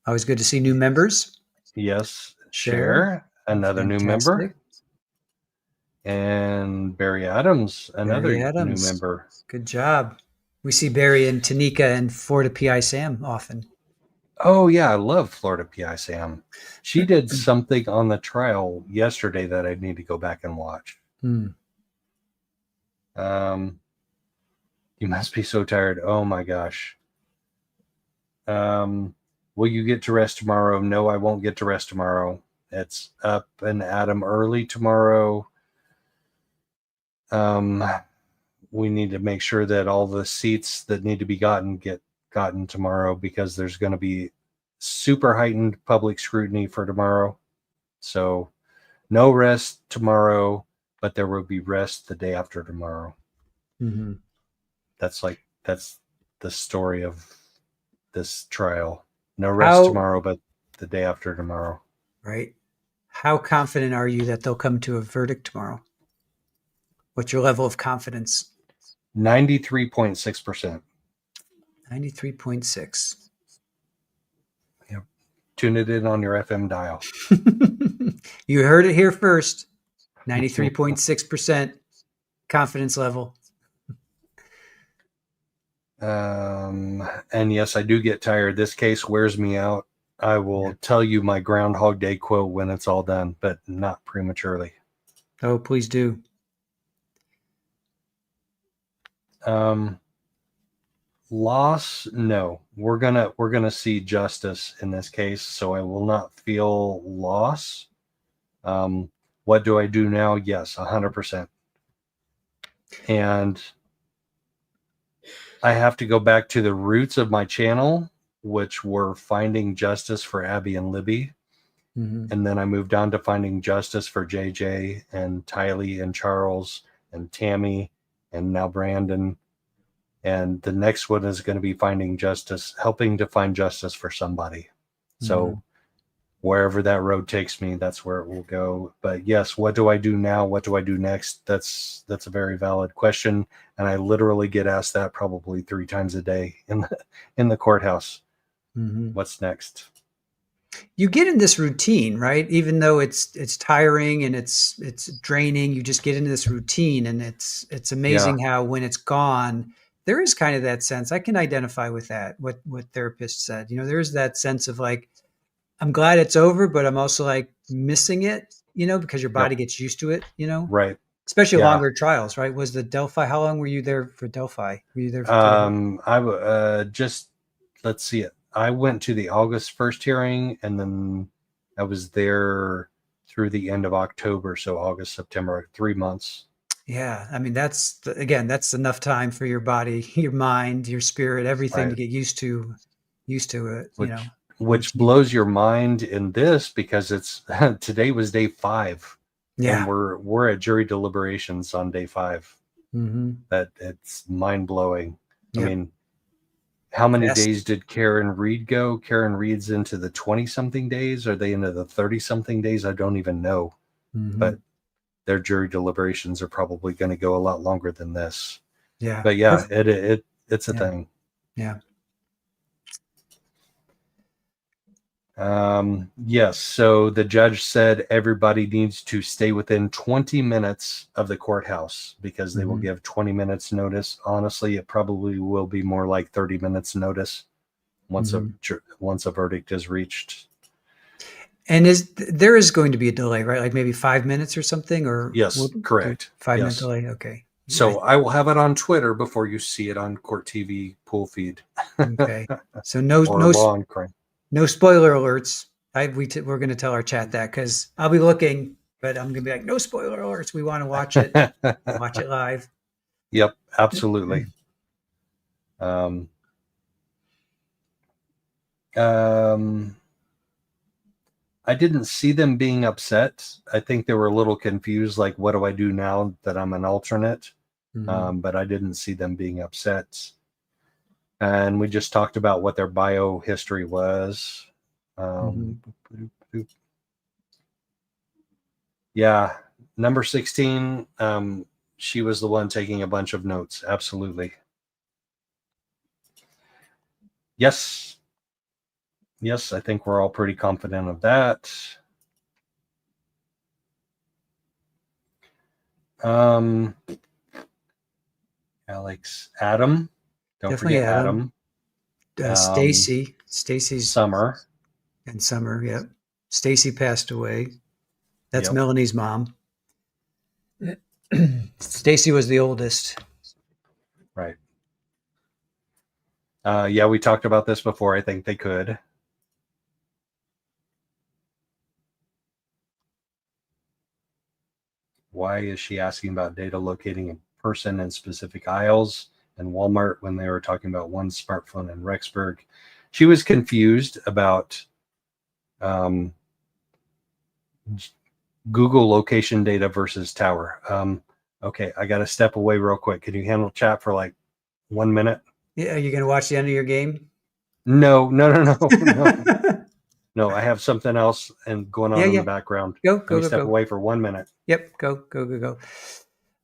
Always good to see new members. Yes. Cher, another new member. And Barry Adams, another new member. Good job. We see Barry and Tanika and Florida PI Sam often. Oh, yeah. I love Florida PI Sam. She did something on the trial yesterday that I need to go back and watch. You must be so tired. Oh, my gosh. Will you get to rest tomorrow? No, I won't get to rest tomorrow. It's up and Adam early tomorrow. We need to make sure that all the seats that need to be gotten get gotten tomorrow, because there's going to be super heightened public scrutiny for tomorrow. So no rest tomorrow, but there will be rest the day after tomorrow. That's the story of this trial. No rest tomorrow, but the day after tomorrow. Right. How confident are you that they'll come to a verdict tomorrow? What's your level of confidence? 93.6%. 93.6. Yep. Tune it in on your FM dial. You heard it here first. 93.6% confidence level. And yes, I do get tired. This case wears me out. I will tell you my Groundhog Day quote when it's all done, but not prematurely. Oh, please do. Loss? No, we're gonna see justice in this case, so I will not feel loss. What do I do now? Yes, 100%. And I have to go back to the roots of my channel, which were finding justice for Abby and Libby. And then I moved on to finding justice for JJ and Tylee and Charles and Tammy and now Brandon. And the next one is going to be finding justice, helping to find justice for somebody. So wherever that road takes me, that's where it will go. But yes, what do I do now? What do I do next? That's a very valid question. And I literally get asked that probably 3 times a day in the courthouse. What's next? You get in this routine, right? Even though it's tiring and it's draining, you just get into this routine, and it's amazing how when it's gone, there is kind of that sense. I can identify with that. What therapists said, there is that sense of like, I'm glad it's over, but I'm also like missing it, because your body gets used to it, Right. especially Yeah. longer trials, right? Was the Delphi? How long were you there for Delphi? Were you there for? Let's see it. I went to the August 1st hearing, and then I was there through the end of October. So August, September, 3 months. Yeah, I mean that's enough time for your body, your mind, your spirit, everything to Right. get used to it. Which blows your mind in this, because it's today was day 5, Yeah. and we're at jury deliberations on day 5. Mm-hmm. That it's mind blowing. Yep. I mean, how many Fast. days did Karen Reed go? Karen Reed's into the 20 something days. Are they into the 30 something days? I don't even know. Mm-hmm. But their jury deliberations are probably going to go a lot longer than this. Yeah. But yeah, it's a thing. Yeah. Yes. So the judge said everybody needs to stay within 20 minutes of the courthouse, because they will give 20 minutes notice. Honestly, it probably will be more like 30 minutes notice once a verdict is reached. And there is going to be a delay, right? Like maybe 5 minutes or something, or yes, correct. 5 minute delay. Okay. So I will have it on Twitter before you see it on Court TV pool feed. Okay. So no spoiler alerts. We're going to tell our chat that, because I'll be looking, but I'm going to be like, no spoiler alerts. We want to watch it. Watch it live. Yep, absolutely. I didn't see them being upset. I think they were a little confused, like, what do I do now that I'm an alternate? But I didn't see them being upset. And we just talked about what their bio history was. Yeah, number 16, she was the one taking a bunch of notes. Absolutely. Yes, I think we're all pretty confident of that. Alex, Adam. Don't Definitely forget Adam. Stacy's Summer. And Summer, yep. Stacy passed away. That's Yep. Melanie's mom. Stacy was the oldest. Right. Yeah, we talked about this before. I think they could. Why is she asking about data locating a person in specific aisles in Walmart when they were talking about one smartphone in Rexburg? She was confused about Google location data versus tower. Okay, I got to step away real quick. Can you handle chat for like 1 minute? Yeah, are you going to watch the end of your game? No. No, I have something else going on in the background. Go, step away for 1 minute. Yep, go.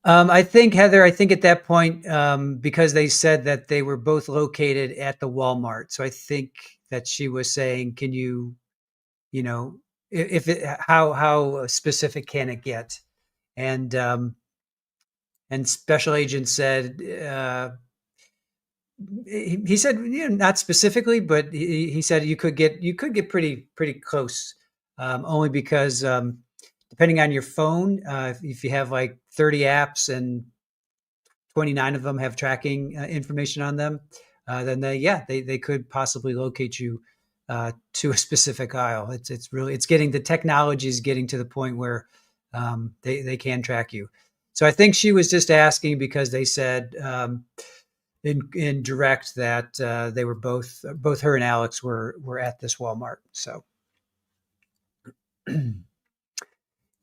I think, Heather, at that point, because they said that they were both located at the Walmart. So I think that she was saying, can you how specific can it get? And Special Agent said, he said, not specifically, but he said you could get pretty close, only because depending on your phone, if you have like 30 apps and 29 of them have tracking information on them, then they could possibly locate you to a specific aisle. It's getting, the technology is getting to the point where they can track you. So I think she was just asking because they said in direct that they were both her and Alex were at this Walmart. So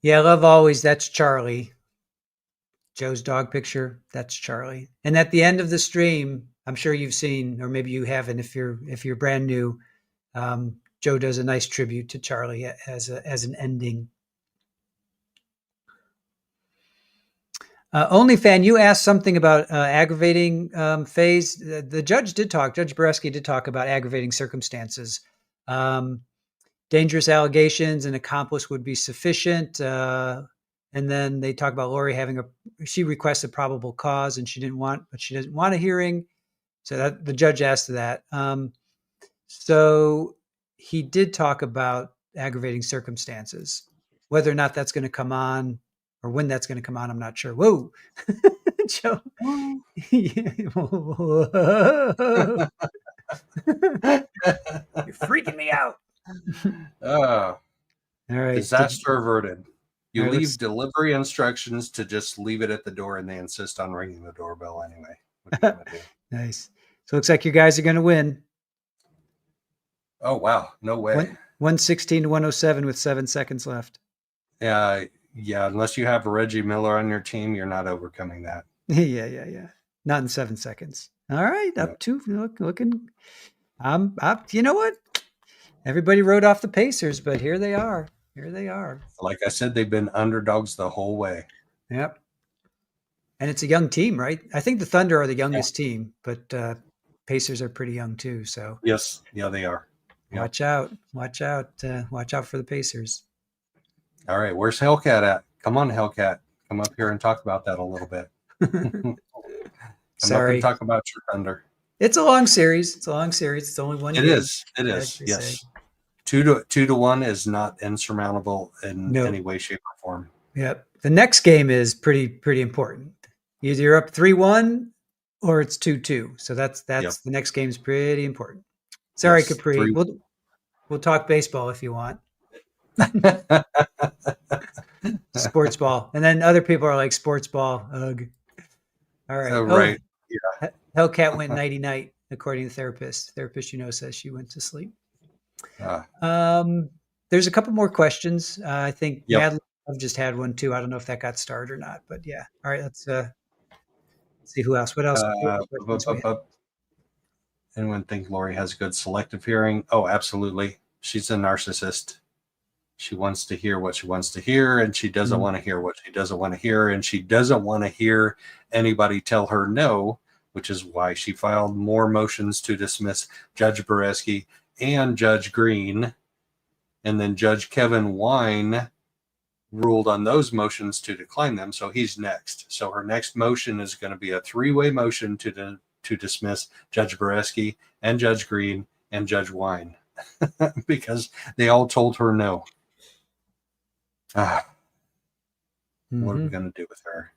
yeah, love always. That's Charlie. Joe's dog picture. That's Charlie. And at the end of the stream, I'm sure you've seen, or maybe you haven't, if you're brand new, Joe does a nice tribute to Charlie as an ending. OnlyFan, you asked something about aggravating phase. The judge Judge Boreski did talk about aggravating circumstances. Dangerous allegations, an accomplice would be sufficient. And then they talk about Lori she requested probable cause and she doesn't want a hearing. So that the judge asked that. So he did talk about aggravating circumstances, whether or not that's going to come on or when that's going to come out. I'm not sure. Whoa, Joe. You're freaking me out. All right. Disaster averted. You All right, leave delivery instructions to just leave it at the door, and they insist on ringing the doorbell anyway. What are you gonna do? Nice. So it looks like you guys are going to win. Oh, wow. No way. 116 to 107 with 7 seconds left. Yeah, unless you have Reggie Miller on your team, you're not overcoming that. Yeah. Not in 7 seconds. All right. Up to looking. You know what? Everybody wrote off the Pacers, but here they are. Like I said, they've been underdogs the whole way. Yep. And it's a young team, right? I think the Thunder are the youngest team, but Pacers are pretty young too. So yes, yeah, they are. Yep. Watch out for the Pacers. All right, where's Hellcat at? Come on, Hellcat, come up here and talk about that a little bit. Sorry, up and talk about your Thunder. It's a long series. It's only one. It game, is. Yes. 2-1 is not insurmountable in any way, shape, or form. Yep. The next game is pretty important. Either you're up 3-1 or it's 2-2. So that's the next game is pretty important. Sorry, yes, Capri. We'll talk baseball if you want. Sports ball. And then other people are like sports ball. Ugh. All right. Right. Yeah. Hellcat went nighty-night, according to the therapist. Therapist, says she went to sleep. There's a couple more questions. I think I've just had one too. I don't know if that got started or not, but yeah. All right, let's see who else. What else? Anyone think Lori has good selective hearing? Oh, absolutely. She's a narcissist. She wants to hear what she wants to hear, and she doesn't want to hear what she doesn't want to hear, and she doesn't want to hear anybody tell her no, which is why she filed more motions to dismiss Judge Boreski and Judge Green, and then Judge Kevin Wine ruled on those motions to decline them, so he's next. So her next motion is going to be a 3-way motion to dismiss Judge Boreski and Judge Green and Judge Wine because they all told her no. What are we going to do with her?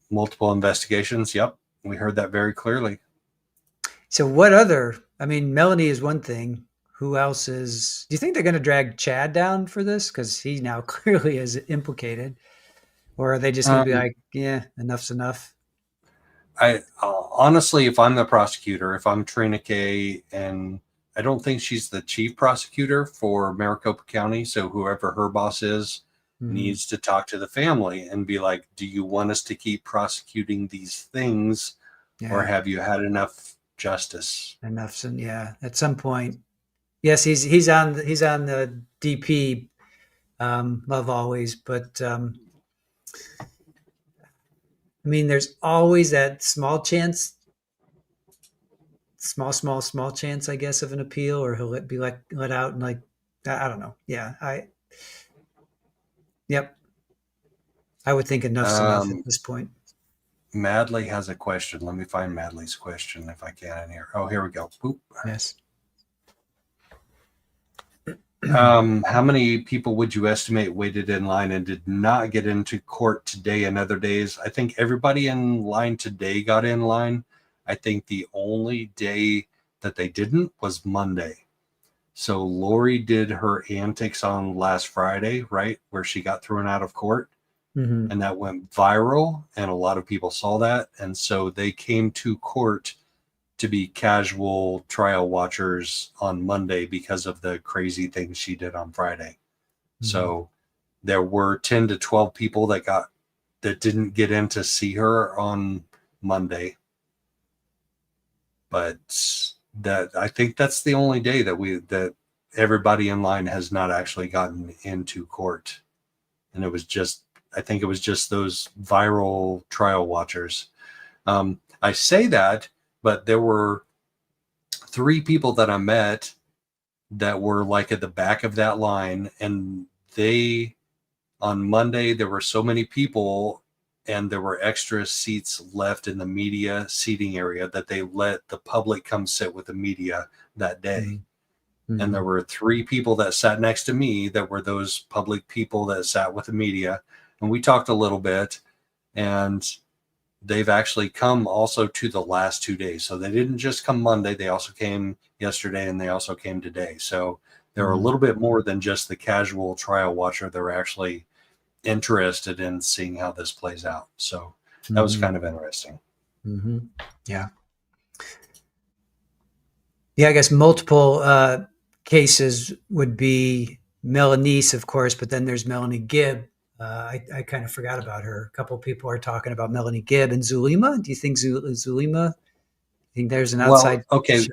Multiple investigations. Yep. We heard that very clearly. So what other, Melanie is one thing. Who else is, do you think they're going to drag Chad down for this? Because he now clearly is implicated. Or are they just going to be like, yeah, enough's enough? I honestly, if I'm the prosecutor, if I'm Trina Kay, and I don't think she's the chief prosecutor for Maricopa County, so whoever her boss is needs to talk to the family and be like, do you want us to keep prosecuting these things, or have you had enough justice? Enough, at some point. Yes, he's on the DP, Love Always, but there's always that small chance, small chance, I guess, of an appeal, or he'll be let out, and I don't know. Yeah, I would think enough's enough at this point. Madley has a question. Let me find Madley's question if I can in here. Oh, here we go. Boop. Yes. How many people would you estimate waited in line and did not get into court today and other days? I think everybody in line today got in line. I think the only day that they didn't was Monday. So Lori did her antics on last Friday, right? Where she got thrown out of court. And that went viral, and a lot of people saw that. And so they came to court to be casual trial watchers on Monday because of the crazy things she did on Friday. So there were 10 to 12 people that didn't get in to see her on Monday. But I think that's the only day that everybody in line has not actually gotten into court. And I think it was just those viral trial watchers. I say that, but there were 3 people that I met that were like at the back of that line. And on Monday, there were so many people and there were extra seats left in the media seating area that they let the public come sit with the media that day. And there were 3 people that sat next to me that were those public people that sat with the media. And we talked a little bit, and they've actually come also to the last 2 days. So they didn't just come Monday. They also came yesterday, and they also came today. So they're a little bit more than just the casual trial watcher. They're actually interested in seeing how this plays out. So that was kind of interesting. Yeah. Yeah, I guess multiple cases would be Melanice, of course, but then there's Melanie Gibb. I kind of forgot about her. A couple of people are talking about Melanie Gibb and Zulima. Do you think Zulima? I think there's an outside. Well, okay.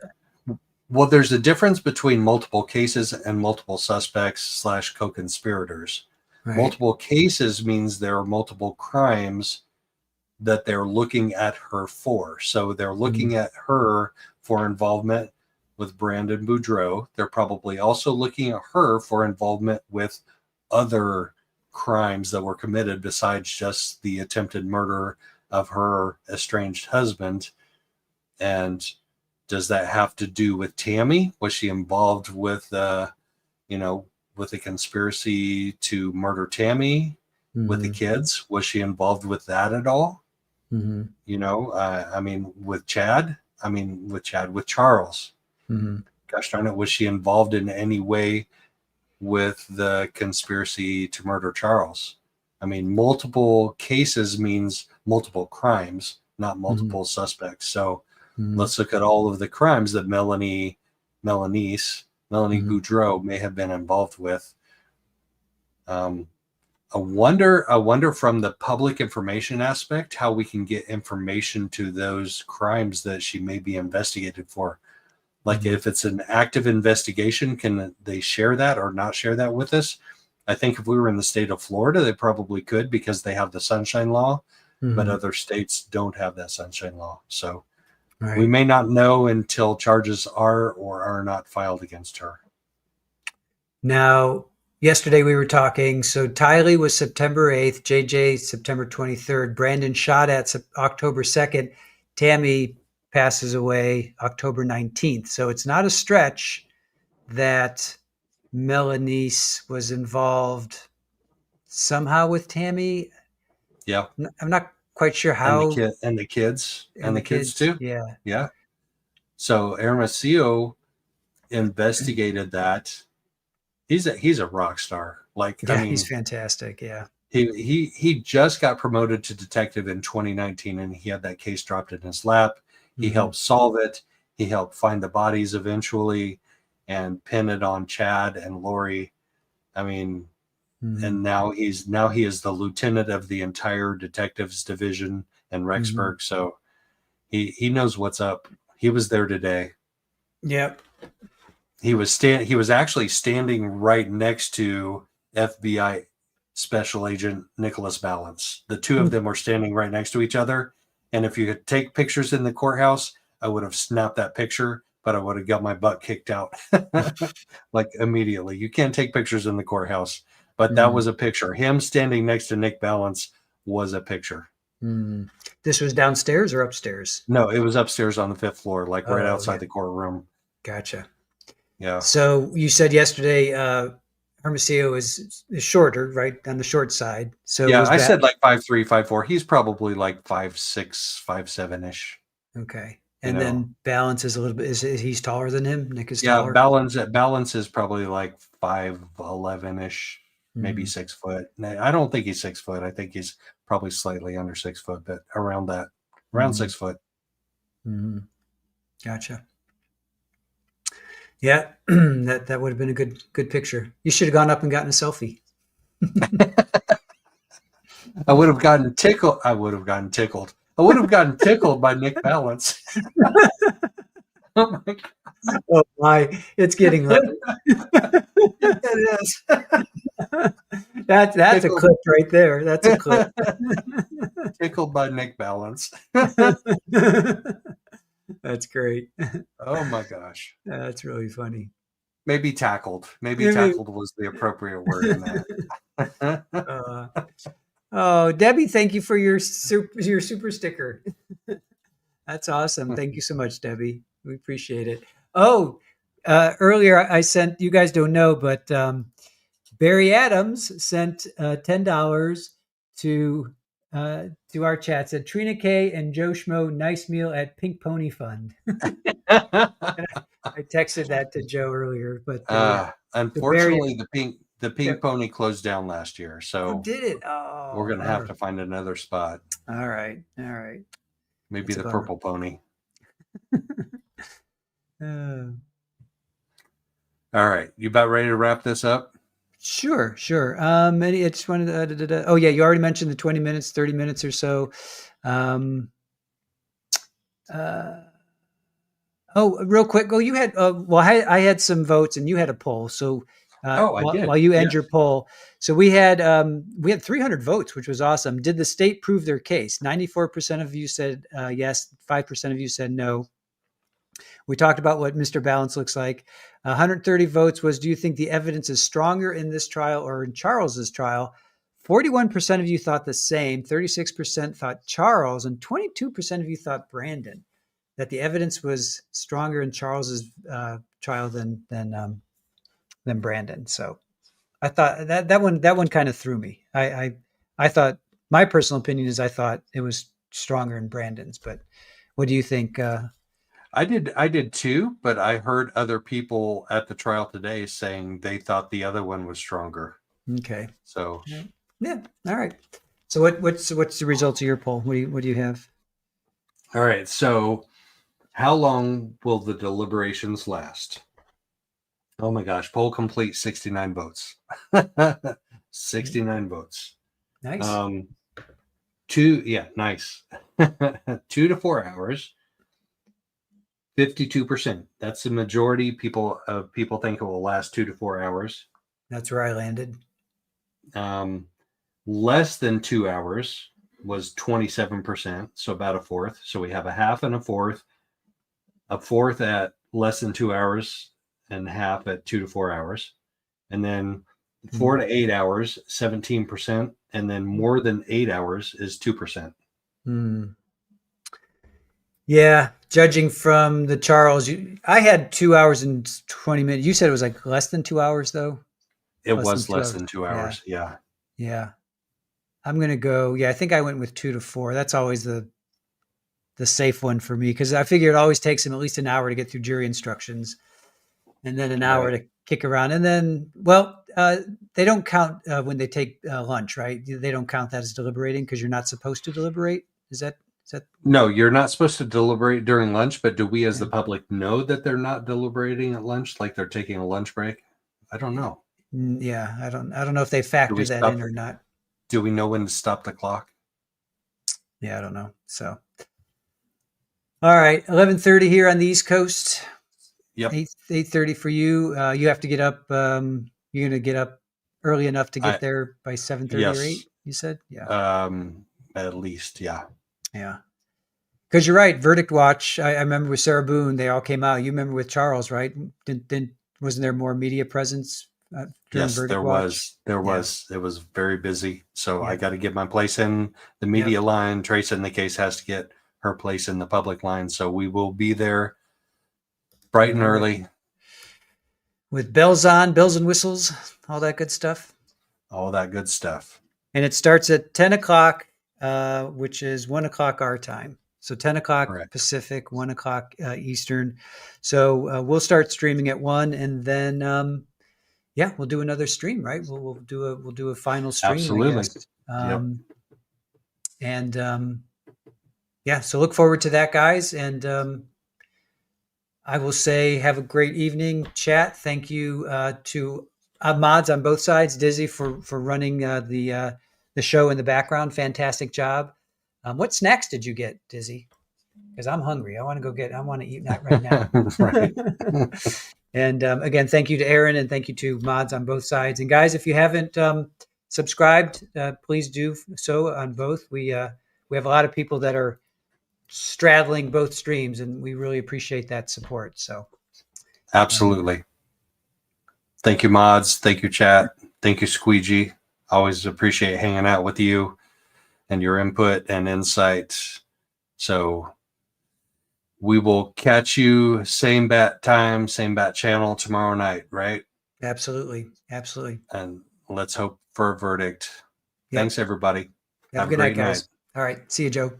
Well, there's a difference between multiple cases and multiple suspects / co-conspirators. Right. Multiple cases means there are multiple crimes that they're looking at her for. So they're looking at her for involvement with Brandon Boudreaux. They're probably also looking at her for involvement with other crimes that were committed besides just the attempted murder of her estranged husband. And does that have to do with Tammy? Was she involved with, with a conspiracy to murder Tammy with the kids? Was she involved with that at all? With Chad? With Charles. Gosh darn it. Was she involved in any way with the conspiracy to murder Charles? I mean, multiple cases means multiple crimes, not multiple suspects. So let's look at all of the crimes that Melanie Boudreaux may have been involved with. I wonder from the public information aspect, how we can get information to those crimes that she may be investigated for. Like if it's an active investigation, can they share that or not share that with us? I think if we were in the state of Florida, they probably could because they have the Sunshine Law, but other states don't have that Sunshine Law. So we may not know until charges are or are not filed against her. Now, yesterday we were talking. So Tylee was September 8th, JJ September 23rd, Brandon shot at October 2nd, Tammy passes away October 19th. So it's not a stretch that Melanice was involved somehow with Tammy. Yeah. I'm not quite sure how. And the kids too. Yeah. Yeah. So Hermosillo investigated that. He's a rock star. He's fantastic. Yeah. He just got promoted to detective in 2019, and he had that case dropped in his lap. He helped solve it. He helped find the bodies eventually and pin it on Chad and Lori. I mean, and now he is the lieutenant of the entire detectives division in Rexburg. So he knows what's up. He was there today. Yep. He was actually standing right next to FBI Special Agent Nicholas Balance. The two of them were standing right next to each other. And if you could take pictures in the courthouse, I would have snapped that picture, but I would have got my butt kicked out immediately. You can't take pictures in the courthouse, but that was a picture. Him standing next to Nick Balance was a picture. This was downstairs or upstairs? No, it was upstairs on the 5th floor, right outside the courtroom. Gotcha. Yeah. So you said yesterday, Hermosillo is shorter, right, on the short side. So yeah, I said 5'3", 5'4". He's probably 5'6", 5'7" Okay, and then Balance is a little bit. Is he's taller than him? Nick is taller. Balance is probably 5'11" maybe 6 foot. I don't think he's 6 foot. I think he's probably slightly under 6 foot, but around 6 foot. Gotcha. Yeah, that would have been a good picture. You should have gone up and gotten a selfie. I would have gotten tickled. I would have gotten tickled by Nick Balance. Oh my God. Oh my! It's getting late. It is. That's a clip right there. That's a clip. Tickled by Nick Balance. That's great. Oh my gosh. That's really funny. Maybe tackled. Tackled was the appropriate word in that. Debbie, thank you for your super sticker. That's awesome. Thank you so much, Debbie. We appreciate it. Oh, earlier I sent, you guys don't know, but Barry Adams sent $10 to our chat. Said Trina K and Joe Schmo, nice meal at Pink Pony Fund. I texted that to Joe earlier, but unfortunately, the Pink Pony closed down last year, so did it? Oh, we're gonna have to find another spot. All right. Maybe the Purple Pony. All right, you about ready to wrap this up? Sure. I just wanted to, oh yeah, you already mentioned the 20 minutes, 30 minutes or so. Real quick. You had, I had some votes and you had a poll. So I did. While you end your poll. So we had 300 votes, which was awesome. Did the state prove their case? 94% of you said yes. 5% of you said no. We talked about what Mr. Balance looks like. 130 votes was, do you think the evidence is stronger in this trial or in Charles's trial? 41% of you thought the same. 36% thought Charles, and 22% of you thought Brandon. That the evidence was stronger in Charles's trial than Brandon. So I thought that one kind of threw me. I thought, my personal opinion is I thought it was stronger in Brandon's. But what do you think? I did too, but I heard other people at the trial today saying they thought the other one was stronger. Okay. So yeah. All right. So what's the results of your poll? What do you have? All right. So how long will the deliberations last? Oh my gosh. Poll complete, 69 votes. 69 votes. Nice. Nice. 2 to 4 hours. 52%. That's the majority. People think it will last 2 to 4 hours. That's where I landed. Less than 2 hours was 27%, so about a fourth. So we have a half and a fourth at less than 2 hours, and half at 2 to 4 hours. And then 4 to 8 hours, 17%, and then more than 8 hours is 2%. Yeah, judging from the Charles, I had 2 hours and 20 minutes. You said it was like less than 2 hours, though. It was less than 2 hours. Yeah. I'm gonna go. Yeah, I think I went with 2 to 4. That's always the safe one for me, because I figure it always takes them at least an hour to get through jury instructions, and then an hour to kick around, and then they don't count when they take lunch, right? They don't count that as deliberating because you're not supposed to deliberate. Is that? No, you're not supposed to deliberate during lunch, but do we as the public know that they're not deliberating at lunch, like they're taking a lunch break? I don't know. Yeah, I don't know if they factor that in or not. Do we know when to stop the clock? Yeah, I don't know. So, all right, 11:30 here on the East Coast. Yep. 8:30 for you. You have to get up. You're gonna get up early enough to get there by 7:30 or 8. You said, yeah. At least, yeah. Yeah. Because you're right. Verdict Watch. I remember with Sarah Boone, they all came out. You remember with Charles, right? Wasn't there more media presence? Yes, there was. It was very busy. So I got to get my place in the media line. Trace in the case has to get her place in the public line. So we will be there bright and early. With bells on, bells and whistles, all that good stuff. All that good stuff. And it starts at 10 o'clock, which is 1 o'clock our time. So 10 o'clock Pacific, 1 o'clock Eastern. So we'll start streaming at 1, and then we'll do another stream, right? We'll do a final stream. Absolutely. So look forward to that, guys. And I will say have a great evening, chat. Thank you to mods on both sides, Dizzy for running the show in the background. Fantastic job. What snacks did you get, Dizzy? Because I'm hungry. I want to eat that right now. Right. And again, thank you to Aaron, and thank you to mods on both sides. And guys, if you haven't subscribed, please do so on both. We have a lot of people that are straddling both streams, and we really appreciate that support. So absolutely. Thank you, mods. Thank you, chat. Thank you, Squeegee. Always appreciate hanging out with you and your input and insight. So we will catch you same bat time, same bat channel tomorrow night, right? Absolutely. Absolutely. And let's hope for a verdict. Yep. Thanks, everybody. Have a good night, guys. All right. See you, Joe.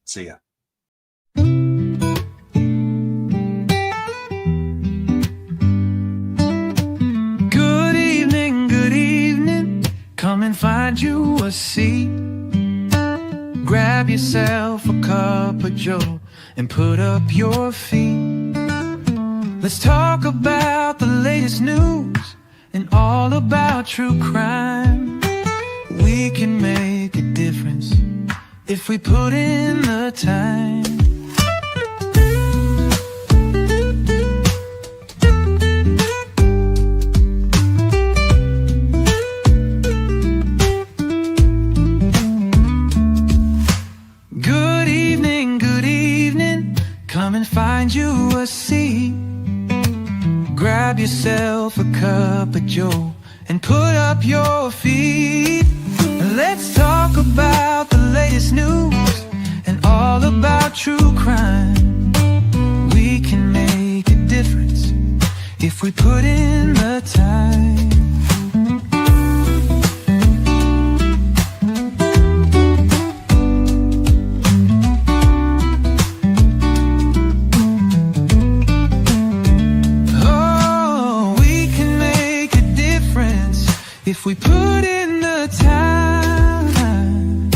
See ya. Good evening. Come and find you a seat. Grab yourself a cup of joe and put up your feet. Let's talk about the latest news and all about true crime. We can make a difference if we put in the time. Good evening. Come and find you a seat. Grab yourself a cup of joe and put up your feet. Let's talk about the latest news and all about true crime. We can make a difference if we put in the time. Oh, we can make a difference if we put in the time.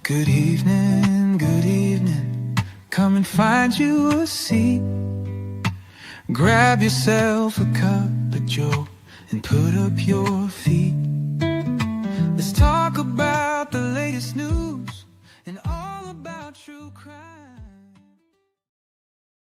Good evening. Come and find you a seat. Grab yourself a cup of joe and put up your feet.